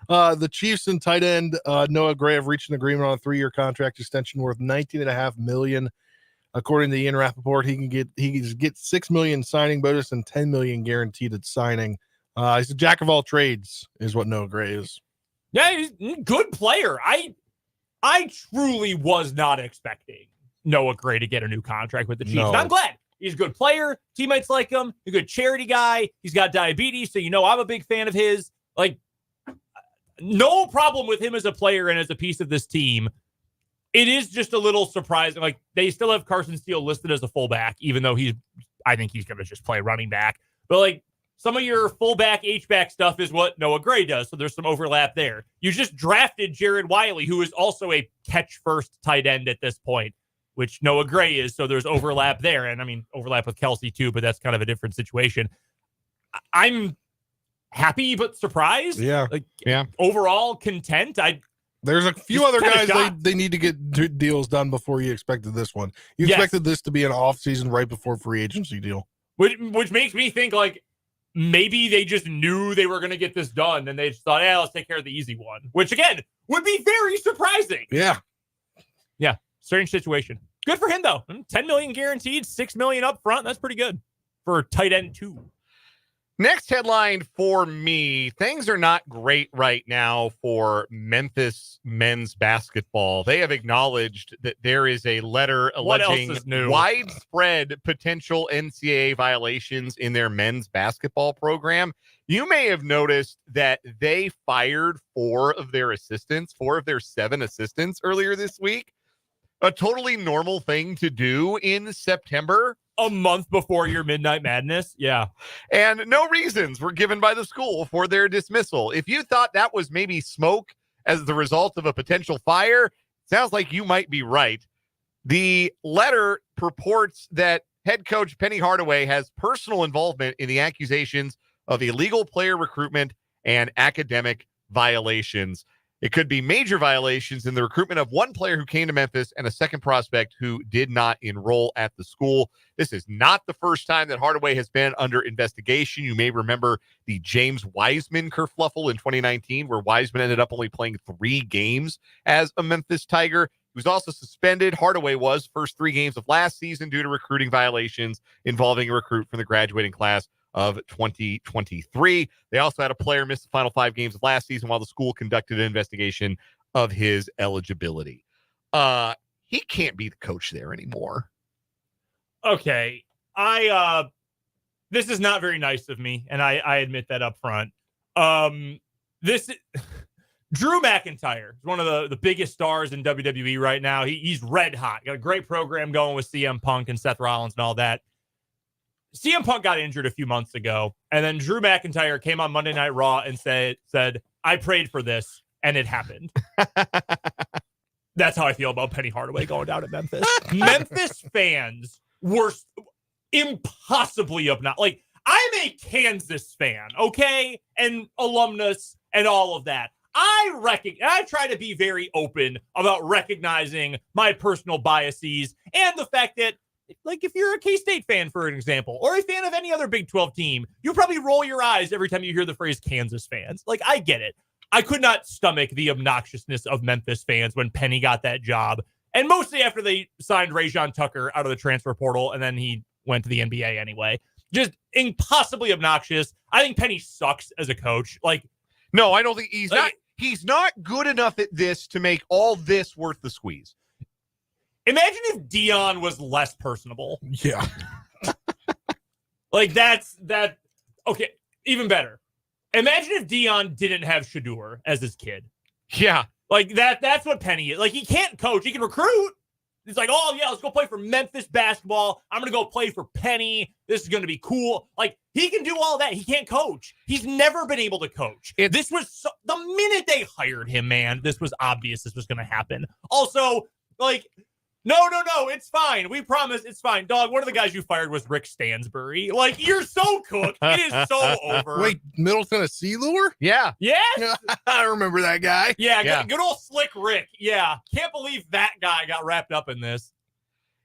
Speaker 3: The Chiefs and tight end Noah Gray have reached an agreement on a 3-year contract extension worth $19.5 million. According to Ian Rappaport, he can get $6 million signing bonus and $10 million guaranteed at signing. He's a jack of all trades, is what Noah Gray is.
Speaker 2: Yeah, he's a good player. I truly was not expecting Noah Gray to get a new contract with the Chiefs. And I'm glad. He's a good player. Teammates like him. He's a good charity guy. He's got diabetes, so I'm a big fan of his. No problem with him as a player and as a piece of this team. It is just a little surprising. They still have Carson Steele listed as a fullback, even though I think he's going to just play running back. But some of your fullback, H-back stuff is what Noah Gray does, so there's some overlap there. You just drafted Jared Wiley, who is also a catch-first tight end at this point, which Noah Gray is, so there's overlap there. And, I mean, overlap with Kelsey, too, but that's kind of a different situation. I'm happy but surprised.
Speaker 3: Yeah.
Speaker 2: Overall content.
Speaker 3: There's a few other guys they need to get deals done before you expected this one. You expected this to be an off-season right before free agency deal.
Speaker 2: Which makes me think, maybe they just knew they were going to get this done, and they just thought, let's take care of the easy one. Which, again, would be very surprising.
Speaker 3: Yeah.
Speaker 2: Yeah. Strange situation. Good for him, though. $10 million guaranteed, $6 million up front. That's pretty good for tight end 2.
Speaker 1: Next headline for me. Things are not great right now for Memphis men's basketball. They have acknowledged that there is a letter
Speaker 2: What else
Speaker 1: alleging
Speaker 2: is new?
Speaker 1: widespread potential NCAA violations in their men's basketball program. You may have noticed that they fired 4 of their 7 assistants earlier this week. A totally normal thing to do in September.
Speaker 2: A month before your Midnight Madness. Yeah.
Speaker 1: And no reasons were given by the school for their dismissal. If you thought that was maybe smoke as the result of a potential fire, sounds like you might be right. The letter purports that head coach Penny Hardaway has personal involvement in the accusations of illegal player recruitment and academic violations. It could be major violations in the recruitment of one player who came to Memphis and a second prospect who did not enroll at the school. This is not the first time that Hardaway has been under investigation. You may remember the James Wiseman kerfluffle in 2019, where Wiseman ended up only playing 3 games as a Memphis Tiger. He was also suspended. Hardaway was first 3 games of last season due to recruiting violations involving a recruit from the graduating class of 2023. They also had a player miss the final 5 games of last season while the school conducted an investigation of his eligibility. He can't be the coach there anymore.
Speaker 2: Okay. This is not very nice of me, and I admit that up front. Drew McIntyre is one of the biggest stars in WWE right now. He's red hot. Got a great program going with CM Punk and Seth Rollins and all that. CM Punk got injured a few months ago, and then Drew McIntyre came on Monday Night Raw and said, I prayed for this, and it happened. That's how I feel about Penny Hardaway going down to Memphis. Memphis fans were impossibly obnoxious. Like, I'm a Kansas fan, okay? And alumnus and all of that. I try to be very open about recognizing my personal biases and the fact that, like, if you're a K-State fan, for an example, or a fan of any other Big 12 team, you probably roll your eyes every time you hear the phrase Kansas fans. Like, I get it. I could not stomach the obnoxiousness of Memphis fans when Penny got that job, and mostly after they signed Rajon Tucker out of the transfer portal, and then he went to the NBA anyway. Just impossibly obnoxious. I think Penny sucks as a coach. Like,
Speaker 1: no, I don't think he's not good enough at this to make all this worth the squeeze.
Speaker 2: Imagine if Dion was less personable.
Speaker 3: Yeah.
Speaker 2: Like, that. Okay, even better. Imagine if Dion didn't have Shedeur as his kid.
Speaker 1: Yeah.
Speaker 2: Like, that's what Penny is. Like, he can't coach. He can recruit. He's like, oh, yeah, let's go play for Memphis basketball. I'm going to go play for Penny. This is going to be cool. Like, he can do all that. He can't coach. He's never been able to coach. The minute they hired him, man, this was obvious this was going to happen. Also, like, no, it's fine. We promise it's fine. Dog, one of the guys you fired was Rick Stansbury. Like, you're so cooked. It is so over.
Speaker 3: Wait, Middle Tennessee lure?
Speaker 1: Yeah.
Speaker 2: Yes?
Speaker 3: I remember that guy.
Speaker 2: Yeah. Good old Slick Rick. Yeah. Can't believe that guy got wrapped up in this.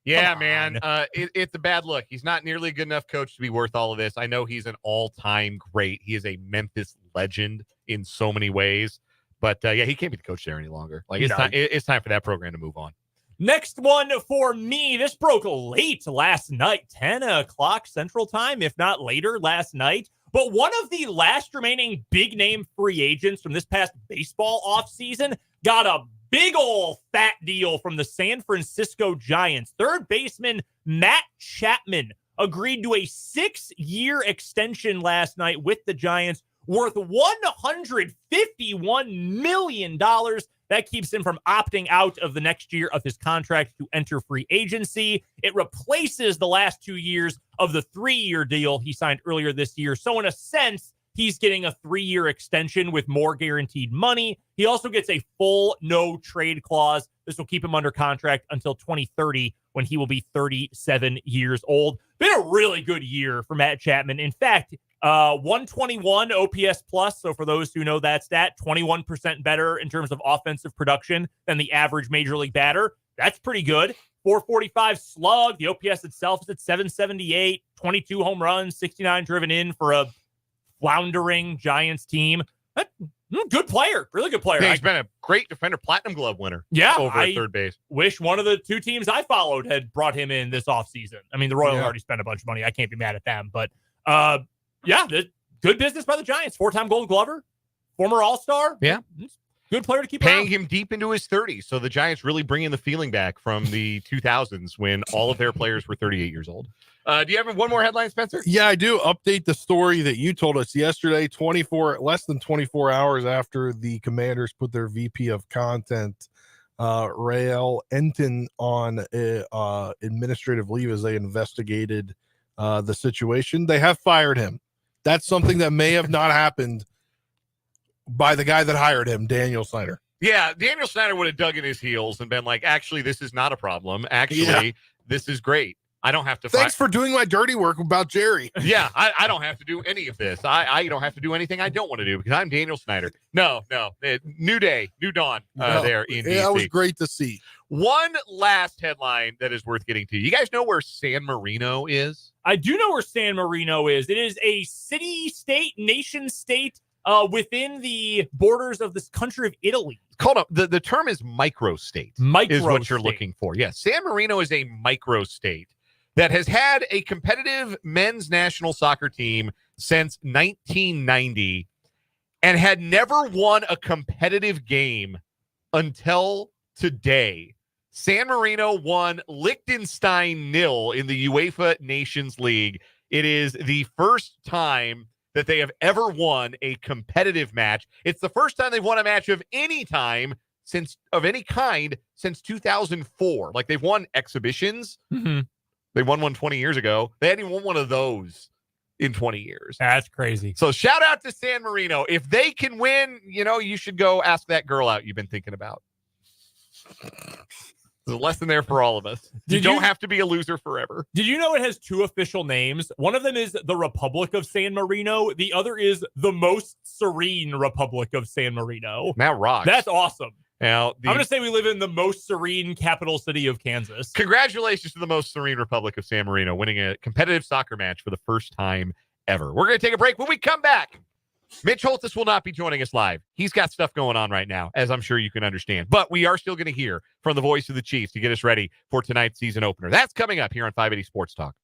Speaker 1: Yeah, man. It's a bad look. He's not nearly a good enough coach to be worth all of this. I know he's an all-time great. He is a Memphis legend in so many ways. But, yeah, he can't be the coach there any longer. Like, it's time for that program to move on.
Speaker 2: Next one for me. This broke late last night, 10 o'clock Central Time, if not later last night. But one of the last remaining big-name free agents from this past baseball offseason got a big ol' fat deal from the San Francisco Giants. Third baseman Matt Chapman agreed to a 6-year extension last night with the Giants worth $151 million. That keeps him from opting out of the next year of his contract to enter free agency. It replaces the last 2 years of the 3-year deal he signed earlier this year. So in a sense, he's getting a 3-year extension with more guaranteed money. He also gets a full no trade clause. This will keep him under contract until 2030 when he will be 37 years old. Been a really good year for Matt Chapman. In fact, 121 OPS plus. So for those who know that stat, 21% better in terms of offensive production than the average major league batter. That's pretty good. 445 slug. The OPS itself is at 778, 22 home runs, 69 driven in for a floundering Giants team. Good player. Really good player.
Speaker 1: Yeah, he's been a great defender, Platinum Glove winner.
Speaker 2: Yeah.
Speaker 1: Over at third base.
Speaker 2: Wish one of the 2 teams I followed had brought him in this offseason. I mean, the Royals already spent a bunch of money. I can't be mad at them. But, yeah, good business by the Giants. 4-time Gold Glover, former All-Star.
Speaker 1: Yeah.
Speaker 2: Good player to keep
Speaker 1: Paying
Speaker 2: around.
Speaker 1: him deep into his 30s. So the Giants really bringing the feeling back from the 2000s when all of their players were 38 years old. Do you have one more headline, Spencer?
Speaker 3: Yeah, I do. Update the story that you told us yesterday, less than 24 hours after the Commanders put their VP of content, Rael Enton, on administrative leave as they investigated the situation. They have fired him. That's something that may have not happened by the guy that hired him, Daniel Snyder.
Speaker 1: Yeah, Daniel Snyder would have dug in his heels and been like, actually, this is not a problem. Actually, this is great. I don't have to
Speaker 3: Thanks for doing my dirty work about Jerry.
Speaker 1: Yeah, I don't have to do any of this. I don't have to do anything I don't want to do because I'm Daniel Snyder. No. New day, new dawn there in DC.
Speaker 3: That was great to see.
Speaker 1: One last headline that is worth getting to. You guys know where San Marino is?
Speaker 2: I do know where San Marino is. It is a city-state, nation-state within the borders of this country of Italy.
Speaker 1: It's called the term is microstate. Is what you're looking for. Yes, San Marino is a microstate that has had a competitive men's national soccer team since 1990 and had never won a competitive game until today. San Marino won Liechtenstein 0 in the UEFA Nations League. It is the first time that they have ever won a competitive match. It's the first time they've won a match of any time since 2004. Like, they've won exhibitions.
Speaker 2: Mm-hmm.
Speaker 1: They won one 20 years ago. They hadn't even won one of those in 20 years.
Speaker 2: That's crazy.
Speaker 1: So shout out to San Marino. If they can win, you should go ask that girl out you've been thinking about. There's a lesson there for all of us. You don't have to be a loser forever.
Speaker 2: Did you know it has two official names? One of them is the Republic of San Marino. The other is the Most Serene Republic of San Marino.
Speaker 1: That rocks.
Speaker 2: That's awesome.
Speaker 1: Now,
Speaker 2: I'm going to say we live in the most serene capital city of Kansas.
Speaker 1: Congratulations to the Most Serene Republic of San Marino, winning a competitive soccer match for the first time ever. We're going to take a break. When we come back, Mitch Holthus will not be joining us live. He's got stuff going on right now, as I'm sure you can understand. But we are still going to hear from the voice of the Chiefs to get us ready for tonight's season opener. That's coming up here on 580 Sports Talk.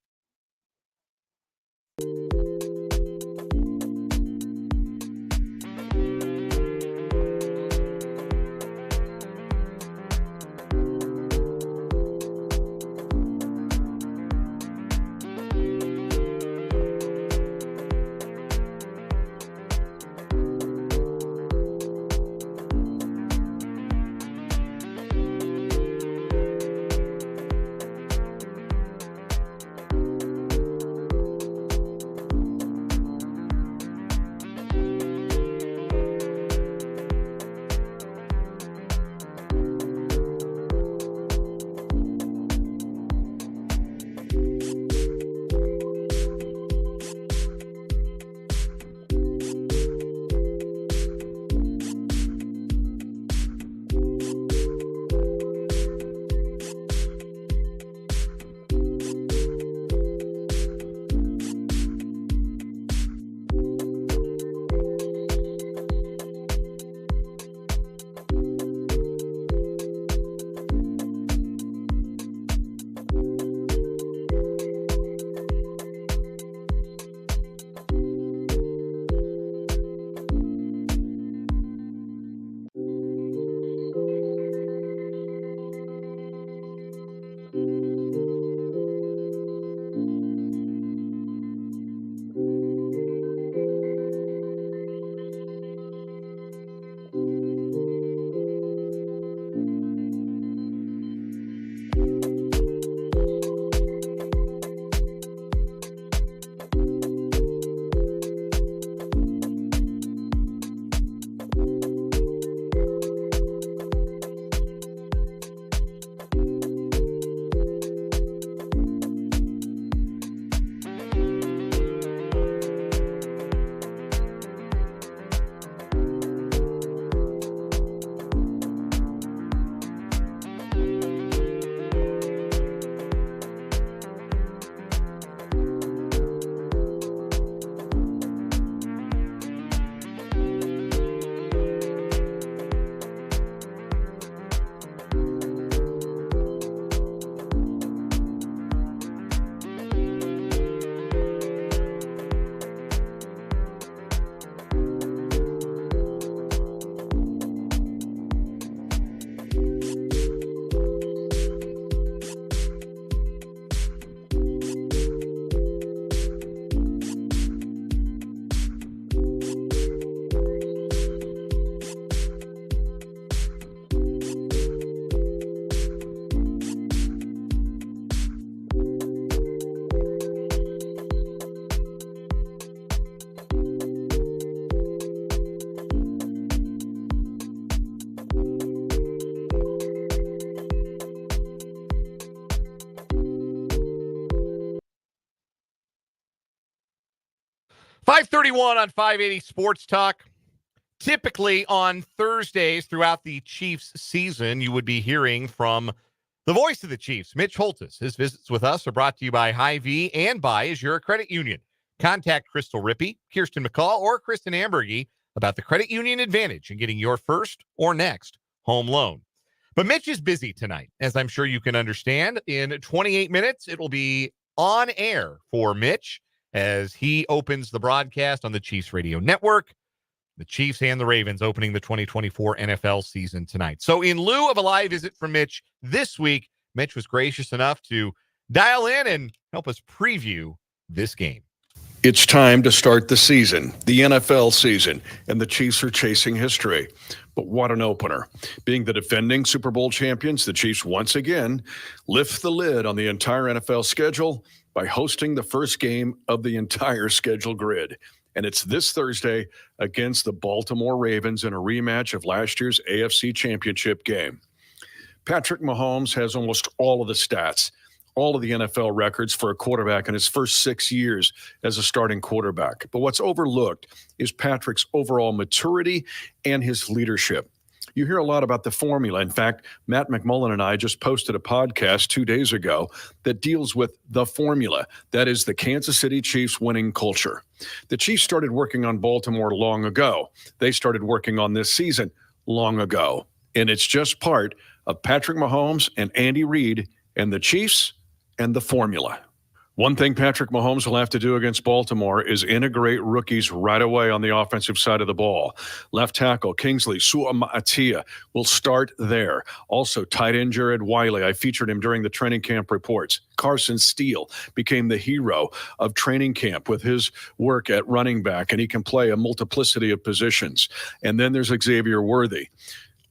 Speaker 1: 5:31 on 580 Sports Talk. Typically on Thursdays throughout the Chiefs season, you would be hearing from the voice of the Chiefs, Mitch Holthus. His visits with us are brought to you by Hy-Vee and by Azure Credit Union. Contact Crystal Rippey, Kirsten McCall, or Kristen Ambergy about the Credit Union Advantage in getting your first or next home loan. But Mitch is busy tonight, as I'm sure you can understand. In 28 minutes, it will be on air for Mitch as he opens the broadcast on the Chiefs Radio Network. The Chiefs and the Ravens opening the 2024 NFL season tonight. So in lieu of a live visit from Mitch this week, Mitch was gracious enough to dial in and help us preview this game.
Speaker 7: It's time to start the season, the NFL season, and the Chiefs are chasing history. But what an opener. Being the defending Super Bowl champions, the Chiefs once again lift the lid on the entire NFL schedule by hosting the first game of the entire schedule grid. And it's this Thursday against the Baltimore Ravens in a rematch of last year's AFC Championship game. Patrick Mahomes has almost all of the stats, all of the NFL records for a quarterback in his first 6 years as a starting quarterback. But what's overlooked is Patrick's overall maturity and his leadership. You hear a lot about the formula. In fact, Matt McMullen and I just posted a podcast 2 days ago that deals with the formula. That is the Kansas City Chiefs winning culture. The Chiefs started working on Baltimore long ago. They started working on this season long ago. And it's just part of Patrick Mahomes and Andy Reid and the Chiefs and the formula. One thing Patrick Mahomes will have to do against Baltimore is integrate rookies right away on the offensive side of the ball. Left tackle Kingsley Suama'atia will start there. Also, tight end Jared Wiley. I featured him during the training camp reports. Carson Steele became the hero of training camp with his work at running back, and he can play a multiplicity of positions. And then there's Xavier Worthy.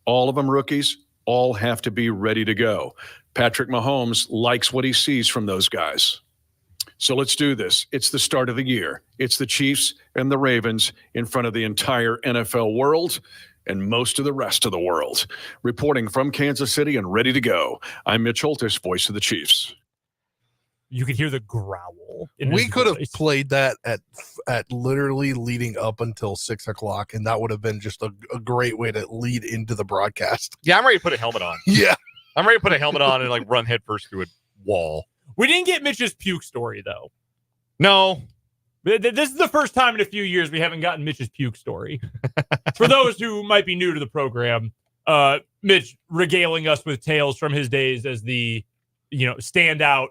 Speaker 7: All of them rookies, all have to be ready to go. Patrick Mahomes likes what he sees from those guys. So let's do this. It's the start of the year. It's the Chiefs and the Ravens in front of the entire NFL world and most of the rest of the world. Reporting from Kansas City and ready to go, I'm Mitch Holthus, voice of the Chiefs.
Speaker 2: You could hear the growl.
Speaker 3: We could have played that at literally leading up until 6 o'clock, and that would have been just a great way to lead into the broadcast.
Speaker 1: Yeah, I'm ready to put a helmet on.
Speaker 3: Yeah.
Speaker 1: I'm ready to put a helmet on and like run headfirst through a wall.
Speaker 2: We didn't get Mitch's puke story, though.
Speaker 1: No.
Speaker 2: This is the first time in a few years we haven't gotten Mitch's puke story. For those who might be new to the program, Mitch regaling us with tales from his days as the standout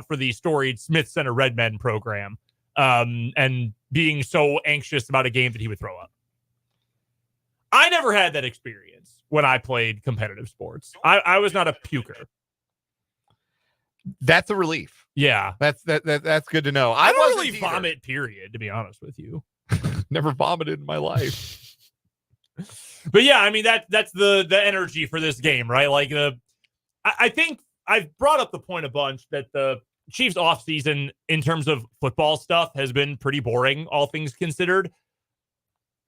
Speaker 2: for the storied Smith Center Red Men program, and being so anxious about a game that he would throw up. I never had that experience when I played competitive sports. I was not a puker.
Speaker 1: That's a relief.
Speaker 2: Yeah,
Speaker 1: that's good to know.
Speaker 2: I don't really vomit, period, to be honest with you.
Speaker 1: Never vomited in my life.
Speaker 2: But yeah, I mean that's the energy for this game, right? Like I think I've brought up the point a bunch that the Chiefs offseason in terms of football stuff has been pretty boring, all things considered.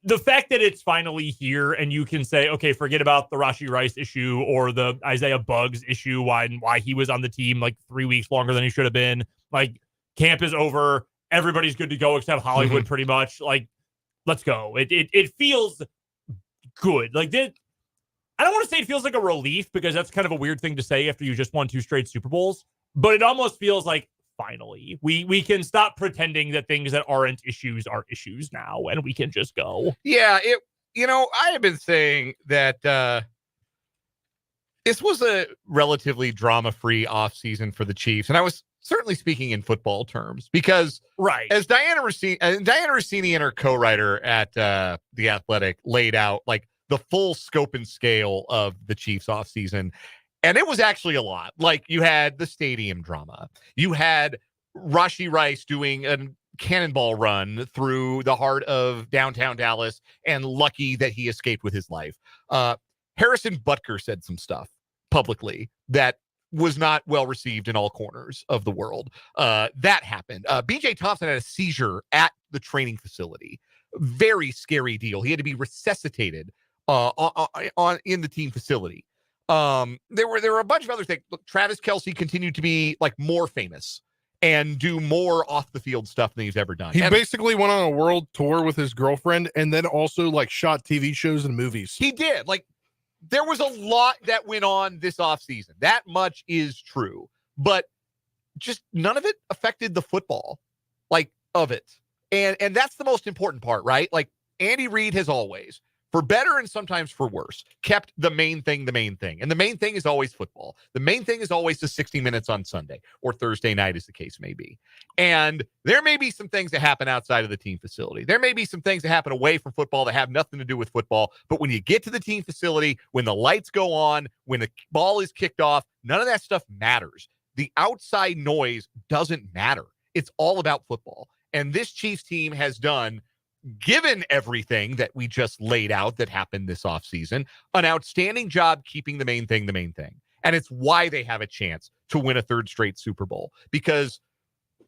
Speaker 2: The fact that it's finally here and you can say, okay, forget about the Rashee Rice issue or the Isaiah Buggs issue, why he was on the team like 3 weeks longer than he should have been. Like, camp is over. Everybody's good to go except Hollywood, pretty much. Like, let's go. It feels good. Like, I don't want to say it feels like a relief because that's kind of a weird thing to say after you just won 2 straight Super Bowls, but it almost feels like finally we can stop pretending that things that aren't issues are issues now, and we can just go.
Speaker 1: Yeah, I have been saying that this was a relatively drama-free offseason for the Chiefs, and I was certainly speaking in football terms because,
Speaker 2: right,
Speaker 1: as Diana Rossini and her co-writer at The Athletic laid out like the full scope and scale of the Chiefs offseason. And it was actually a lot. Like, you had the stadium drama. You had Rashee Rice doing a cannonball run through the heart of downtown Dallas and lucky that he escaped with his life. Harrison Butker said some stuff publicly that was not well received in all corners of the world. That happened. BJ Thompson had a seizure at the training facility. Very scary deal. He had to be resuscitated in the team facility. There were a bunch of other things. Look, Travis Kelce continued to be like more famous and do more off the field stuff than he's ever done.
Speaker 3: He
Speaker 1: And
Speaker 3: basically went on a world tour with his girlfriend and then also like shot TV shows and movies.
Speaker 1: he did. Like, there was a lot that went on this offseason. That much is true. But just none of it affected the football, like, of it. And that's the most important part, right? Like, Andy Reid has always, for better and sometimes for worse, kept the main thing the main thing. And the main thing is always football. The main thing is always the 60 minutes on Sunday or Thursday night, as the case may be. And there may be some things that happen outside of the team facility. There may be some things that happen away from football that have nothing to do with football. But when you get to the team facility, when the lights go on, when the ball is kicked off, none of that stuff matters. The outside noise doesn't matter. It's all about football. And this Chiefs team has done, given everything that we just laid out that happened this offseason, an outstanding job keeping the main thing the main thing. And it's why they have a chance to win a third straight Super Bowl, because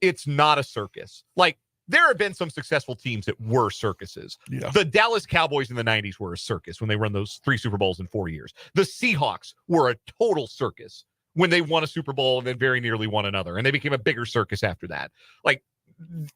Speaker 1: it's not a circus. Like, there have been some successful teams that were circuses.
Speaker 3: Yeah.
Speaker 1: The Dallas Cowboys in the 90s were a circus when they won those 3 Super Bowls in 4 years. The Seahawks were a total circus when they won a Super Bowl and then very nearly won another. And they became a bigger circus after that. Like,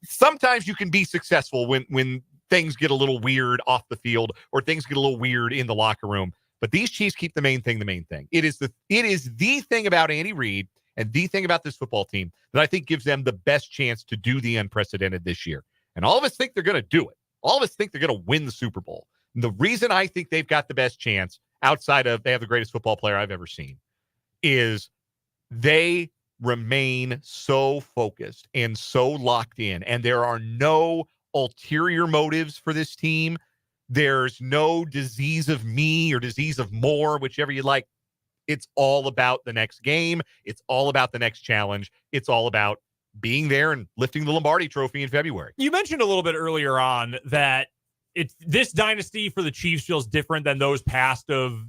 Speaker 1: sometimes you can be successful when things get a little weird off the field or things get a little weird in the locker room. But these Chiefs keep the main thing the main thing. It is the thing about Andy Reid and the thing about this football team that I think gives them the best chance to do the unprecedented this year. And all of us think they're going to do it. All of us think they're going to win the Super Bowl. And the reason I think they've got the best chance, outside of they have the greatest football player I've ever seen, is they remain so focused and so locked in, and there are no ulterior motives for this team. There's no disease of me or disease of more, whichever you like. It's all about the next game. It's all about the next challenge. It's all about being there and lifting the Lombardi Trophy in February.
Speaker 2: You mentioned a little bit earlier on that this dynasty for the Chiefs feels different than those past or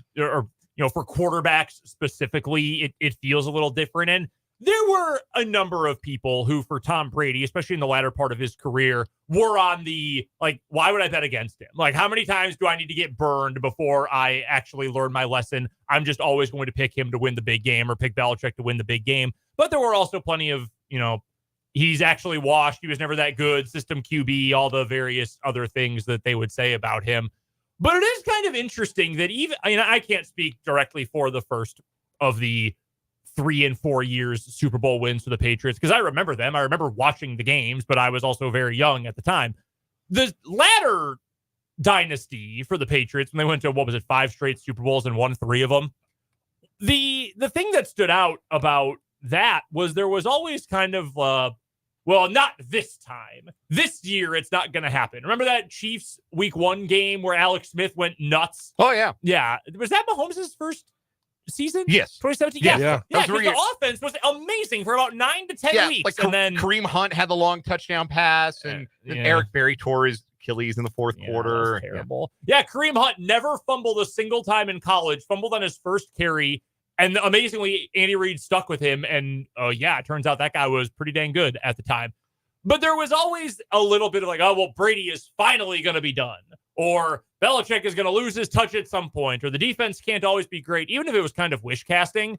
Speaker 2: for quarterbacks specifically, it feels a little different. And there were a number of people who, for Tom Brady, especially in the latter part of his career, were on the, like, why would I bet against him? Like, how many times do I need to get burned before I actually learn my lesson? I'm just always going to pick him to win the big game or pick Belichick to win the big game. But there were also plenty of, he's actually washed. He was never that good. System QB, all the various other things that they would say about him. But it is kind of interesting that I can't speak directly for the first of the 3 and 4 years Super Bowl wins for the Patriots, because I remember them. I remember watching the games, but I was also very young at the time. The latter dynasty for the Patriots, when they went to, 5 straight Super Bowls and won 3 of them. The thing that stood out about that was there was always kind of, not this time. This year, it's not going to happen. Remember that Chiefs Week 1 game where Alex Smith went nuts?
Speaker 1: Oh, yeah.
Speaker 2: Yeah. Was that Mahomes' first season?
Speaker 1: Yes.
Speaker 2: 2017?
Speaker 3: Yeah.
Speaker 2: Yeah, because the offense was amazing for about 9 to 10 weeks.
Speaker 1: Like
Speaker 2: and then
Speaker 1: Kareem Hunt had the long touchdown pass, and Eric Berry tore his Achilles in the fourth quarter.
Speaker 2: That was terrible. Yeah, Kareem Hunt never fumbled a single time in college, fumbled on his first carry, and amazingly, Andy Reid stuck with him, and it turns out that guy was pretty dang good at the time. But there was always a little bit of Brady is finally going to be done, or Belichick is going to lose his touch at some point, or the defense can't always be great, even if it was kind of wish casting.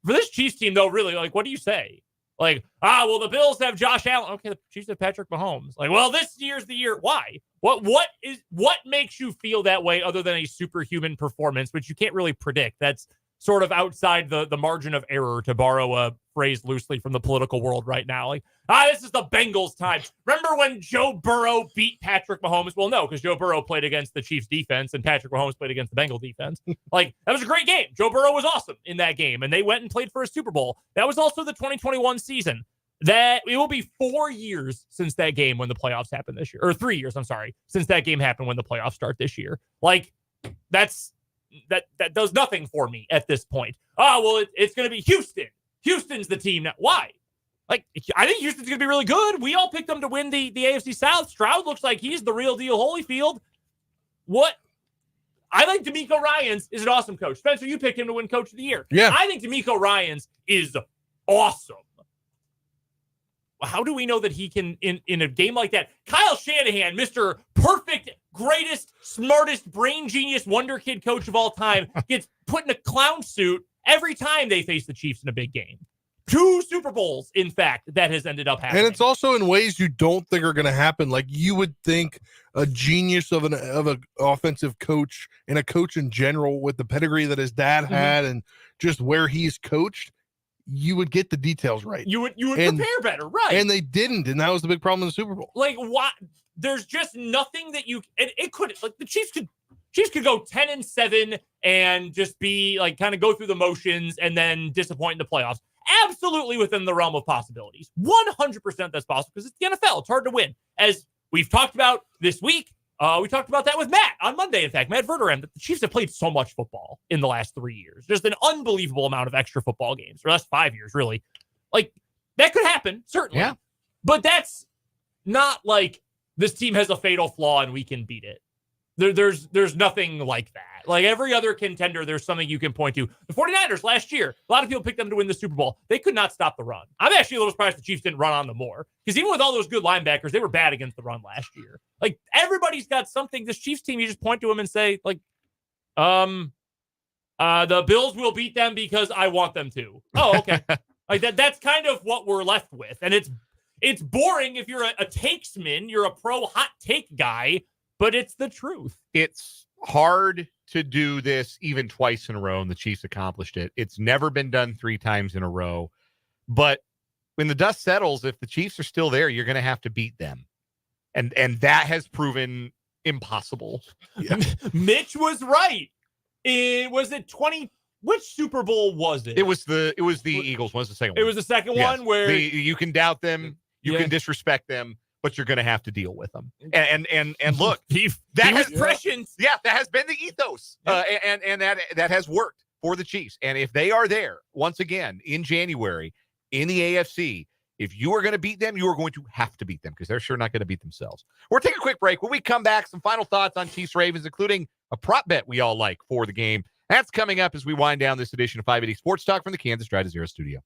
Speaker 2: For this Chiefs team, though, really, what do you say? The Bills have Josh Allen. Okay, the Chiefs have Patrick Mahomes. This year's the year. Why? What makes you feel that way other than a superhuman performance, which you can't really predict? That's sort of outside the margin of error, to borrow a phrase loosely from the political world right now. This is the Bengals time. Remember when Joe Burrow beat Patrick Mahomes? Well, no, because Joe Burrow played against the Chiefs defense and Patrick Mahomes played against the Bengal defense. That was a great game. Joe Burrow was awesome in that game, and they went and played for a Super Bowl. That was also the 2021 season. That it will be 4 years since that game when the playoffs happened this year, or 3 years, I'm sorry, since that game happened when the playoffs start this year. That does nothing for me at this point. It's going to be Houston. Houston's the team now. Why? I think Houston's going to be really good. We all picked them to win the AFC South. Stroud looks like he's the real deal. Holyfield. What? I think DeMeco Ryans is an awesome coach. Spencer, you picked him to win Coach of the Year.
Speaker 3: Yeah.
Speaker 2: I think DeMeco Ryans is awesome. How do we know that he can, in a game like that? Kyle Shanahan, Mr. Perfect, greatest, smartest, brain genius, wonder kid coach of all time, gets put in a clown suit every time they face the Chiefs in a big game. 2 Super Bowls, in fact, that has ended up happening.
Speaker 3: And it's also in ways you don't think are going to happen. Like you would think a genius of an offensive coach and a coach in general with the pedigree that his dad had and just where he's coached, you would get the details right.
Speaker 2: You would prepare better, right?
Speaker 3: And they didn't, and that was the big problem in the Super Bowl.
Speaker 2: Like, what? There's just nothing that you. It could, like, the Chiefs could go 10-7 and just be like kind of go through the motions and then disappoint in the playoffs. Absolutely within the realm of possibilities. 100% that's possible because it's the NFL. It's hard to win. As we've talked about this week, we talked about that with Matt on Monday. In fact, Matt Verderem, that the Chiefs have played so much football in the last 3 years. Just an unbelievable amount of extra football games. Or last 5 years, really. Like, that could happen, certainly.
Speaker 1: Yeah.
Speaker 2: But that's not like this team has a fatal flaw and we can beat it. There's nothing like that. Like every other contender, there's something you can point to. The 49ers last year, a lot of people picked them to win the Super Bowl. They could not stop the run. I'm actually a little surprised the Chiefs didn't run on them more because even with all those good linebackers, they were bad against the run last year. Like everybody's got something. This Chiefs team, you just point to them and say, like, the Bills will beat them because I want them to. Oh, okay. Like that's kind of what we're left with. And it's boring if you're a takesman, you're a pro hot take guy. But it's the truth.
Speaker 1: It's hard to do this even twice in a row, and the Chiefs accomplished it. It's never been done 3 times in a row. But when the dust settles, if the Chiefs are still there, you're going to have to beat them. And that has proven impossible.
Speaker 3: Yeah.
Speaker 2: Mitch was right. Was it 20? Which Super Bowl was it?
Speaker 1: It was the Eagles. What was the second one?
Speaker 2: It was the second
Speaker 1: Yes.
Speaker 2: one where
Speaker 1: you can doubt them, you can disrespect them, but you're going to have to deal with them. And look, that has prescient. Yeah, that has been the ethos, and that has worked for the Chiefs. And if they are there once again in January in the AFC, if you are going to beat them, you are going to have to beat them because they're sure not going to beat themselves. We're taking a quick break. When we come back, some final thoughts on Chiefs Ravens, including a prop bet we all like for the game. That's coming up as we wind down this edition of 580 Sports Talk from the Kansas Drive to Zero studio.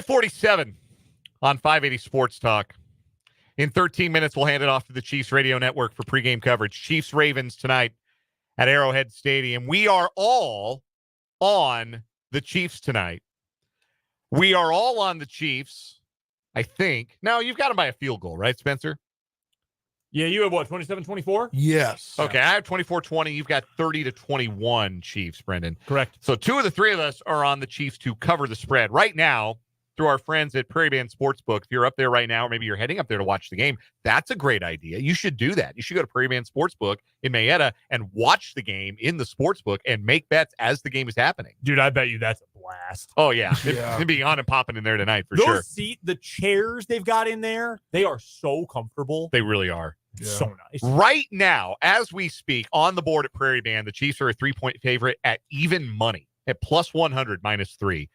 Speaker 1: 5:47 on 580 Sports Talk. In 13 minutes, we'll hand it off to the Chiefs Radio Network for pregame coverage. Chiefs-Ravens tonight at Arrowhead Stadium. We are all on the Chiefs tonight. We are all on the Chiefs, I think. Now, you've got them by a field goal, right, Spencer?
Speaker 2: Yeah, you have what, 27-24?
Speaker 3: Yes.
Speaker 1: Okay, I have 24-20. You've got 30-21 Chiefs, Brendan.
Speaker 2: Correct.
Speaker 1: So two of the three of us are on the Chiefs to cover the spread. Right now, through our friends at Prairie Band Sportsbook, if you're up there right now, or maybe you're heading up there to watch the game, that's a great idea. You should do that. You should go to Prairie Band Sportsbook in Mayetta and watch the game in the sportsbook and make bets as the game is happening.
Speaker 2: Dude, I bet you that's a blast.
Speaker 1: Oh, yeah.
Speaker 3: Yeah.
Speaker 1: It'd be on and popping in there tonight for
Speaker 2: Those
Speaker 1: sure.
Speaker 2: the chairs they've got in there, they are so comfortable.
Speaker 1: They really are.
Speaker 3: Yeah.
Speaker 2: So nice.
Speaker 1: Right now, as we speak, on the board at Prairie Band, the Chiefs are a 3-point favorite at even money at plus 100, -3.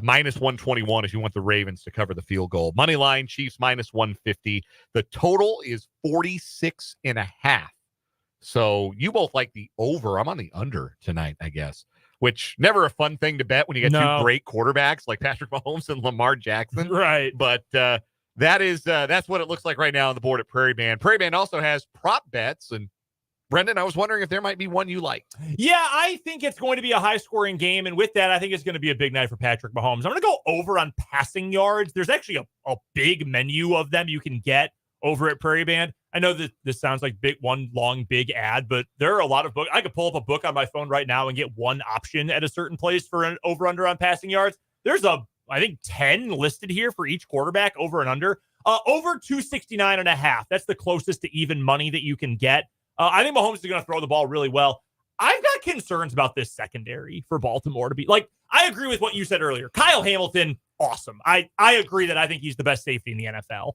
Speaker 1: Minus 121 if you want the Ravens to cover the field goal. Money line, Chiefs minus 150. The total is 46.5. So you both like the over. I'm on the under tonight, I guess, which never a fun thing to bet when you get two great quarterbacks like Patrick Mahomes and Lamar Jackson.
Speaker 2: Right.
Speaker 1: But that's what it looks like right now on the board at Prairie Band. Prairie Band also has prop bets, and Brendan, I was wondering if there might be one you like.
Speaker 2: Yeah, I think it's going to be a high-scoring game, and with that, I think it's going to be a big night for Patrick Mahomes. I'm going to go over on passing yards. There's actually a big menu of them you can get over at Prairie Band. I know that this sounds like one long, big ad, but there are a lot of books. I could pull up a book on my phone right now and get one option at a certain place for an over-under on passing yards. There's I think 10 listed here for each quarterback, over and under. Over 269.5. That's the closest to even money that you can get. I think Mahomes is going to throw the ball really well. I've got concerns about this secondary for Baltimore to be like, I agree with what you said earlier. Kyle Hamilton, awesome. I agree that I think he's the best safety in the NFL.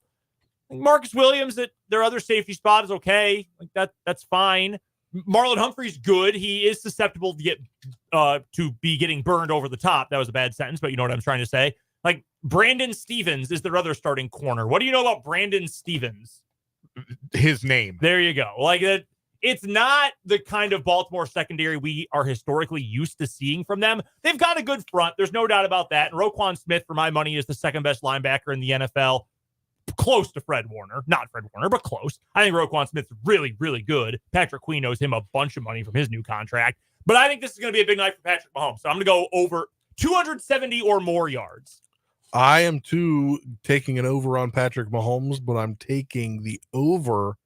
Speaker 2: Marcus Williams, that their other safety spot is okay. Like that's fine. Marlon Humphrey's good. He is susceptible to be getting burned over the top. That was a bad sentence, but you know what I'm trying to say. Like Brandon Stevens is their other starting corner. What do you know about Brandon Stevens?
Speaker 1: His name.
Speaker 2: There you go. Like that. It's not the kind of Baltimore secondary we are historically used to seeing from them. They've got a good front. There's no doubt about that. And Roquan Smith, for my money, is the second best linebacker in the NFL. Close to Fred Warner. Not Fred Warner, but close. I think Roquan Smith's really, really good. Patrick Queen owes him a bunch of money from his new contract. But I think this is going to be a big night for Patrick Mahomes. So I'm going to go over 270 or more yards.
Speaker 3: I am too taking an over on Patrick Mahomes, but I'm taking the over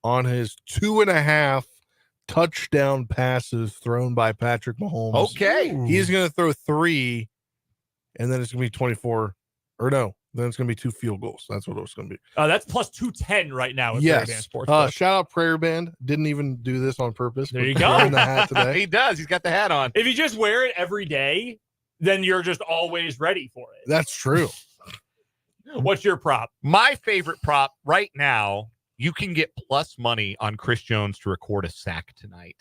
Speaker 3: on his 2.5 touchdown passes thrown by Patrick Mahomes.
Speaker 1: Okay.
Speaker 3: He's going to throw 3, and then it's going to be 24. Or no, then it's going to be 2 field goals. That's what it was going to be.
Speaker 2: That's plus 210 right now. At Prairie Band Sports.
Speaker 3: Shout out Prairie Band. Didn't even do this on purpose.
Speaker 2: There you go.
Speaker 3: Wearing the hat today.
Speaker 1: He does. He's got the hat on.
Speaker 2: If you just wear it every day, then you're just always ready for it.
Speaker 3: That's true.
Speaker 2: What's your prop?
Speaker 1: My favorite prop right now, you can get plus money on Chris Jones to record a sack tonight.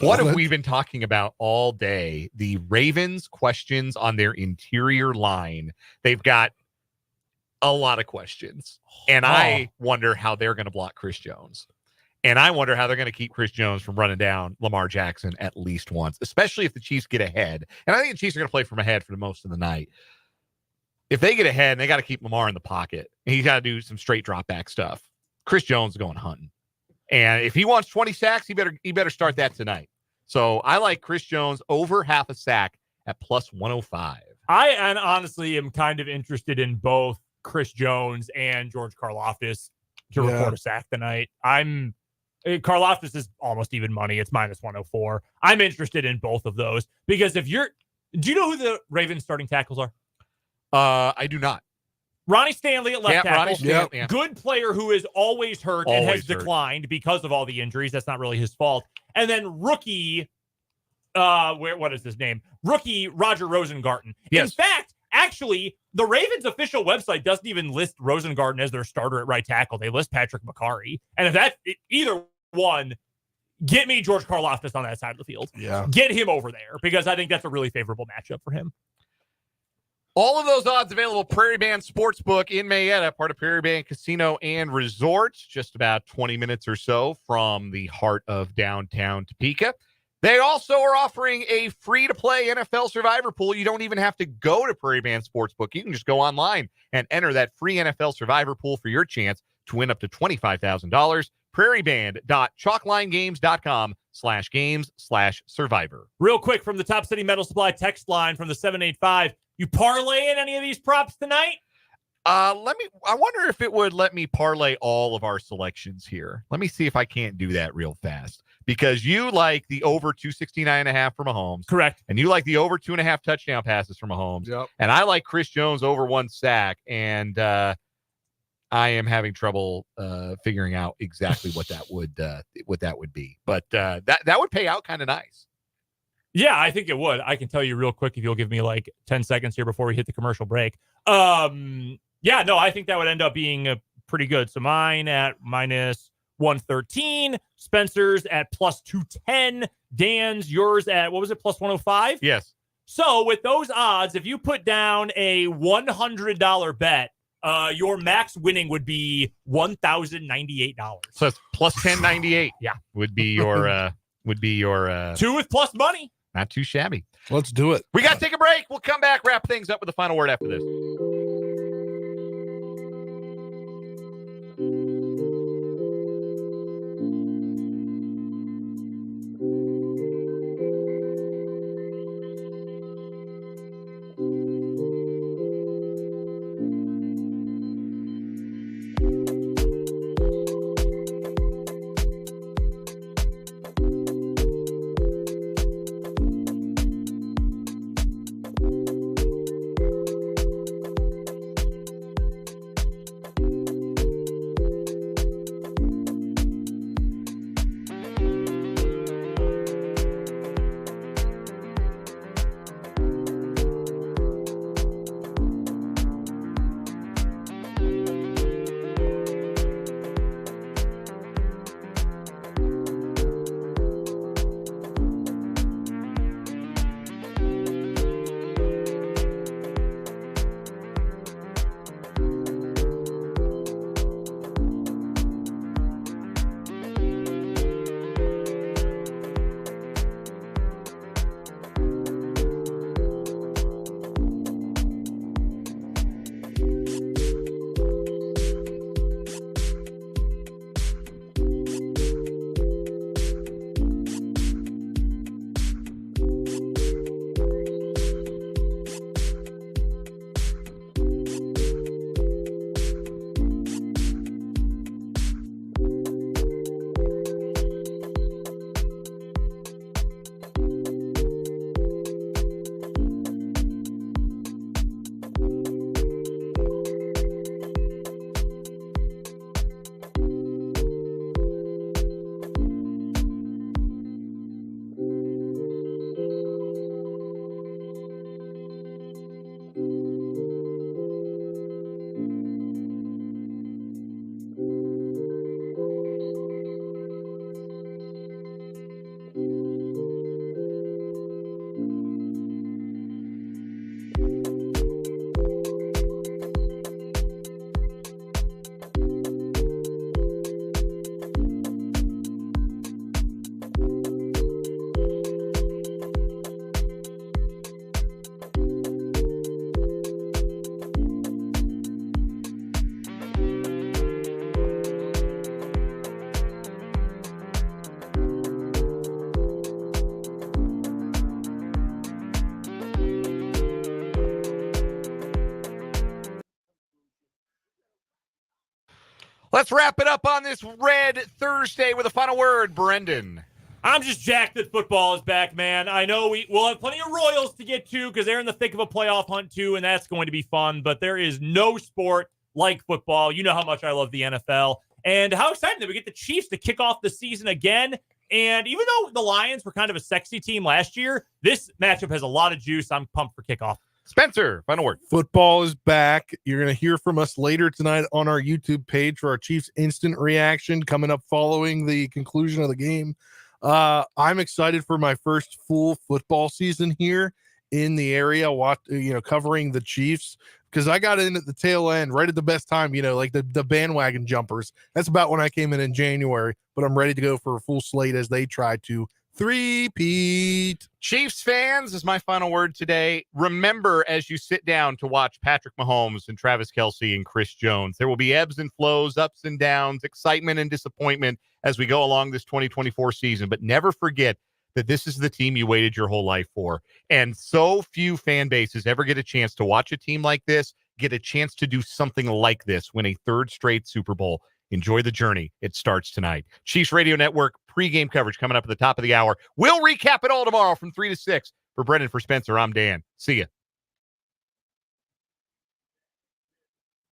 Speaker 1: What have we been talking about all day? The Ravens' questions on their interior line. They've got a lot of questions. And I wonder how they're going to block Chris Jones. And I wonder how they're going to keep Chris Jones from running down Lamar Jackson at least once, especially if the Chiefs get ahead. And I think the Chiefs are going to play from ahead for the most of the night. If they get ahead, and they got to keep Lamar in the pocket, and he's got to do some straight drop back stuff. Chris Jones is going hunting. And if he wants 20 sacks, he better start that tonight. So I like Chris Jones over half a sack at plus 105.
Speaker 2: I honestly am kind of interested in both Chris Jones and George Karlaftis to record a sack tonight. Karlaftis is almost even money. It's minus 104. I'm interested in both of those because do you know who the Ravens starting tackles are?
Speaker 1: I do not.
Speaker 2: Ronnie Stanley at left tackle.
Speaker 1: Ronnie Stanley, yeah.
Speaker 2: Good player who is always hurt and has declined because of all the injuries. That's not really his fault. And then rookie, what is his name? Rookie Roger Rosengarten.
Speaker 1: Yes.
Speaker 2: In fact, actually, the Ravens official website doesn't even list Rosengarten as their starter at right tackle. They list Patrick McCarry. And if that's either one, get me George Karlaftis on that side of the field.
Speaker 3: Yeah.
Speaker 2: Get him over there because I think that's a really favorable matchup for him.
Speaker 1: All of those odds available, Prairie Band Sportsbook in Mayetta, part of Prairie Band Casino and Resort, just about 20 minutes or so from the heart of downtown Topeka. They also are offering a free-to-play NFL Survivor pool. You don't even have to go to Prairie Band Sportsbook. You can just go online and enter that free NFL Survivor pool for your chance to win up to $25,000. prairieband.chalklinegames.com/games/survivor.
Speaker 2: Real quick from the Top City Metal Supply text line from the 785. You parlaying any of these props tonight?
Speaker 1: I wonder if it would let me parlay all of our selections here. Let me see if I can't do that real fast. Because you like the over 269.5 for Mahomes.
Speaker 2: Correct.
Speaker 1: And you like the over 2.5 touchdown passes for Mahomes.
Speaker 3: Yep.
Speaker 1: And I like Chris Jones over 1 sack. And I am having trouble figuring out exactly what that would be. But that would pay out kind of nice.
Speaker 2: Yeah, I think it would. I can tell you real quick if you'll give me like 10 seconds here before we hit the commercial break. Yeah, no, I think that would end up being pretty good. So mine at -113, Spencer's at +210, Dan's, yours at, what was it, +105?
Speaker 1: Yes.
Speaker 2: So with those odds, if you put down a $100 bet, your max winning would be $1,098.
Speaker 1: So it's +1098.
Speaker 2: Yeah.
Speaker 1: Would be your
Speaker 2: two with plus money.
Speaker 1: Not too shabby.
Speaker 3: Let's do it.
Speaker 1: We got to take a break. We'll come back, wrap things up with the final word after this. Let's wrap it up on this Red Thursday with a final word, Brendan.
Speaker 2: I'm just jacked that football is back, man. I know we'll have plenty of Royals to get to because they're in the thick of a playoff hunt too, and that's going to be fun. But there is no sport like football. You know how much I love the NFL. And how exciting that we get the Chiefs to kick off the season again. And even though the Lions were kind of a sexy team last year, this matchup has a lot of juice. I'm pumped for kickoff.
Speaker 1: Spencer, final word.
Speaker 3: Football is back. You're going to hear from us later tonight on our YouTube page for our Chiefs instant reaction coming up following the conclusion of the game. I'm excited for my first full football season here in the area, covering the Chiefs, because I got in at the tail end right at the best time, like the bandwagon jumpers. That's about when I came in January, but I'm ready to go for a full slate as they try to Three-peat.
Speaker 1: Chiefs fans, is my final word today. Remember, as you sit down to watch Patrick Mahomes and Travis Kelce and Chris Jones, there will be ebbs and flows, ups and downs, excitement and disappointment as we go along this 2024 season. But never forget that this is the team you waited your whole life for. And so few fan bases ever get a chance to watch a team like this, get a chance to do something like this, win a third straight Super Bowl. Enjoy the journey. It starts tonight. Chiefs Radio Network pregame coverage coming up at the top of the hour. We'll recap it all tomorrow from 3 to 6. For Brendan, for Spencer, I'm Dan. See ya.